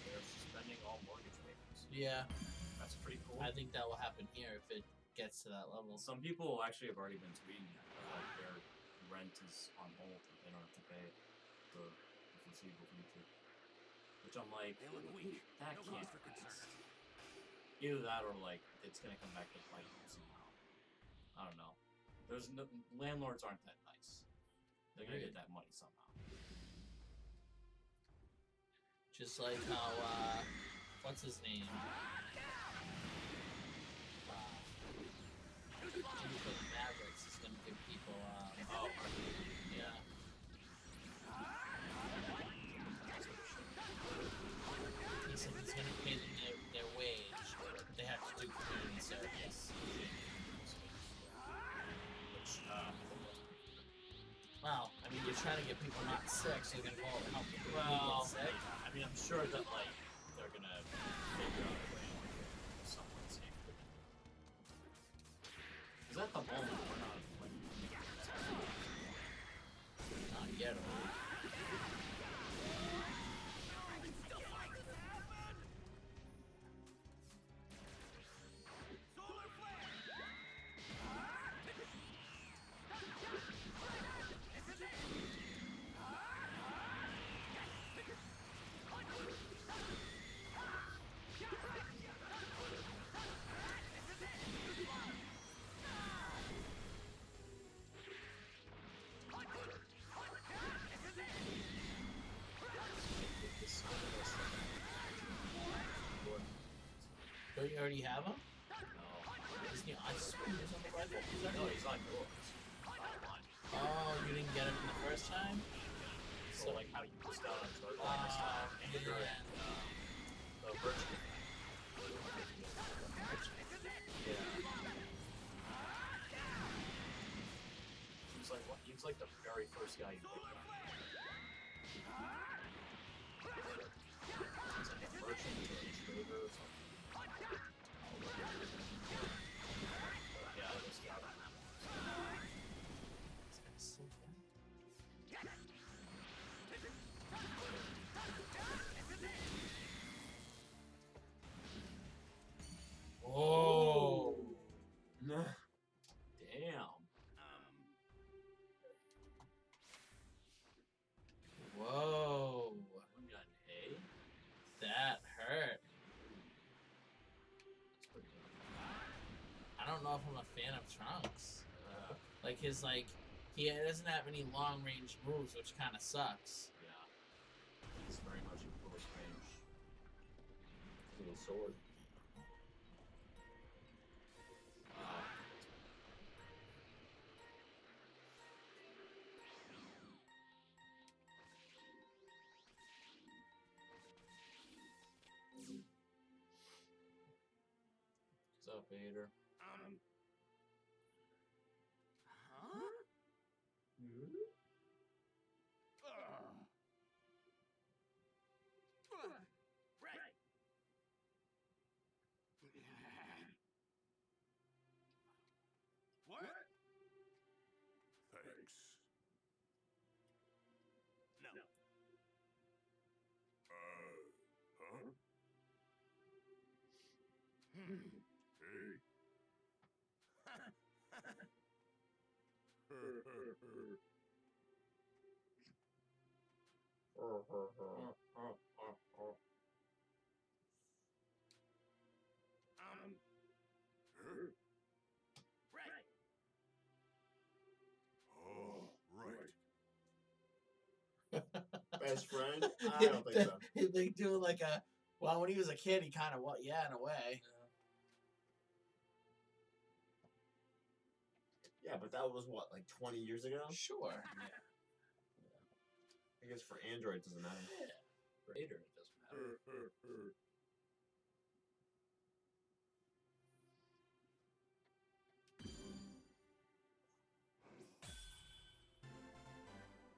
They're suspending all mortgage payments. Yeah. That's pretty cool. I think that will happen here if it gets to that level. Some people actually have already been tweeting that like their rent is on hold and they don't have to pay it for the foreseeable future. Which I'm like, They look weak. that No can't cause for concern. last. Either that or like it's gonna come back to bite them somehow. I don't know. There's no landlords aren't that nice. They're gonna get that money somehow. Just like how, what's his name? Jimmy for the Mavericks is gonna give people, yeah. He said he's gonna pay them their wage, but they have to do community service. Which, Well, I mean, you're trying to get people not sick, so you're gonna go out and help people well, get sick. I mean, I'm sure that like they're gonna figure out a way to make it somewhat safe for them. Because at the moment we're not like Not yet. Don't you already have him? Isn't he on he's on the rifle? No, he's on yours. Oh, you didn't get him the first time? So like how you pushed out on Turtle yeah. and the virtue. He was like the very first guy you picked up. He's like a merchant or a trader or something. Yeah, I just got that. don't know if I'm a fan of Trunks. Like his he doesn't have any long range moves, which kind of sucks. Yeah. He's very much a close range. With a sword. What's up, Vader? Huh? Right. What? Thanks. No. Huh? Hey. Right. Oh, right. Best friend? I don't think so. He'd be doing well, when he was a kid, he kind of in a way. Yeah, but that was what, like 20 years ago? Sure. I guess for Android it doesn't matter. Yeah. For Vader, it doesn't matter.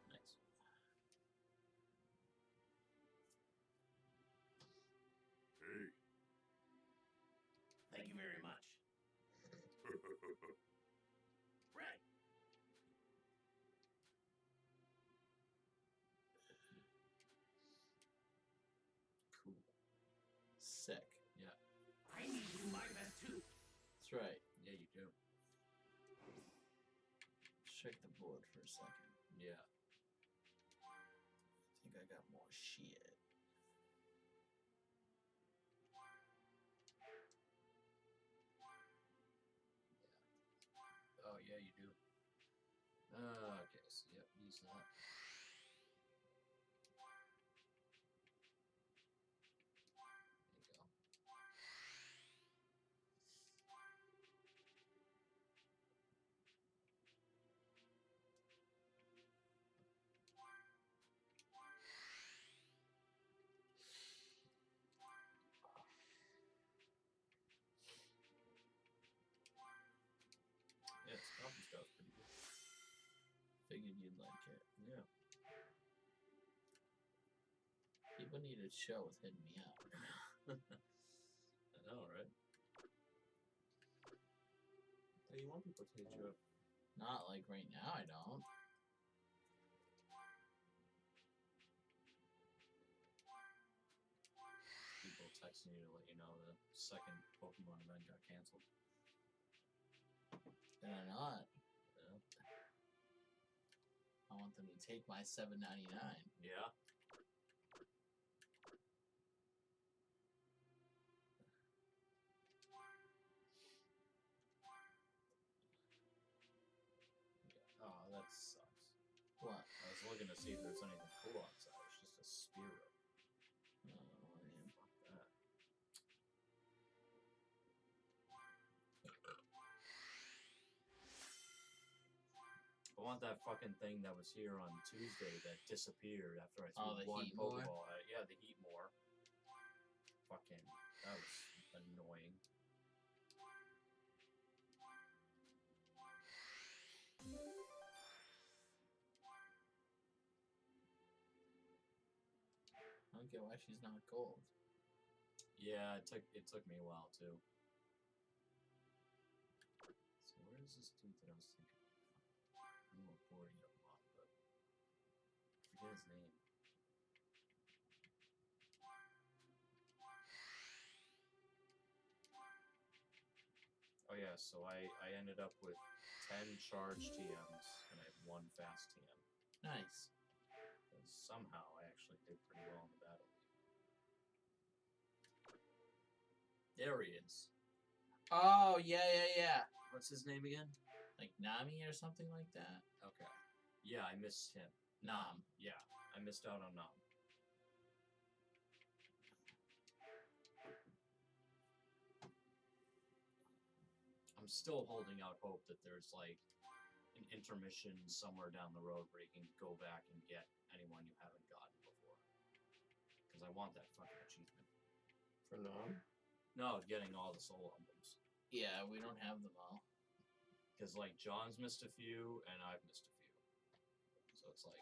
Nice. Hey. Thank you very much. Right. Cool. Sick. Yeah. I need to do my best too. That's right. Yeah, you do. Check the board for a second. Yeah. I think I got more shit. Oh, yeah, you do. Okay, so yep, use that. There you go. Yeah, this coffee stuff's pretty good. Figured you'd like it. Yeah. People need a show with Hidden Me Out. I know, right? Hey, you want people to hit you up? Not like right now, I don't. People texting you to let you know the second Pokemon event got canceled. They're not. Yeah. I want them to take my $7.99. Yeah. Oh, that sucks. What? I was looking to see if there's anything cool outside. It's just a Spearow. Oh, man. Fuck that. I want that fucking thing that was here on Tuesday that disappeared after I threw the one Heat More? Pokeball at it. Yeah, the Heat More. Fucking, that was annoying. I don't get why she's not gold. Yeah, it took me a while too. So where is this dude that I was thinking of? I'm gonna bore you a lot, but I forget his name. Oh yeah, so I ended up with 10 charge TMs and I had 1 fast TM. Nice. And somehow I actually did pretty well in the battle. There he is. Oh, yeah. What's his name again? Like Nami or something like that? Okay. Yeah, I missed him. Nam. Yeah, I missed out on Nam. I'm still holding out hope that there's like an intermission somewhere down the road where you can go back and get anyone you haven't gotten before. Because I want that fucking achievement. For now? No, getting all the soul emblems. Yeah, we don't have them all. Because like John's missed a few and I've missed a few. So it's like,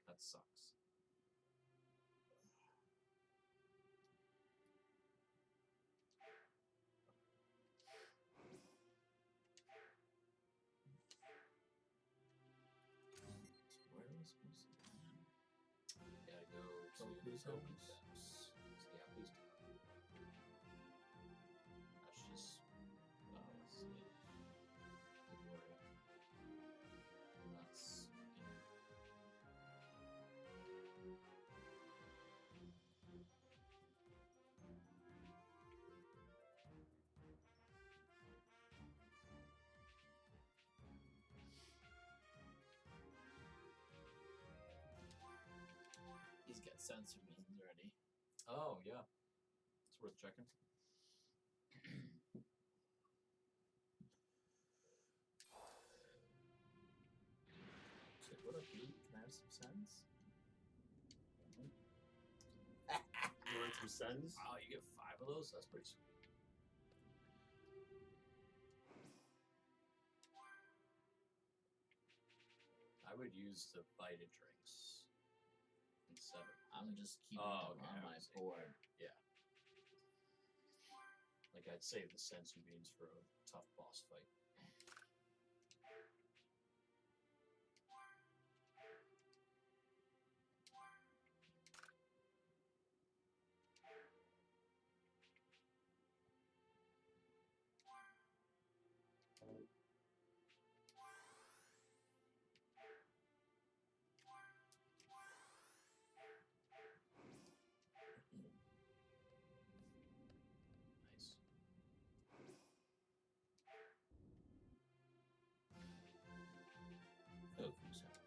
that sucks. Where are we supposed to go? Gotta go to Goku's Goku's house. house. Yeah, please do. That's just, let's see. Gloria. That's, He's got sensor beams already. oh, yeah. It's worth checking. So what up, dude? Can I have some sense? You want some sends? Wow, you get 5 of those? That's pretty sweet. I would use the Vita drinks instead of. I'm just keeping Oh, them okay, on I my see. board. Yeah. Like, I'd save the sensu beans for a tough boss fight. Nice. Goku's house.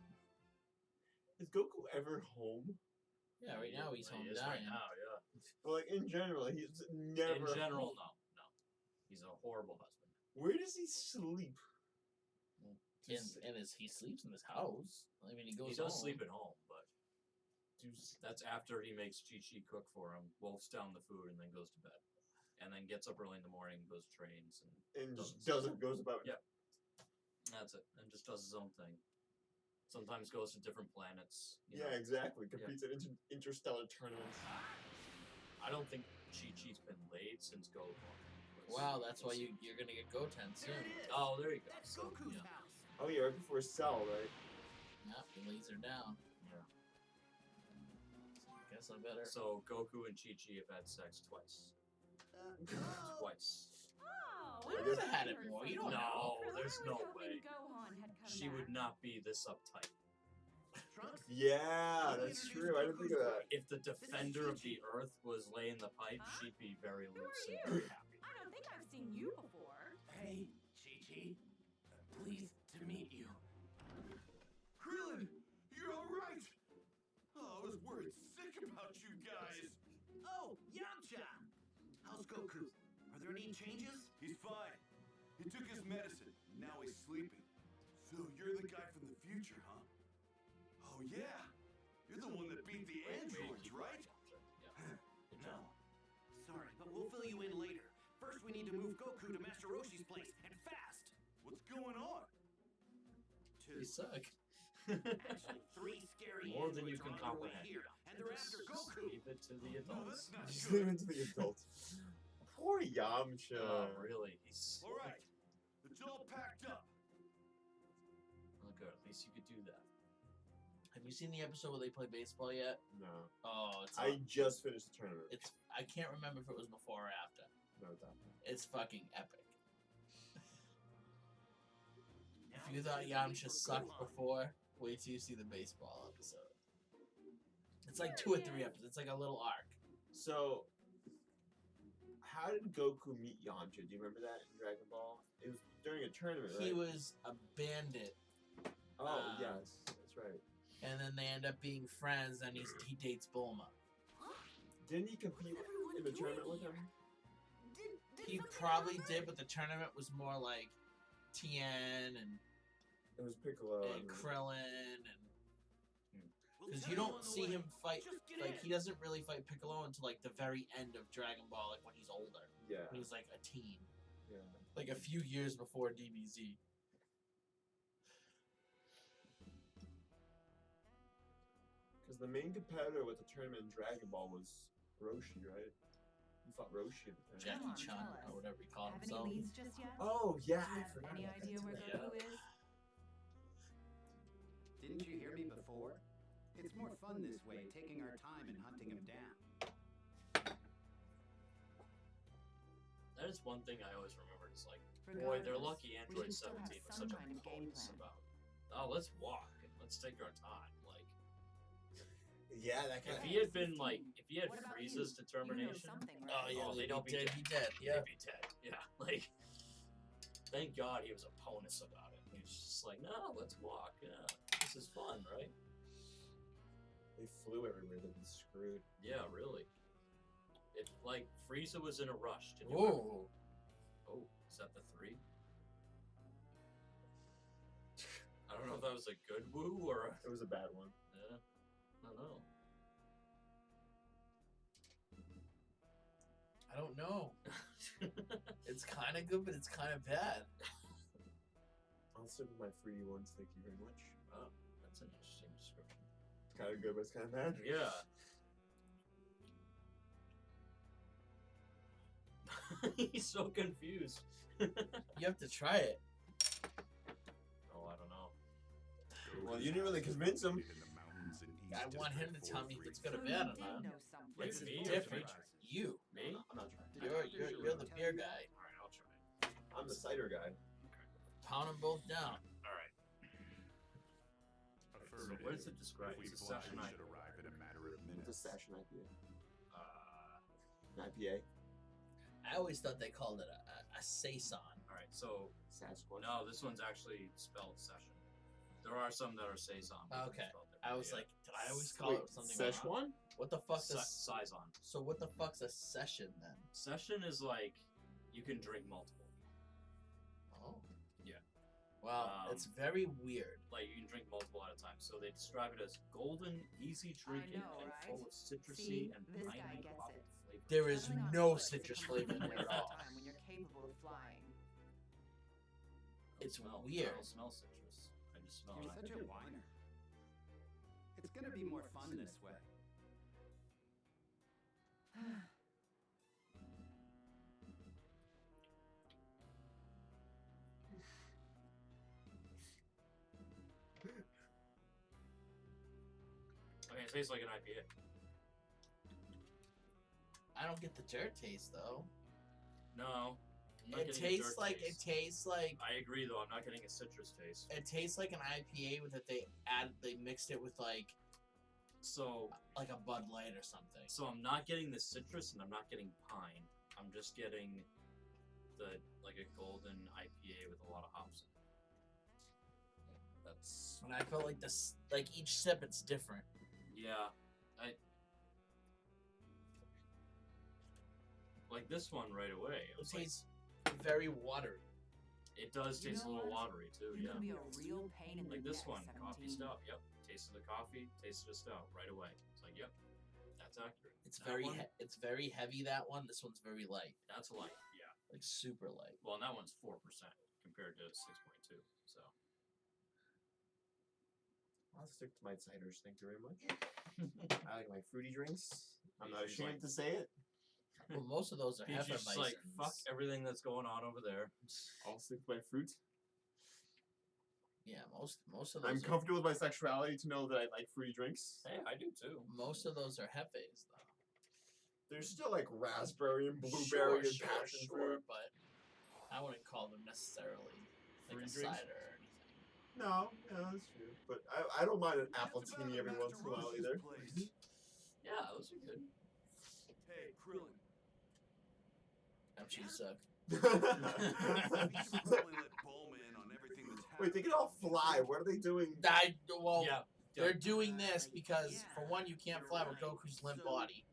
Yeah. Is Goku ever home? Yeah, right now he's home He is dying. right now, yeah. But like in general, he's never. In general, home. no. He's a horrible husband. Where does he sleep? And he sleeps in his house. I mean, he goes. He does home. sleep at home, but that's after he makes Chi-Chi cook for him, wolfs down the food, and then goes to bed. And then gets up early in the morning, goes trains, And just goes about. Yeah. That's it. And just does his own thing. Sometimes goes to different planets. you Yeah, know. exactly. Competes in interstellar tournaments. I don't think Chi-Chi's been laid since Goku. Wow, that's why you're gonna get Goten soon. There it is. Oh, there you go. That's So, Goku's yeah. house. Oh yeah, right before Cell, right? Yep, he lays her down. Yeah. Guess I better. So Goku and Chi-Chi have had sex twice. No. Twice. Oh, I could guess- have had it more. You don't know. No, there's I no was hoping way. Gohan had come She back. would not be this uptight. Trunks? Yeah, that's true. I didn't think of that. If the defender of the earth was laying the pipe, Huh? she'd be very Who loose are and you? very happy. I don't think I've seen you before. Hey, Chi-Chi. Pleased to meet you. Krillin, you're all right. Oh, I was worried sick about you guys. Oh, Yamcha! How's Goku? Are there any changes? He's fine. He took his medicine. Now he's sleeping. So you're the guy from the future, huh? Oh yeah. You're the one that beat the androids, right? Yeah. No. Sorry, but we'll fill you in later. First, we need to move Goku to Master Roshi's place, and fast! What's going on? They suck. Actually, 3 scary More than you androids can are on their way comprehend. here, and they're after Just Goku. leave it to the No, adults. that's not Just good. leave it to the adults. Poor Yamcha. Oh, really? He's All right. It's all packed up. oh, good. At least you could do that. Have you seen the episode where they play baseball yet? No. Oh, it's. I just finished the tournament. It's. I can't remember if it was before or after. No, it's after. It's fucking epic. Now If you it's thought time Yamcha for sucked Gohan. before, wait till you see the baseball episode. It's like 2 or 3 episodes. It's like a little arc. So, How did Goku meet Yamcha? Do you remember that in Dragon Ball? It was during a tournament, right? He was a bandit. Oh, yes. That's right. And then they end up being friends, and he dates Bulma. Didn't he compete in the tournament with him? He probably did, but the tournament was more like Tien and It was Piccolo. and Krillin, and because you don't see him fight, like he doesn't really fight Piccolo until like the very end of Dragon Ball, like when he's older, Yeah. when he's like a teen, Yeah. like a few years before DBZ. Because the main competitor with the tournament in Dragon Ball was Roshi, right? You fought Roshi in the tournament. Jackie Chan or whatever he called Have himself. any leads just yet? Oh, yeah, Do I you have forgot any about idea that where too. Goku is? Didn't you hear me before? It's more fun this way, taking our time and hunting him down. That is one thing I always remember. It's like, boy, they're lucky Android we should still 17 have was some such a kind of game bonus plan. about. Oh, let's walk and let's take our time. Like, Yeah, that if kind he had been like, if he had What about Frieza's you? determination, You know something, Oh right? yeah, Oh, they'd they'd all be be dead. dead. Be dead. Yeah. he'd be dead. Yeah, like, thank God he was a bonus about it. He was just like, no, let's walk. Yeah, this is fun, right? They flew everywhere. They'd be screwed. Yeah, really. It like Frieza was in a rush. Did you remember? Whoa. Oh, is that the 3? I don't know if that was a good woo or It was a bad one. yeah, I don't know. I don't know. It's kind of good, but it's kind of bad. I'll stick with my 3D ones. Thank you very much. Oh, that's an interesting description. It's kind of good, but it's kind of bad. Yeah. He's so confused. You have to try it. Oh, I don't know. Well, you didn't really convince him. I want him to tell me if it's good or So bad you or did not. know something. It's Me or different. Demetrius? You. Me? I'm not trying. You're the beer guy. All right, I'll try. I'm the cider guy. Pound them both down. All right. So what does it describe? It's a session should IPA. arrive in a matter of It's a minutes. session IPA. Uh, An IPA. I always thought they called it a saison. all right. So Sasquatch. no, this one's actually spelled session. There are some that are saison. but they're Okay. spelled I was different, like, did I always call Wait, it something? Szechuan? What the fuck's yeah. a Saison. so? What the fuck's a session then? Session is like you can drink multiple. Oh. Yeah. Wow, it's very weird. Like you can drink multiple at a time. So they describe it as golden, easy drinking, know, and right? full of citrusy See, and this guy piney gets tropical it. flavor. There is Traveling on no foot is a citrus complete flavor in there waste at of all. time when you're capable of flying. It's I weird. don't smell citrus. I just smell You're it. such a whiner. It's gonna be more fun this way. Okay, it tastes like an IPA. I don't get the dirt taste though. No. I'm not It getting a tastes dirt like taste. it tastes like I agree though. I'm not getting a citrus taste. it tastes like an IPA with that they mixed it with like So a Bud Light or something. so I'm not getting the citrus and I'm not getting pine. I'm just getting the like a golden IPA with a lot of hops in it. That's And I felt like this, like each sip, it's different. yeah. I like this one right away. It It was like, tastes very watery. it does You taste a know little what? watery too. You're Yeah. gonna be a real pain in the Like this neck, one, coffee 17. stout. Yep. Tasted the coffee, tasted the stout right away. It's like, yep, that's accurate. It's That very one, it's very heavy. That one. This one's very light, that's light. Yeah. like super light. Well, and that one's 4% compared to 6.2. So I'll stick to my ciders. Thank you very much. I like my fruity drinks. I'm not He's ashamed like- to say it. Well, most of those are he's just like, Hefeweizens. fuck everything that's going on over there. I'll stick to my fruit. Yeah, most of those. I'm are, comfortable with my sexuality to know that I like fruity drinks. Hey, I do too. Most of those are Hefes though. There's still like raspberry and blueberry and passion fruit. but I wouldn't call them necessarily like Fruity a drinks? cider or anything. No, yeah, that's true. But I don't mind an apple teeny every once in a while either. Yeah, those are good. Hey, Krillin. cheese suck. We should probably let Bulma in on everything that's happening. Wait, they can all fly. What are they doing? Yeah. They're doing this because, for one, you can't fly with Goku's limp body.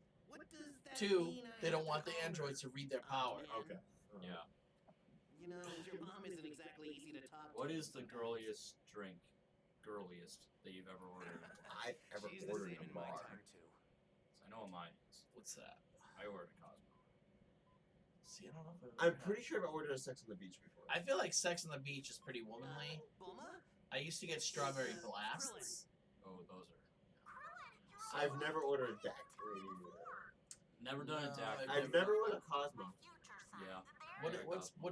Two, they don't want the androids to read their power. Okay. Yeah. You know, your mom isn't exactly easy to talk to. What is the girliest drink? Girliest that you've ever ordered? I've ever She's the ordered same in a in my bar. time, too. I know what mine is. What's that? I ordered a Cosmo. See, I don't know if I'm pretty sure I've ordered a Sex on the Beach before. I feel like Sex on the Beach is pretty womanly. Bulma? I used to get strawberry blasts. Oh, those are. I've never ordered a daiquiri. Never done a daiquiri. I've never ordered a Cosmo. Yeah. What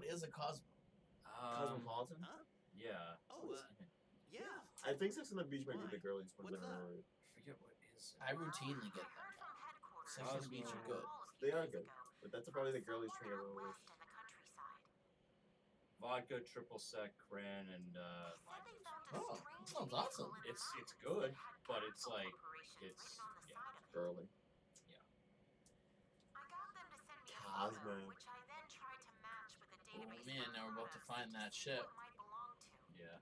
is a Cosmo? Cosmopolitan? Yeah. Oh, yeah. I think Sex on the Beach might be the girliest one I've ever ordered. I forget what is. I routinely get them. Sex on the Beach are good. They are good, but that's probably the girliest drink I've ever ordered. Vodka, triple sec, cran, and lime juice. Oh, that sounds awesome. It's good, but it's like it's Girly. Yeah. Cosmo. Oh man, now we're about to find that ship. Yeah.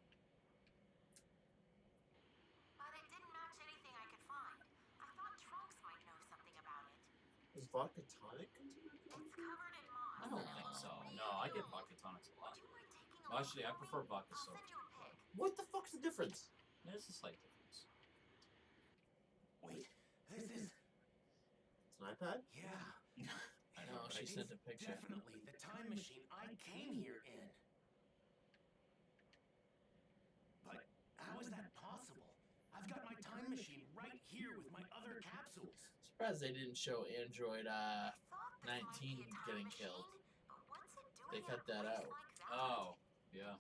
Is vodka tonic? I don't think so. No, I get vodka tonics a lot. Well, actually, I prefer vodka soda. What the fuck's the difference? There's a slight difference. Wait, this is... It's an iPad? Yeah. I know, she sent a picture. Definitely the time machine I came here in. But how is that possible? I've got my time machine right here with my other capsules. Surprised they didn't show Android 19 getting killed. They cut that out. Oh, yeah.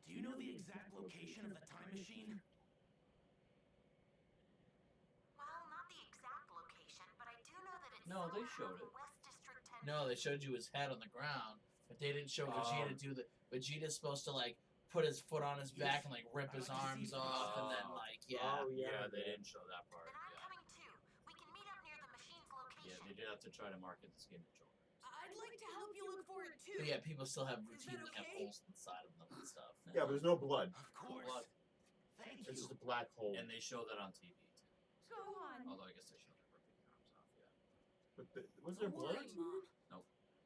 Do you know the exact location of the time machine? No, they showed it. No, they showed you his head on the ground, but they didn't show Vegeta do the. Vegeta's supposed to like put his foot on his back and like rip his arms off, and then like Oh, yeah, they didn't show that part. Yeah, they did have to try to market this game to children. I'd like to help you look for it too. But yeah, people still have routinely have okay? holes inside of them and stuff. Yeah, but there's no blood. Of course. Blood. Thank It's you. just a black hole. And they show that on TV too. Go on. Although I guess they showed it ripping the arms off. Yeah. But was there blood?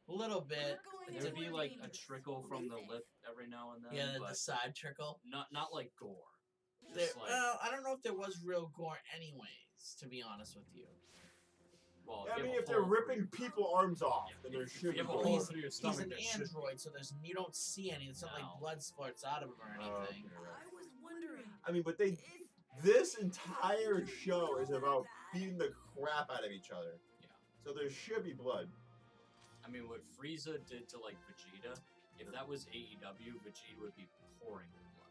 A little bit. There'd be like a trickle from the lip every now and then. Yeah, the but side trickle. not like gore. There, Just like, well, I don't know if there was real gore, anyways. To be honest with you. well, I you mean, have a if they're hole ripping people arms off, then there should be you have a blood. hole through your He's stomach. an that should- android, so there's you don't see any. It's not like No. blood splurts out of him or anything. I was wondering. I mean, but they. This entire show is about beating the crap out of each other. Yeah. So there should be blood. I mean, what Frieza did to like Vegeta, if that was AEW, Vegeta would be pouring blood.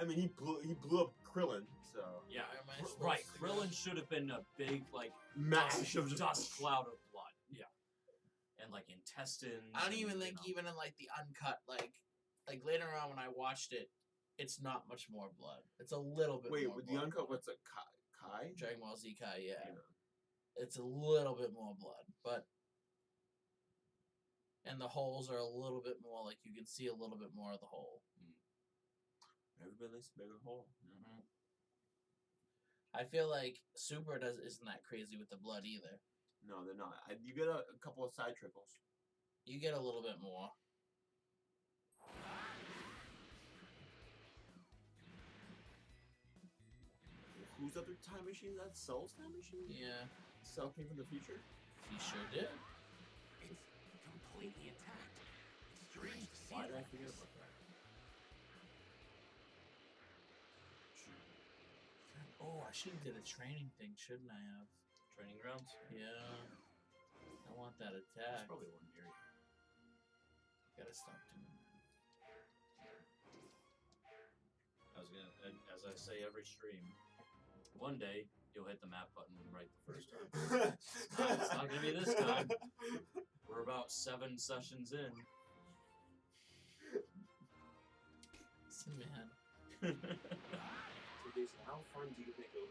I mean, he blew up Krillin, so Yeah, Why am I supposed right. to Krillin should have been a big like mash of dust cloud of blood. Yeah, and like intestines. I don't and, even you think know. even in like the uncut, like later on when I watched it, it's not much more blood. It's a little bit. Wait, more with the blood. uncut, what's a Kai? Dragon Ball Z Kai, yeah. It's a little bit more blood, but and the holes are a little bit more like you can see a little bit more of the hole. Everybody likes a bigger hole. Mm-hmm. I feel like Super isn't that crazy with the blood either. No, they're not. You get a couple of side trickles. You get a little bit more. Whose other time machine? That Cell's time machine? Yeah, Cell came from the future? he sure did. It's completely intact. It's strange to see. Why did I like forget this. about that? Oh, I should have did a training thing, shouldn't I have? Training grounds. Yeah. I want that That's attack. probably one near you. Gotta stop doing that. As I say every stream, one day you'll hit the map button right the first time. It's not gonna be this time. We're about 7 sessions in. Listen, man. So, Jason, how fun do you think it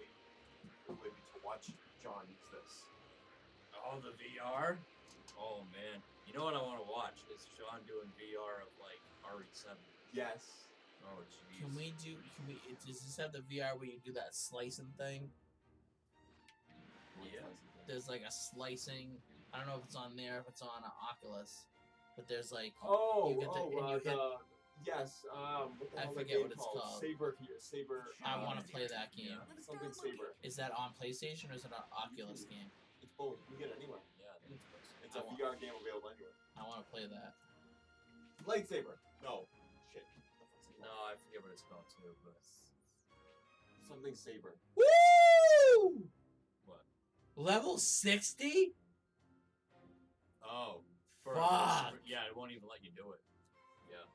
would be to watch John use this? Oh, the VR? Oh You know what I want to watch is Sean doing VR of like RE7. Yes. Oh jeez. Can we? Does this have the VR where you do that slicing thing? Yeah. There's like a slicing. I don't know if it's on there, if it's on an Oculus, but there's like yes. What the I hell forget that what game it's called. Saber. I want to play that game. Something Saber. Is that on PlayStation or is it an Oculus game? It's both. You can get it anywhere. Yeah, It's a VR game available anywhere. I want to play that. Lightsaber. No. Shit. No, I forget what it's called too, but something Saber. Woo! What? Level 60? Oh. Fuck. Yeah, it won't even let you do it. Yeah.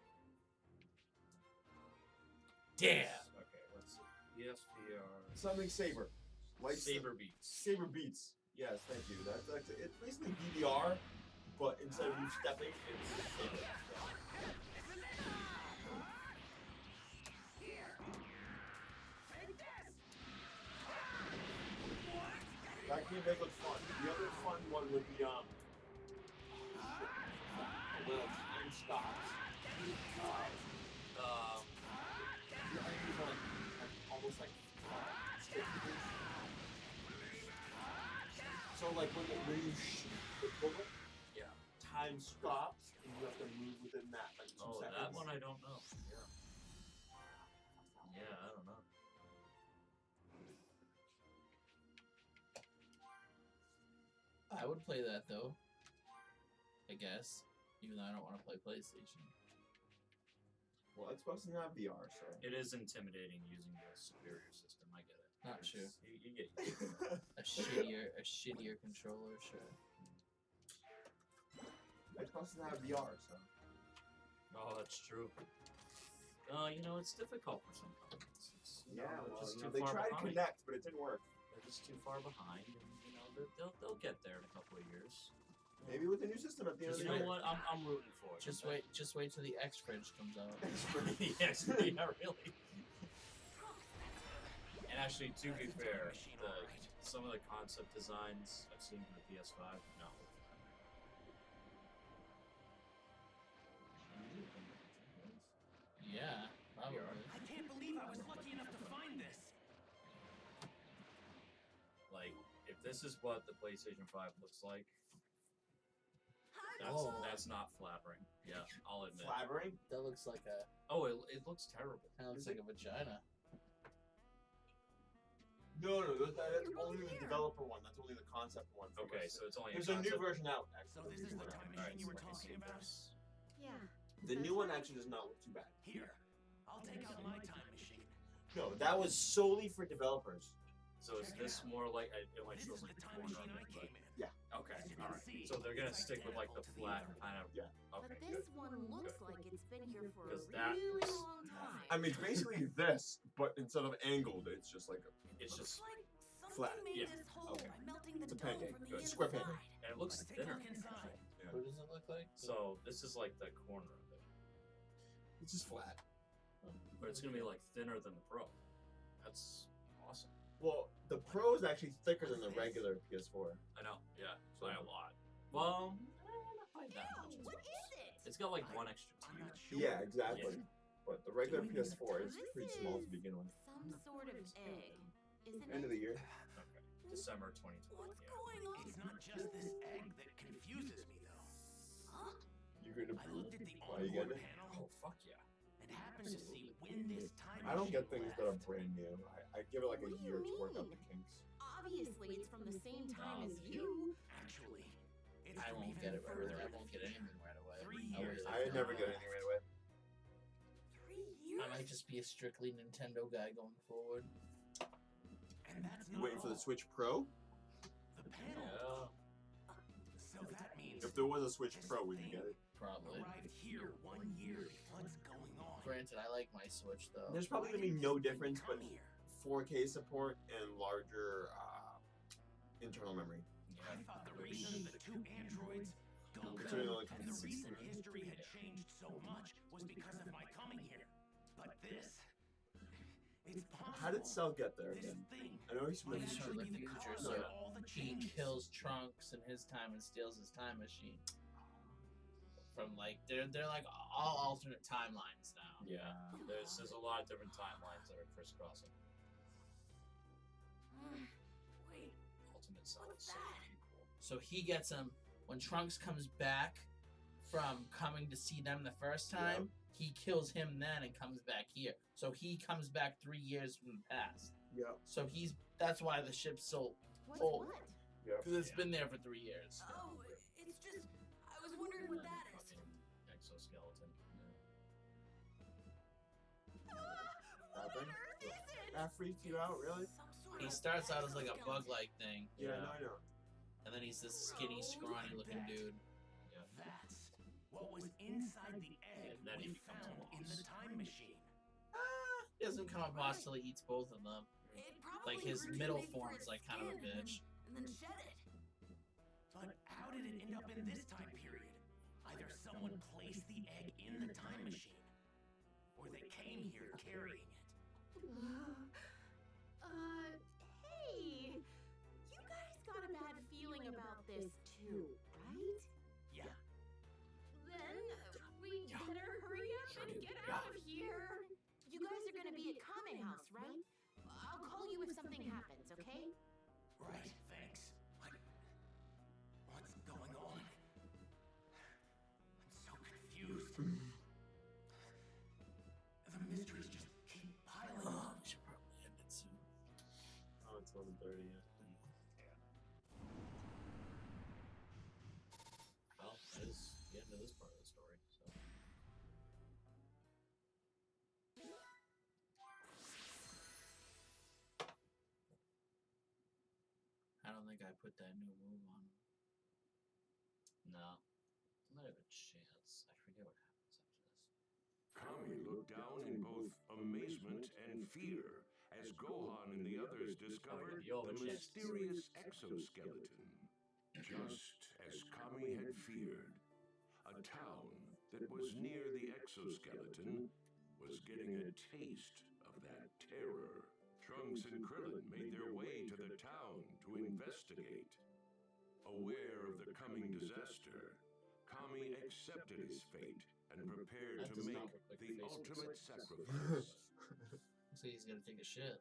Damn. Okay, let's see. PSVR. Something Saber. Saber Beats. Saber Beats. Yes, thank you. That's it's basically DDR, but instead of you stepping, it's Saber. That game may look fun. The other fun one would be when time stops. Almost like so like when you shoot the bullet, yeah, time stops and you have to move within that like 2 seconds. That one I don't know. Yeah. Yeah, I don't know. I would play that though. I guess. Even though I don't want to play PlayStation. Well, Xbox doesn't have VR, so. It is intimidating using the superior system, I get it. Not true. You get used to it. a shittier controller, sure. Xbox doesn't have VR, so. Oh, that's true. You know, it's difficult for some companies. They tried Connect, but it didn't work. They're just too far behind, and you know they'll get there in a couple of years. Maybe with the new system at the end of the year. You know what? I'm rooting for it. Just wait till the X fridge comes out. Yes, yeah, really. And actually, to be fair, some of the concept designs I've seen for the PS5, no. Yeah, probably. I can't believe I was lucky enough to find this. Like, if this is what the PlayStation 5 looks like, that's not flattering. Yeah, I'll admit. Flattering? That looks like a. Oh, it looks terrible. That looks like a vagina. No, that's only the developer one. That's only the concept one. Okay, so it's only. There's a new version out. Actually. So this is the time machine you were talking about? Yeah. The new one actually does not look too bad. Here, I'll take out my time machine. No, that was solely for developers. So is this more like it might show like the corner of it, but yeah. Okay, all right. So they're gonna stick with like the flat kind of. Yeah. Okay. But this one looks like it's been here for a Because that really is- long time. I mean, basically this, but instead of angled, it's just like It's just Like something flat. made Yeah. this hole Okay. by melting the It's a dough pancake. from the Good. inside. Square pancake. and it looks Let's take a thinner. look inside. What does it look like? So this is like the corner of it, it's just flat. but it's gonna be like thinner than the Pro. That's awesome. Well, the Pro is actually thicker than the regular PS4. I know. Yeah, by a lot. Well, not by that much. Ew, what is it? It's got like one extra I'm tier. not sure. Yeah, exactly. But the regular So PS4 is this pretty small to is begin with. Some sort of egg, isn't End it? of the year. Okay, December 2020. What's Yeah. going on? It's not just this egg that confuses me, though. Huh? You're gonna. I looked at the Why you onboard getting it? panel Oh fuck yeah. and happened to see when this time I don't get machine things that are left. brand new. I give it like a What do year you to work out mean? the kinks. Obviously, it's from the same time No. as you. Actually, it's I from won't even get it right further. away. I won't get anything right away. 3 I years. wait. I never get anything right away. 3 years. I might just be a strictly Nintendo guy going forward. And that's You not waiting for the all. Switch Pro? The panel. Yeah. So that means If there was a Switch this Pro, would you thing get it? Probably. arrived here 1 year before what's going on. Granted, I like my Switch though. There's probably Why gonna be didn't no this thing difference, come but here? 4K support and larger internal memory. I thought the reason the two androids, Considering Goku, only and the comes reason six. history had changed so much was because of my coming here. But this, it's possible. How did Cell get there This again? thing I know he's might He's from actually the be the future, cause so of all the he changes. kills Trunks in his time and steals his time machine. from like they're like all alternate timelines now. Yeah, there's a lot of different timelines that are crisscrossing. Wait, Ultimate Cell is what's so that? cool. So he gets him when Trunks comes back from coming to see them the first time. He kills him then and comes back here. So he comes back 3 years from the past. Yeah. So that's why the ship's so What's old. what? Because it's been there for 3 years. Oh, it's just, I was wondering what that is. Fucking exoskeleton. What on earth is it? That freaked you out, really? Some sort He of starts out as like a exoskeleton. bug-like thing, Yeah, no, I know. and then he's this skinny, scrawny-looking dude. That's what was inside the egg And then he we becomes a found in boss. the time machine. He doesn't become a boss till he eats both of them. It probably Like his grew too middle big for form's its like kind of a skin bitch. And then shed it. But how did it end up in this time period? Either someone placed the egg in the time machine, or they came here carrying it. Hey, you guys got a bad feeling about this too, right? Yeah. Then we better hurry up and get out of here. You guys are gonna be at Kame House, right? I'll call you if something happens, okay? Right, thanks. What's going on? I'm so confused. The mysteries just keep piling Oh, up. we should probably end it soon. Oh, it's 11:30. Well, that is the end of this part of the story. So. I don't think I put that new move on him. No. Not have a chance. I forget what happens after this. Kami looked down in both amazement and fear as Gohan and the others discovered the mysterious exoskeleton. Just as Kami had feared, a town that was near the exoskeleton was getting a taste of that terror. Trunks and Krillin made their way to the town to investigate. Aware of the coming disaster, Kami accepted his fate and prepared That to does make not look like the the face ultimate looks sacrifice. So he's gonna take a shit.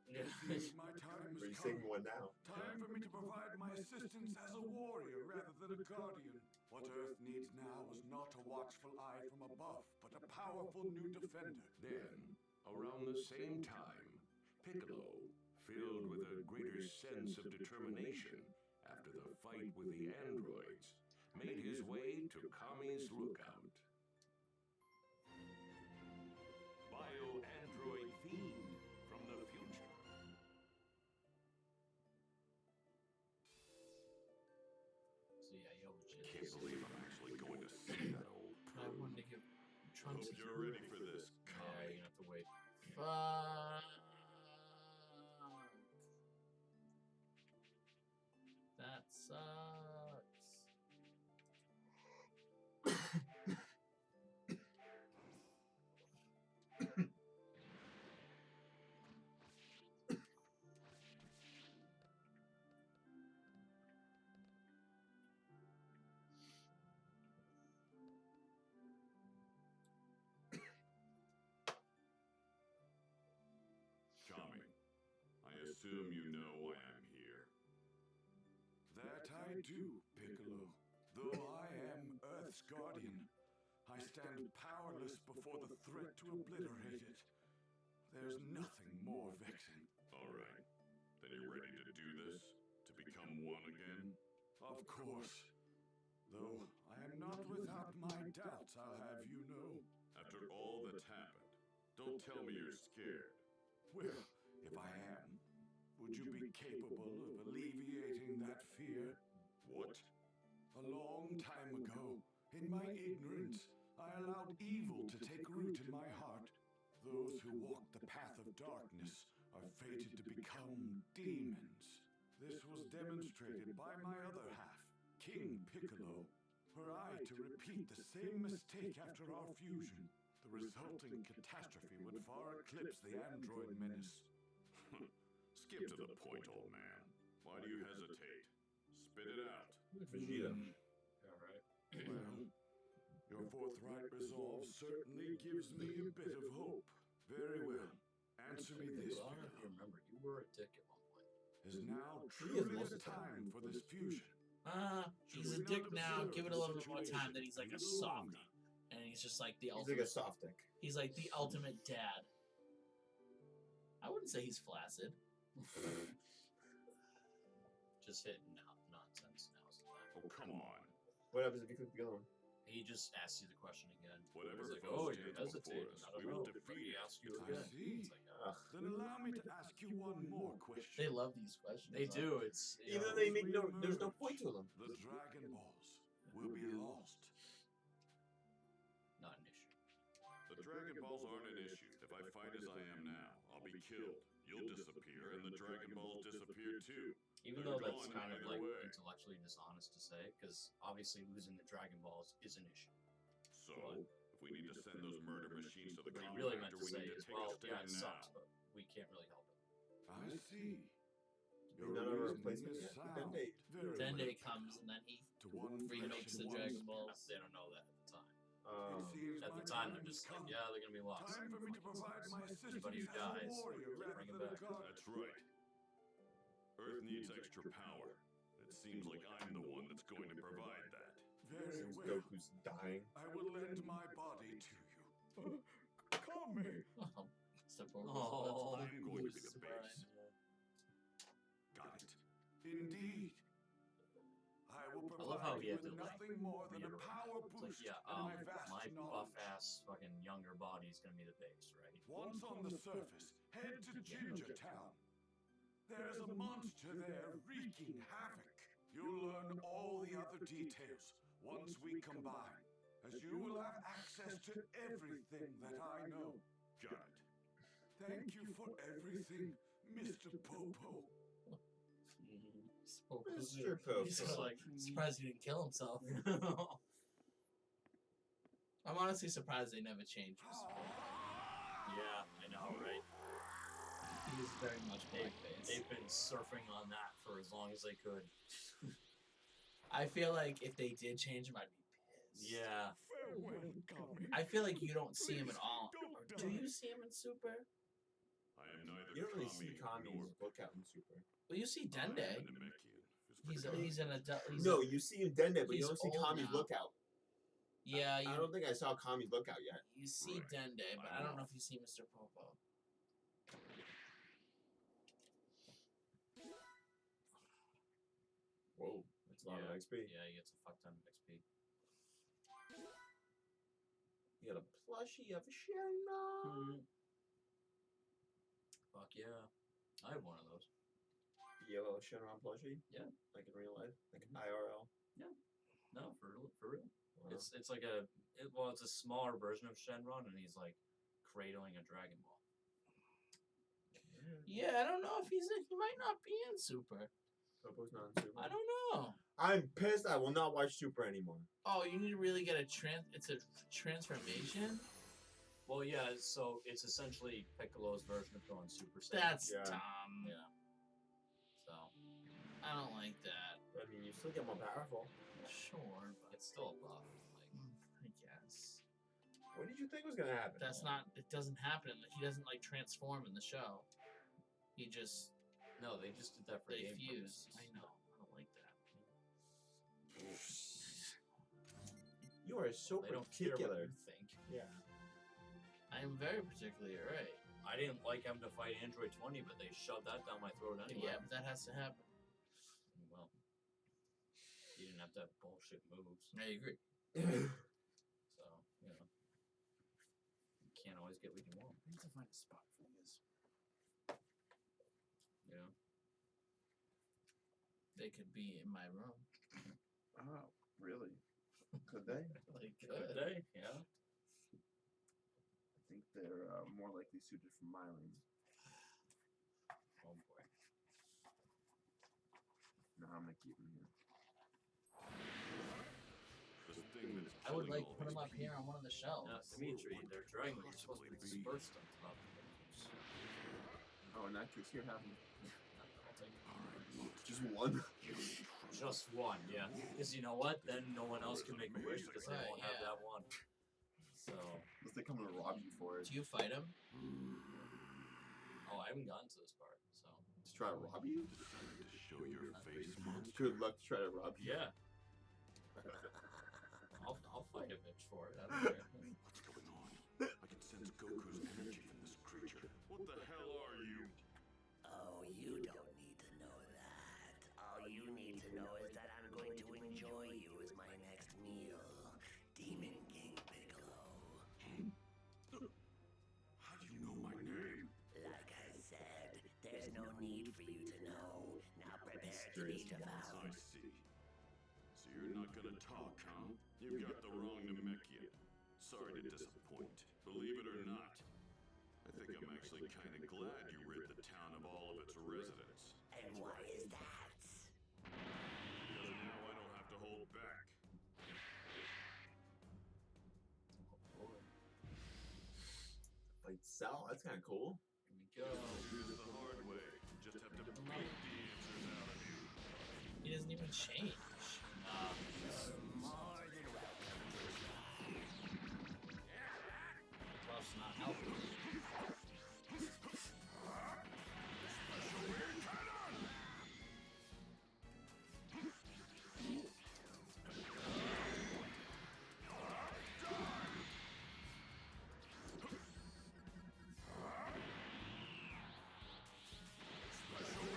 My time Are you has singing come. one now? Time for me to provide my assistance as a warrior rather than a guardian. What Earth needs now is not a watchful eye from above, but a powerful new defender. Then, around the same time, Piccolo, filled with a greater sense of determination after the fight with the androids, made his way to Kami's lookout. Bio-android fiend from the future. So yeah, yo, Can't believe I'm actually going to see that old I wanted to give Trunks. Hope you're ready for this, Yeah, Kami. you have to wait. Fuck. That sucks. Kami, I assume you know why I'm here. That I do, Piccolo. Though I am Earth's guardian, I stand powerless before the threat to obliterate it. There's nothing more vexing. All right. Then you're ready to do this? To become one again? Of course. Though I am not without my doubts, I'll have you know. After all that's happened, don't tell me you're scared. Well, if I am, would you be capable of alleviating that fear? What? A long time ago, in my ignorance, I allowed evil to take root in my heart. Those who walk the path of darkness are fated to become demons. This was demonstrated by my other half, King Piccolo. Were I to repeat the same mistake after our fusion, the resulting catastrophe would far eclipse the android menace. Skip to the point, old man. Why do you hesitate? Spit it out. Vegeta. Yeah, right. Well, your forthright resolve certainly gives me a bit of hope. Very well. Answer me this, Well, if you remember, you were a dick at one point. Is now truly the time for this fusion? He's a dick now. Give it a little bit more time. Then he's like a softie, and he's just like the He's ultimate. like a soft dick. He's like the ultimate dad. I wouldn't say he's flaccid. Just hitting nonsense now. Oh, come on. What happens if you click the other one? He just asks you the question again. Whatever He's like, foe oh, stands you're before hesitating. us, I don't we will know. defeat He it. asks you I again. see. It's like, Then allow me to ask you one more question. They love these questions. they do. It's you Even know, though they make no, there's no point to them. The Dragon Balls will be lost. not an issue. The Dragon Balls aren't an issue. If I fight as I am now, I'll be killed. You'll disappear, and the Dragon Balls disappear too. Even They're though that's gone kind of either like way. intellectually dishonest to say, because obviously losing the Dragon Balls is an issue. So, if we need to send those murder machines to the What he really meant compactor, to we say need to is, take well, a yeah, stand it now. sucks, but we can't really help it. I see. You're not a reasoning replacement is yet? sound. Dende. Very Dende well. comes and then he To one remakes flesh the and one Dragon spirit. Balls. They don't know that at the time. It seems At my the time, they're time just has like, come. yeah, they're gonna be lost. Time for me to provide my Anybody who assistance as a dies, warrior rather bring him than a back. god. That's right. Earth needs extra power. It seems like I'm the one that's going to provide that. Very Since well. Goku's dying. I will lend my body to you. Come. Mr. Porpoise, Oh, that's I'm going to be the surprise. base. Got it. Indeed. I will I love how provide he you had to with like nothing more than a reiterate. power It's like, boost yeah, and my vast my knowledge. buff ass fucking younger body is gonna be the base, right? Once on the surface, head to Ginger Town. There's a monster there wreaking havoc. You'll learn all the other details once we combine, as you will have access to everything that I know. Got it. Thank you for everything, Mr. Popo. Mr. Popo. He's just like surprised he didn't kill himself. I'm honestly surprised they never changed his Yeah, I know, right? He's very much blackface. They've been surfing on that for as long as they could. I feel like if they did change him, I'd be pissed. Yeah. Farewell, Kami. I feel like you don't see him at all. Don't Or do you see him in Super? I am neither You don't really Kami see Kami's nor lookout in Super. Well, you see I am Dende. a Namekian. He's an adult. No, you see him Dende, but you he's don't see old Kami's now. lookout. Yeah, I don't think I saw Kami's lookout yet. you see Right. Dende, but I don't know if you see Mr. Popo. Whoa, that's a lot of XP. Yeah, he gets a fuck ton of XP. You got a plushie of Shenron. Fuck yeah. I have one of those. Yellow Shenron plushie? Yeah. Like in real life? Like in IRL? No, for real. Wow. It's like it's a smaller version of Shenron, and he's like cradling a Dragon Ball. Yeah, I don't know if he might not be in Super. Popo's not in Super. I don't know. I'm pissed. I will not watch Super anymore. Oh, you need to really get it's a transformation? Well, yeah. So it's essentially Piccolo's version of going Super Saiyan. That's Yeah. dumb. yeah. So I don't like that. I mean, you still get more powerful. Sure, but it's still a buff. I guess. What did you think was gonna happen? That's not, it doesn't happen. He doesn't like transform in the show. He just, No, they just did that for they game fuse. purposes. I know. I don't like that. You are so They don't care what particular. you think. Yeah. I am very particularly right. I didn't like having to fight Android 20, but they shoved that down my throat anyway. Yeah, but that has to happen. Well, you didn't have to have bullshit moves. I agree. So, you know. You can't always get what you want. I need to find a spot for these. You know? They could be in my room. Oh, really? Could they? Like, Good day. Yeah. I think they're more likely suited for my room. Oh boy. No, I'm gonna keep them here. The thing that's I would killing like all put them these up here on one of the shelves. Now, Dimitri, they're dragging you. You're supposed to be dispersed them throughout the games. Oh, in that case, here, have them. I'll take it. Just one. Just one, yeah. Because you know what? Then no one else can make a wish because they Right, won't have yeah. that one. So. Unless they come and rob you for it. Do you fight him? Oh, I haven't gotten to this part, so. To try to rob you? Decided to show your face, monster. Good luck to try to rob you. Yeah. I'll fight a bitch for it. I don't care. What's going on? I can sense Goku's energy from this creature. What the hell are you? Oh, you don't need to know that. All you need to know is that I'm going to enjoy you as my next meal. Demon King Piccolo. How do you know my name? Like I said, there's no need for you to know. Now prepare to be devoured. I see. So you're not gonna talk, huh? You've got the wrong Namekian. Sorry to disappoint. Believe it or not, I think I'm actually kind of glad you rid the town of all of its residents. And why is that? Because now I don't have to hold back. Like Cell, that's kind of cool. Here we go. Do this the hard way. Just have to beat the answers out of you. He doesn't even change. More than welcome to try. Buff's not helping.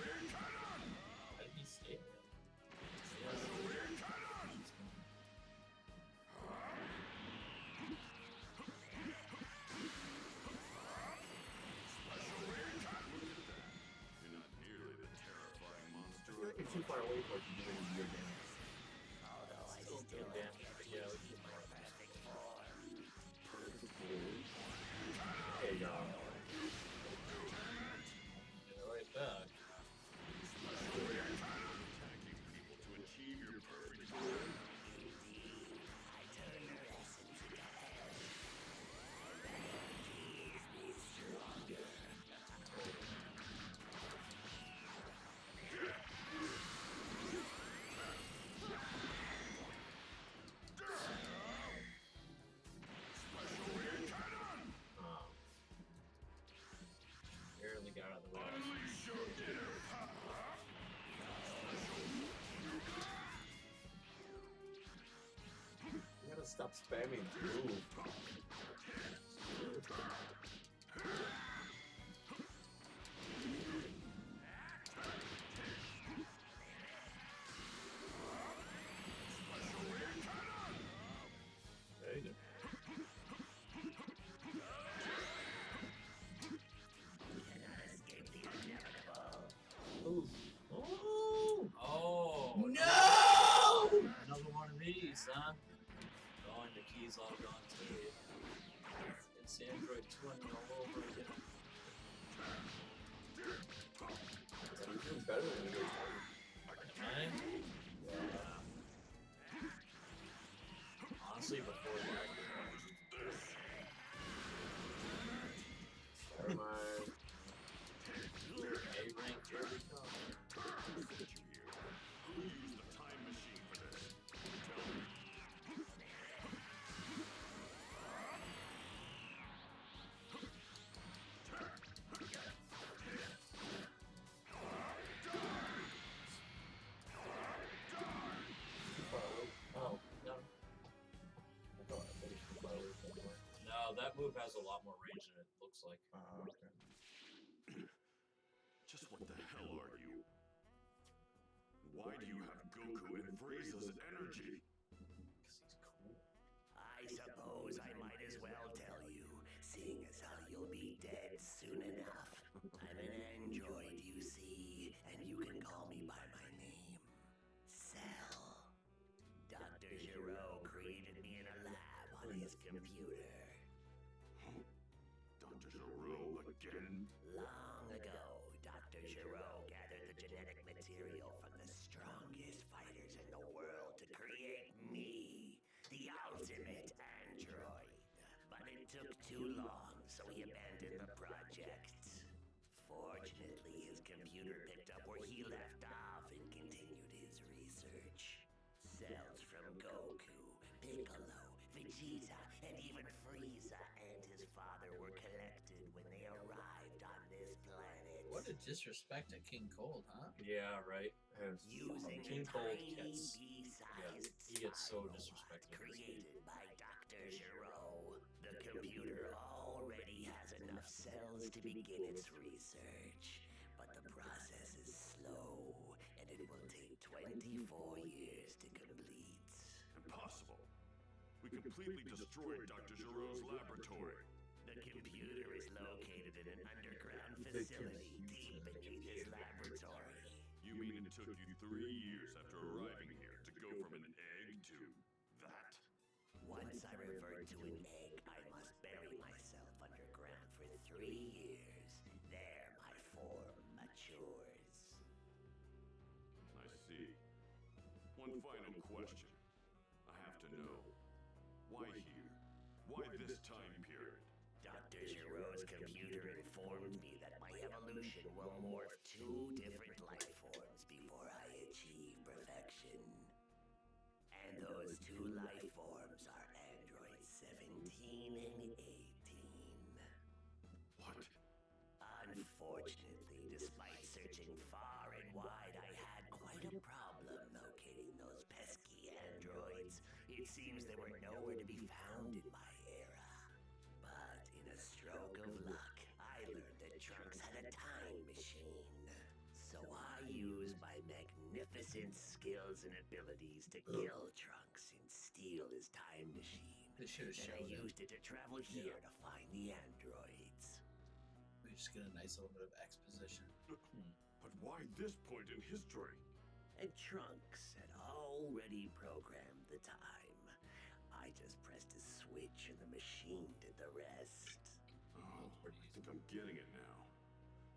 How did he stay there? You're not nearly the terrifying monster. I feel like you're too far away for it to do any weird damage. Although I Still still good have damage. yet Yeah, to we see can my perfect form. There you go. get it right back. Attacking people to achieve your perfect goal. Indeed, I turn their essence into hell. That keeps me stronger. Barely got out of the way. Unleash your inner power. You gotta stop spamming to move. There you go. Cannot escape the inevitable. Ooh. Oh! Oh! No! Another one of these, huh? Oh, and the key's all gone too. It's Android 20 all over again. He's doing better than he was. Am I? Honestly, before that, Never mind. A rank, here we come. Who sent you here? Who used the time machine for this? Tell me. Oh. No. No, that move has a lot more range than it looks like. Okay. Just what the hell are you? Why do you have Goku and Frieza's energy? Because he's cool. I suppose I might as well tell you, seeing as how you'll be dead soon enough. I'm an android, you see, and you can call me by my name. Cell. Dr. Giro created me in a lab on his computer. Dr. Giro again? Long ago, Dr. Giro gathered the genetic material from the strongest fighters in the world to create me, the ultimate android. But it took too long, so he abandoned the project. Fortunately, his computer picked up where he left off and continued his research. Cells from Goku, Piccolo, Vegeta, Vegeta, and even Frieza and his father were collected when they arrived on this planet. What a disrespect to King Cold, huh? Yeah, right. Using King a Cold tiny gets bee-sized he gets so spy disrespected. robot created by Dr. Giro. The computer already has enough cells to begin its research, but the process is slow, and it will take 24 years to complete. Impossible. We completely destroyed Dr. Giro's laboratory. The computer is located in an underground facility deep beneath his laboratory. You mean it took you 3 years after arriving here to go from an egg to that? Once I revert to an egg, I must bury myself underground for 3 years. There, my form matures. I see. One final question. I have to know. Why here? Why this time period? Dr. Giro's computer informed me that my evolution will morph 2 different life forms before I achieve perfection. And those 2 life forms are androids 17 and 18. What? Unfortunately, despite searching far and wide, I had quite a problem locating those pesky androids. It seems they were nowhere to be found in my era. But in a stroke of luck, I learned that Trunks had a time machine. So I used my magnificent skills and abilities to kill Trunks and steal his time machine. They should have Then I shown it. used it to travel here to find the androids. We just get a nice little bit of exposition. But why this point in history? And Trunks had already programmed the time. I just pressed a switch and the machine did the rest. Oh, I think I'm getting it now.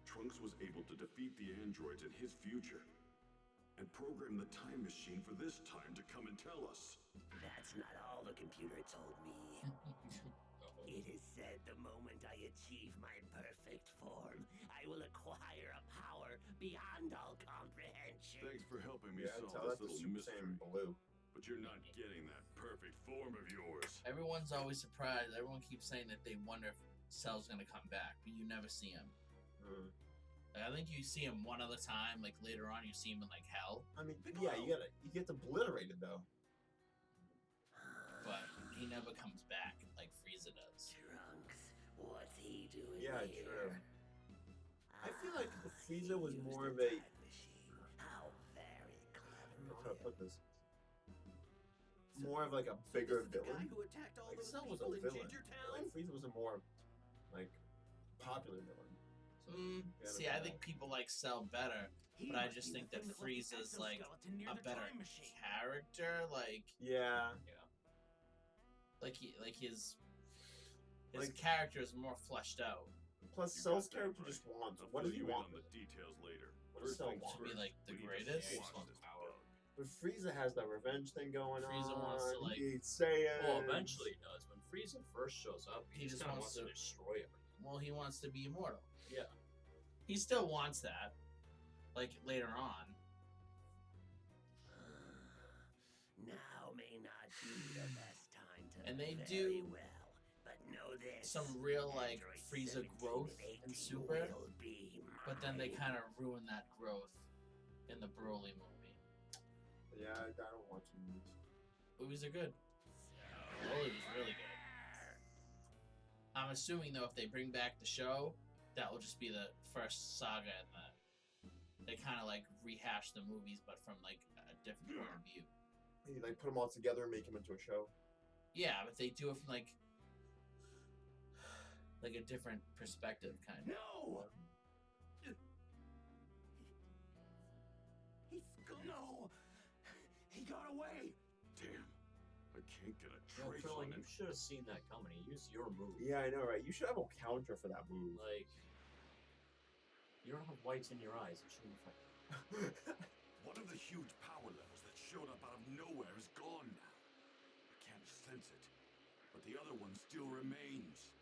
Trunks was able to defeat the androids in his future and program the time machine for this time to come and tell us. That's not all the computer told me. It is said the moment I achieve my perfect form, I will acquire a power beyond all comprehension. Thanks for helping me Yeah, solve tell this that to little Super mystery. Saiyan Blue. But you're not getting that perfect form of yours. Everyone's always surprised. Everyone keeps saying that they wonder if Cell's gonna come back, but you never see him. Like, I think you see him one other time. Like later on, you see him in like hell, I mean, yeah, he gets obliterated though. but he never comes back like Frieza does. Trunks, what's he doing Yeah, here? true. I feel like Frieza was Use more the of a. time machine. How very clever. How to put this? More of like a bigger villain. who attacked all Like those Cell was a people in villain. Gingertown? Like Frieza was a more like popular villain. So, yeah, See, I think people like Cell better, He but I must just be think the that thing left the Frieza's like exoskeleton near a the better time machine. character. Like yeah. his Like- character is more fleshed out. Plus, You Cell's got that character right. just wants. I'll What does fill he you in want? on the details later. What does First Cell things want? To be first, like the we need to greatest? squash He wants this power. bug. But Frieza has that revenge thing going on. Frieza wants to, like- He hates Saiyans. Well, eventually he does. When Frieza first shows up, he just kind of wants to to- destroy everything. Well, he wants to be immortal. Yeah. He still wants that. Like later on. Now may not be the best time to And they very do well, but know this. Some real like Android Frieza 17 growth and in 18 Super, will be but then they mine. kind of ruin that growth in the Broly movie. Yeah, I don't watch movies. Movies are good. Broly was really good. I'm assuming though, if they bring back the show, that will just be the first saga, and they kind of like rehash the movies, but from like a different point of view. Maybe like put them all together and make them into a show. Yeah, but they do it from like a different perspective, kind of. No! No! He got away! Damn. I can't get a Yo, trace Krillin, on you him. should have seen that coming. He used your move. Yeah, I know, right? You should have a counter for that move. Like, you don't have whites in your eyes. It shouldn't affect. One of the huge power levels that showed up out of nowhere is gone now. I can't sense it, but the other one still remains.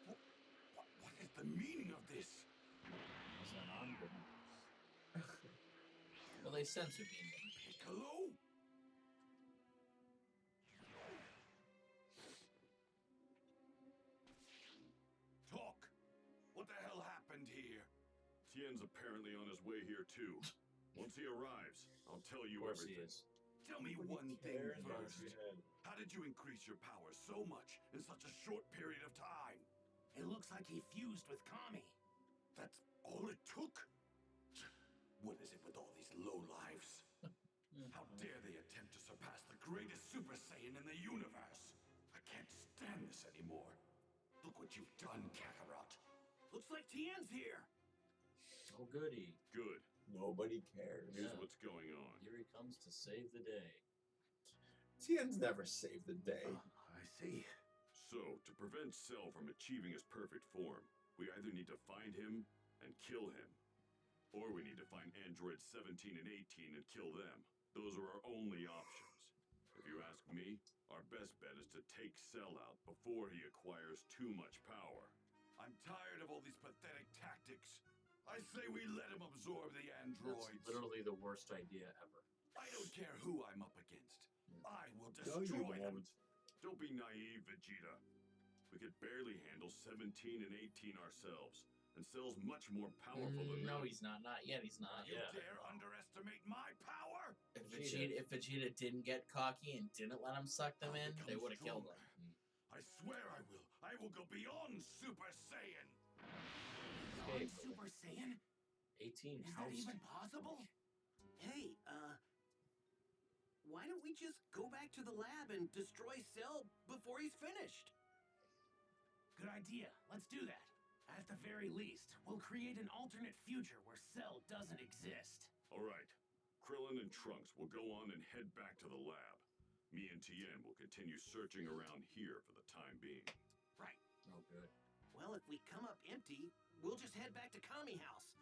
What is the meaning of this? It's an ongoing. Well, they censor being them. Piccolo? Tien's apparently on his way here too. Once he arrives, I'll tell you Of course he everything. is. Tell me one thing cares about first. your head? How did you increase your power so much in such a short period of time? It looks like he fused with Kami. That's all it took? What is it with all these lowlives? How dare they attempt to surpass the greatest Super Saiyan in the universe? I can't stand this anymore. Look what you've done, Kakarot. Looks like Tien's here. Oh, goody. Good. Nobody cares. Here's Yeah. what's going on. Here he comes to save the day. Tien's never saved the day. I see. So, to prevent Cell from achieving his perfect form, we either need to find him and kill him, or we need to find androids 17 and 18 and kill them. Those are our only options. If you ask me, our best bet is to take Cell out before he acquires too much power. I'm tired of all these pathetic tactics. I say we let him absorb the androids. That's literally the worst idea ever. I don't care who I'm up against. I will No, you destroy them. won't. Don't be naive, Vegeta. We could barely handle 17 and 18 ourselves, and Cell's much more powerful than No, them. he's not. Not yet. He's not. You Yeah. dare underestimate my power? If Vegeta didn't get cocky and didn't let him suck them in, they would have killed him. I swear I will. I will go beyond Super Saiyan. Okay, On Super Saiyan? 18 Is that house. even possible? Hey, why don't we just go back to the lab and destroy Cell before he's finished? Good idea. Let's do that. At the very least, we'll create an alternate future where Cell doesn't exist. All right. Krillin and Trunks will go on and head back to the lab. Me and Tien will continue searching around here for the time being. Right. Oh, good. Well, if we come up empty, we'll just head back to Kami House.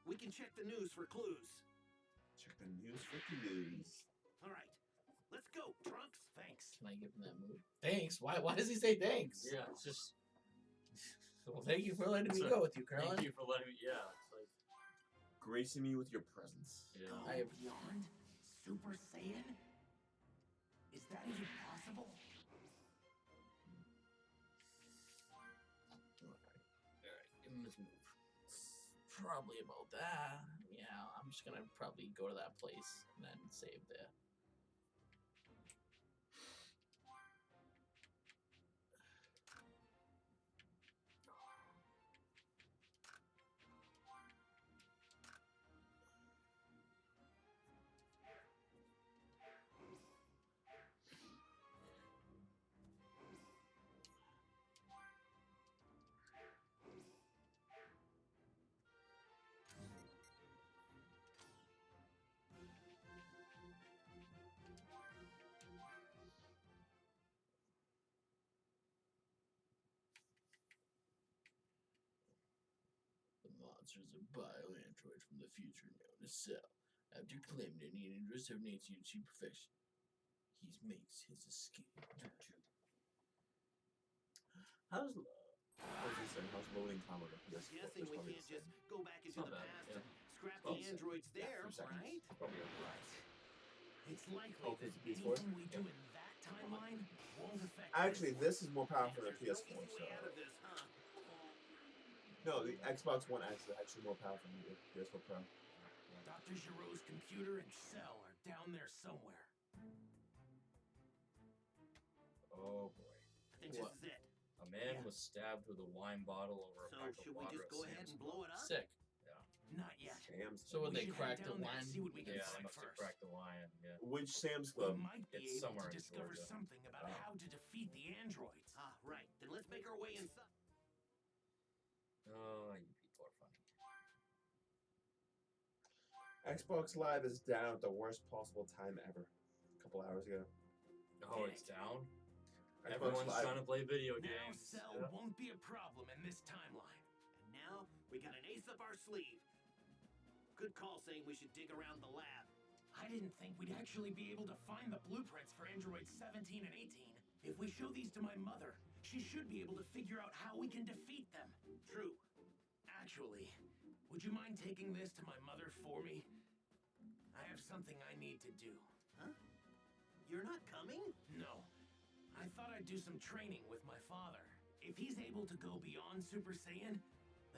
We can check the news for clues. Check the news for clues. All right. Let's go, Trunks. Thanks. Can I give him that move? Thanks. Why does he say thanks? Yeah, it's just. Well, thank you for letting me So, go with you, Krillin. Thank you for letting me. Yeah, it's like. Gracing me with your presence. Yeah. Go I have- beyond Super Saiyan? Is that even possible? Alright, give him his move. Probably about that. Yeah, I'm just gonna probably go to that place and then save there. The monsters are bio-androids from the future known as Cell. After claiming an android 718 to perfection, he makes his escape. How's how's loading time on the PS4? Guessing we can't just go back into not the bad, past yeah. and scrap Well, the androids there, few seconds. right? Probably. Right. It's likely Okay, that it's PS4? anything we do in that timeline won't affect Actually, this this is more powerful than There's PS4. no easy So way out of this, huh? no, the Xbox One X is actually more powerful than the PS4 Pro. Dr. Giro's computer and Cell are down there somewhere. Oh boy. I think What? this is it. A man Yeah. was stabbed with a wine bottle over a So pack of should we water just at go ahead Sam's and blow it up? sick? Not yet. Sam's. So would We they should crack head the down there and wine? see what we can Yeah, they find must have first. cracked the wine. Yeah. Which Sam's We Club? might be It's able somewhere to in discover Georgia. something about Oh. how to defeat the androids. Ah, right. Then let's make our way inside. Oh, you people are funny. Xbox Live is down at the worst possible time ever. A couple hours ago. Oh, it's down. Xbox Everyone's Live. trying to play video Now games. Cell Yeah. won't be a problem in this timeline. And now we got an ace up our sleeve. Good call saying we should dig around the lab. I didn't think we'd actually be able to find the blueprints for androids 17 and 18. If we show these to my mother, she should be able to figure out how we can defeat them. True. Actually, would you mind taking this to my mother for me? I have something I need to do. Huh? You're not coming? No. I thought I'd do some training with my father. If he's able to go beyond Super Saiyan,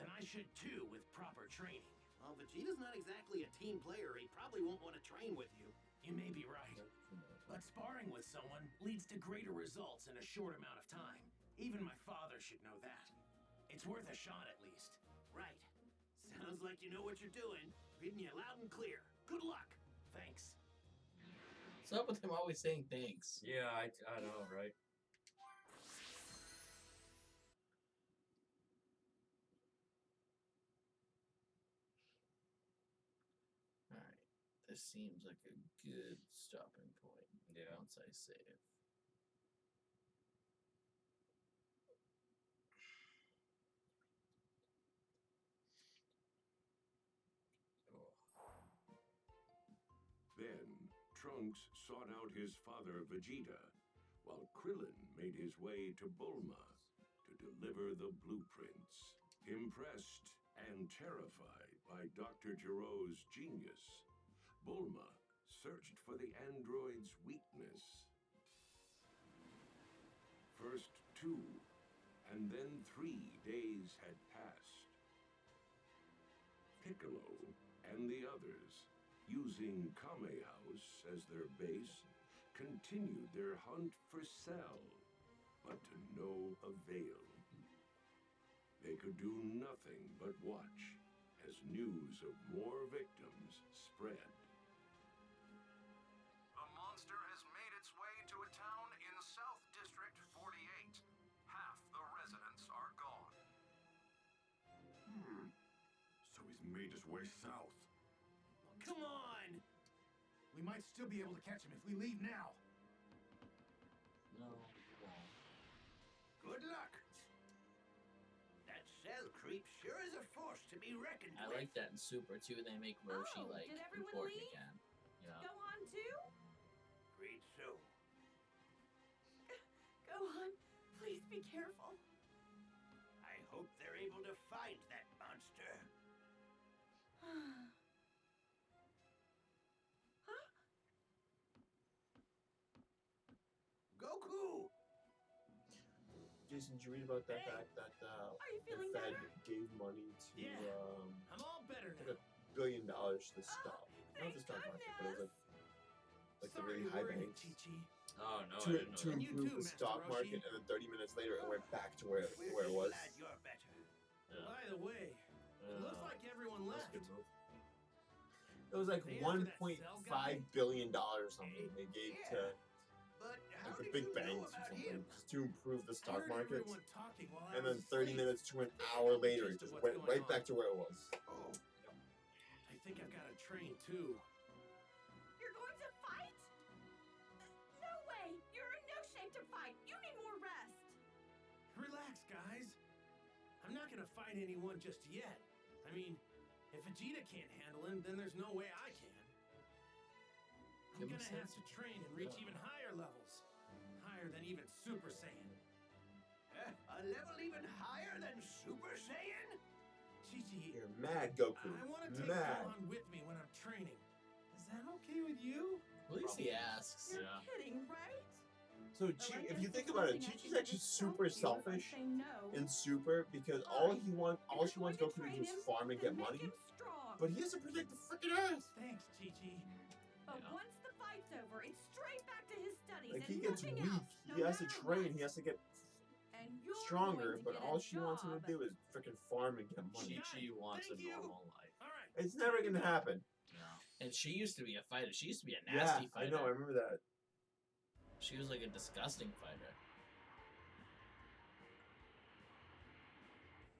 then I should too with proper training. Well, Vegeta's not exactly a team player. He probably won't want to train with you. You may be right. But sparring with someone leads to greater results in a short amount of time. Even my father should know that. It's worth a shot at least. Right. Sounds like you know what you're doing. Reading you loud and clear. Good luck. Thanks. What's up with him always saying thanks? Yeah, I know, right? Alright. This seems like a good stopping point. Yeah. Once I save. Then, Trunks sought out his father Vegeta, while Krillin made his way to Bulma to deliver the blueprints. Impressed and terrified by Dr. Gero's genius, Bulma searched for the android's weakness. First 2, and then 3 days had passed. Piccolo and the others, using Kame House as their base, continued their hunt for Cell, but to no avail. They could do nothing but watch as news of more victims spread. A monster has made its way to a town in South District 48. Half the residents are gone. So he's made his way south. Come on! We might still be able to catch him if we leave now. No, you won't. Good luck. That Cell creep sure is a force to be reckoned I with. like that in Super too. They make Roshi like did everyone important leave? again. Yeah. Gohan too? Read so. Gohan, please be careful. I hope they're able to find that monster. Goku! Jason, did you read about that Hey! fact that Are you the feeling Fed better? gave money to Yeah. I'm all better like now. $1 billion to the stock, not the Thank stock market, but it was like the Sorry really to high worry, banks Chi-Chi. Oh no, I to didn't know that. And you improve too, the Master stock Roshi. market, and then 30 minutes later it went back to where We're it was. glad you're better. Yeah. By the way, it looks like everyone That's left. a good move. It was like They after that $1.5 Cell guy? billion or something they gave to But how like the did big you know banks or about something him? just to improve the I stock heard market. everyone talking while I And then was 30 asleep. minutes to an I think I hour got the later, gist it of just what's went going right on. back to where it was. I think I've got a train too. You're going to fight? No way! You're in no shape to fight. You need more rest. Relax, guys. I'm not gonna fight anyone just yet. I mean, if Vegeta can't handle him, then there's no way I can. I'm Give him gonna have sense. to train and reach even higher levels. Higher than even Super Saiyan. A level even higher than Super Saiyan? Chi-Chi, You're mad, Goku. I want to take Mad. Gohan with me when I'm training. Is that okay with you? At least he asks. You're Yeah. kidding, right? So But Chi, I if guess you think there's about it, nothing I Chi-Chi's can actually do to super stop you if I selfish say no. in Super because all he wants, all If she you're wants going Goku to train do is him, farm and then get make money. him strong. But he has to protect the freaking Earth. Thanks, Chi-Chi. But Yeah. once the fight's over, it's straight back to his studies Like and he gets nothing weak. else. No He has to matter train. what. He has to get And you're stronger. going to But get all a she wants him to job. do is freaking farm and get money. Chi-Chi wants a Thank you. normal life. All right. It's never gonna happen. No. And she used to be a fighter. She used to be a Yeah, nasty I fighter. know. I remember that. She was like a disgusting fighter.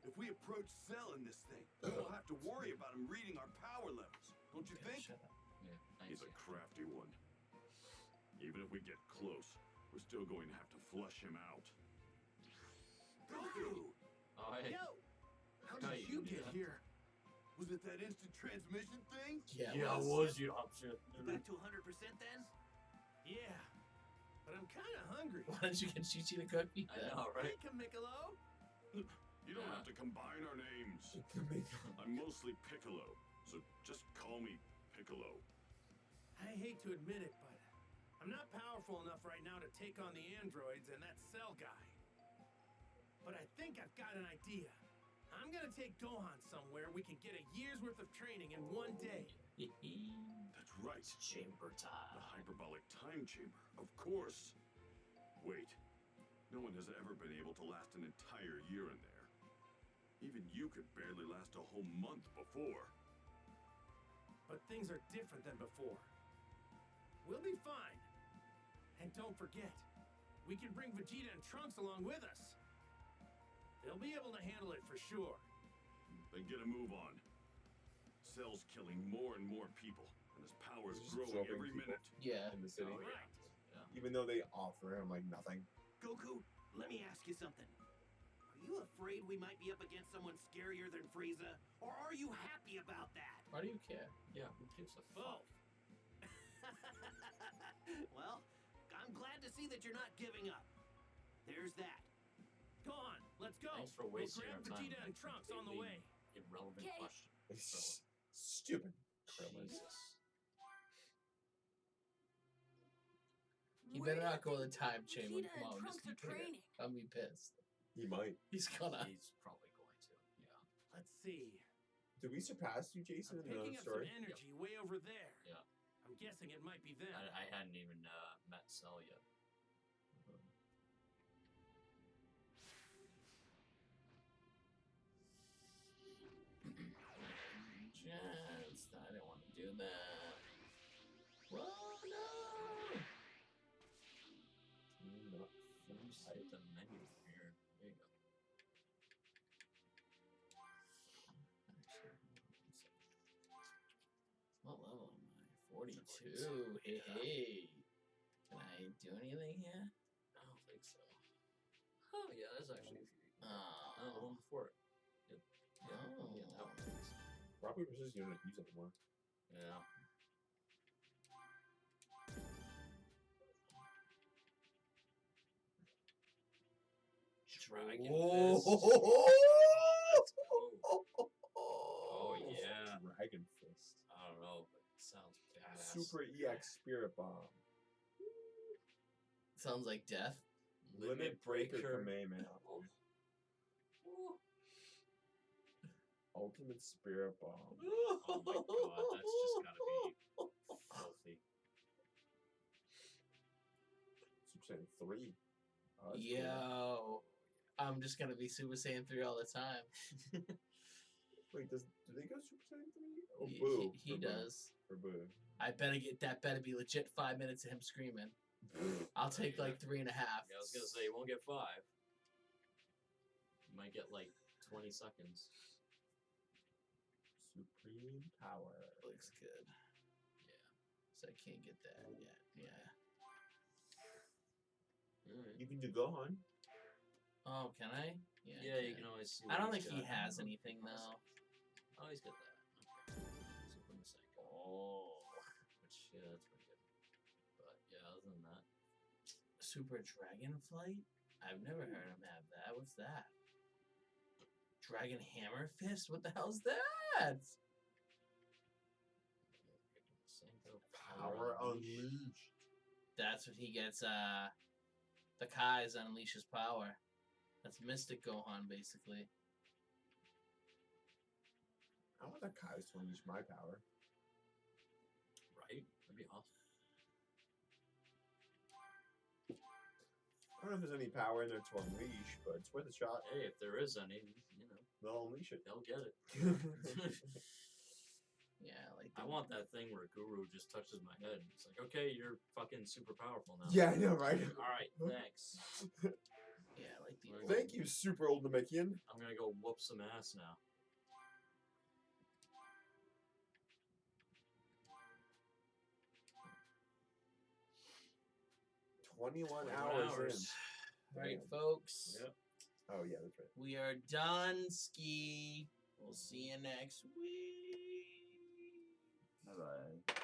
If we approach Cell in this thing, we'll have to worry about him reading our power levels. Don't you think? Shut up. Yeah. He's a crafty one. Even if we get close, we're still going to have to flush him out. Goku! Oh, hey. Yo! How No, did you you can do get that. here? Was it that instant transmission thing? Yeah, it was the option. You back to 100% then? Yeah. But I'm kind of hungry. Why don't you get Chi-Chi to cook me? I know, right? Hey, Kamikalo. You don't Yeah. have to combine our names. I'm mostly Piccolo, so just call me Piccolo. I hate to admit it, but I'm not powerful enough right now to take on the androids and that Cell guy. But I think I've got an idea. I'm gonna take Gohan somewhere we can get a year's worth of training in one day. That's right. It's chamber time. The hyperbolic time chamber, of course. Wait, no one has ever been able to last an entire year in there. Even you could barely last a whole month before. But things are different than before. We'll be fine. And don't forget, we can bring Vegeta and Trunks along with us. They'll be able to handle it for sure. Then get a move on. Cell's killing more and more people, and his power's Just growing dropping every people. minute. Yeah. In the city. Oh, yeah. Right. Yeah. Even though they offer him like nothing. Goku, let me ask you something. Are you afraid we might be up against someone scarier than Frieza? Or are you happy about that? Why do you care? Yeah, who gives a fuck? Both. Well, I'm glad to see that you're not giving up. There's that. Go on, let's go. Thanks for We'll wasting grab our time. Vegeta and with that Trunks on the completely way. Irrelevant Okay. question. Stupid. Krillin. Jesus. He Where better do you not go to the think time chamber. Vegeta Come and on, Trunks just are training? I'll be pissed. He might. He's gonna. He's probably going to. Yeah. Let's see. Did we surpass you, Jason, I'm in the picking up story? some energy way over there. Yeah. I'm guessing it might be them. I hadn't even met Cell yet. Chance. I didn't want to do that. Whoa, no! Just hit the menu here. There you go. What level am I? 42. Hey, hey. Can I do anything here? I don't think so. Oh, yeah, there's actually a few. Oh. Oh, the one before it. Yep. Yeah, Oh. yeah, that one takes. Probably was just gonna use it anymore. Yeah. Dragon Whoa. Fist. Let's go. Oh, yeah. Dragon Fist. I don't know, but it sounds badass. Super EX Spirit Bomb. Sounds like death. Limit Breaker Breaker. Kamehameha. Ooh. Ultimate Spirit Bomb. Oh my god, that's just gotta be filthy. Super Saiyan 3. Oh, that's cool. Yo. I'm just gonna be Super Saiyan 3 all the time. Wait, do they go Super Saiyan 3? Oh, He- Boo. he For Boo. does. For Boo. I better get that. Better be legit 5 minutes of him screaming. I'll take like 3.5. Yeah, I was gonna say you won't get 5. You might get like 20 seconds. Supreme Power. Looks good. Yeah. So I can't get that yet. Yeah. Alright. You can do Gohan. Oh, can I? Yeah. Yeah, you can always see. I don't what think he's he got. has anything though. Oh, he's got that. Okay. Super Mistake. Oh. Which, yeah, that's pretty good. But, yeah, other than that. Super Dragonflight? I've never heard him have that. What's that? Dragon Hammer Fist? What the hell's that? Power Unleashed. That's what he gets. The Kai's unleashes power. That's Mystic Gohan, basically. I want the Kai's to unleash my power. Right? That'd be awesome. I don't know if there's any power in there to unleash, but it's worth a shot. Hey, if there is any, you know, They'll unleash it. they'll get it. Yeah, like I want that thing where Guru just touches my head. It's like, okay, you're fucking super powerful now. Yeah, I know, right? Alright, thanks. Yeah, like the. Thank you, Super Ultimakian. I'm gonna go whoop some ass now. 21 21 hours hours. in. Right, Damn. folks. Yep. Oh, yeah, that's right. We are done, Ski. We'll see you next week. Bye bye.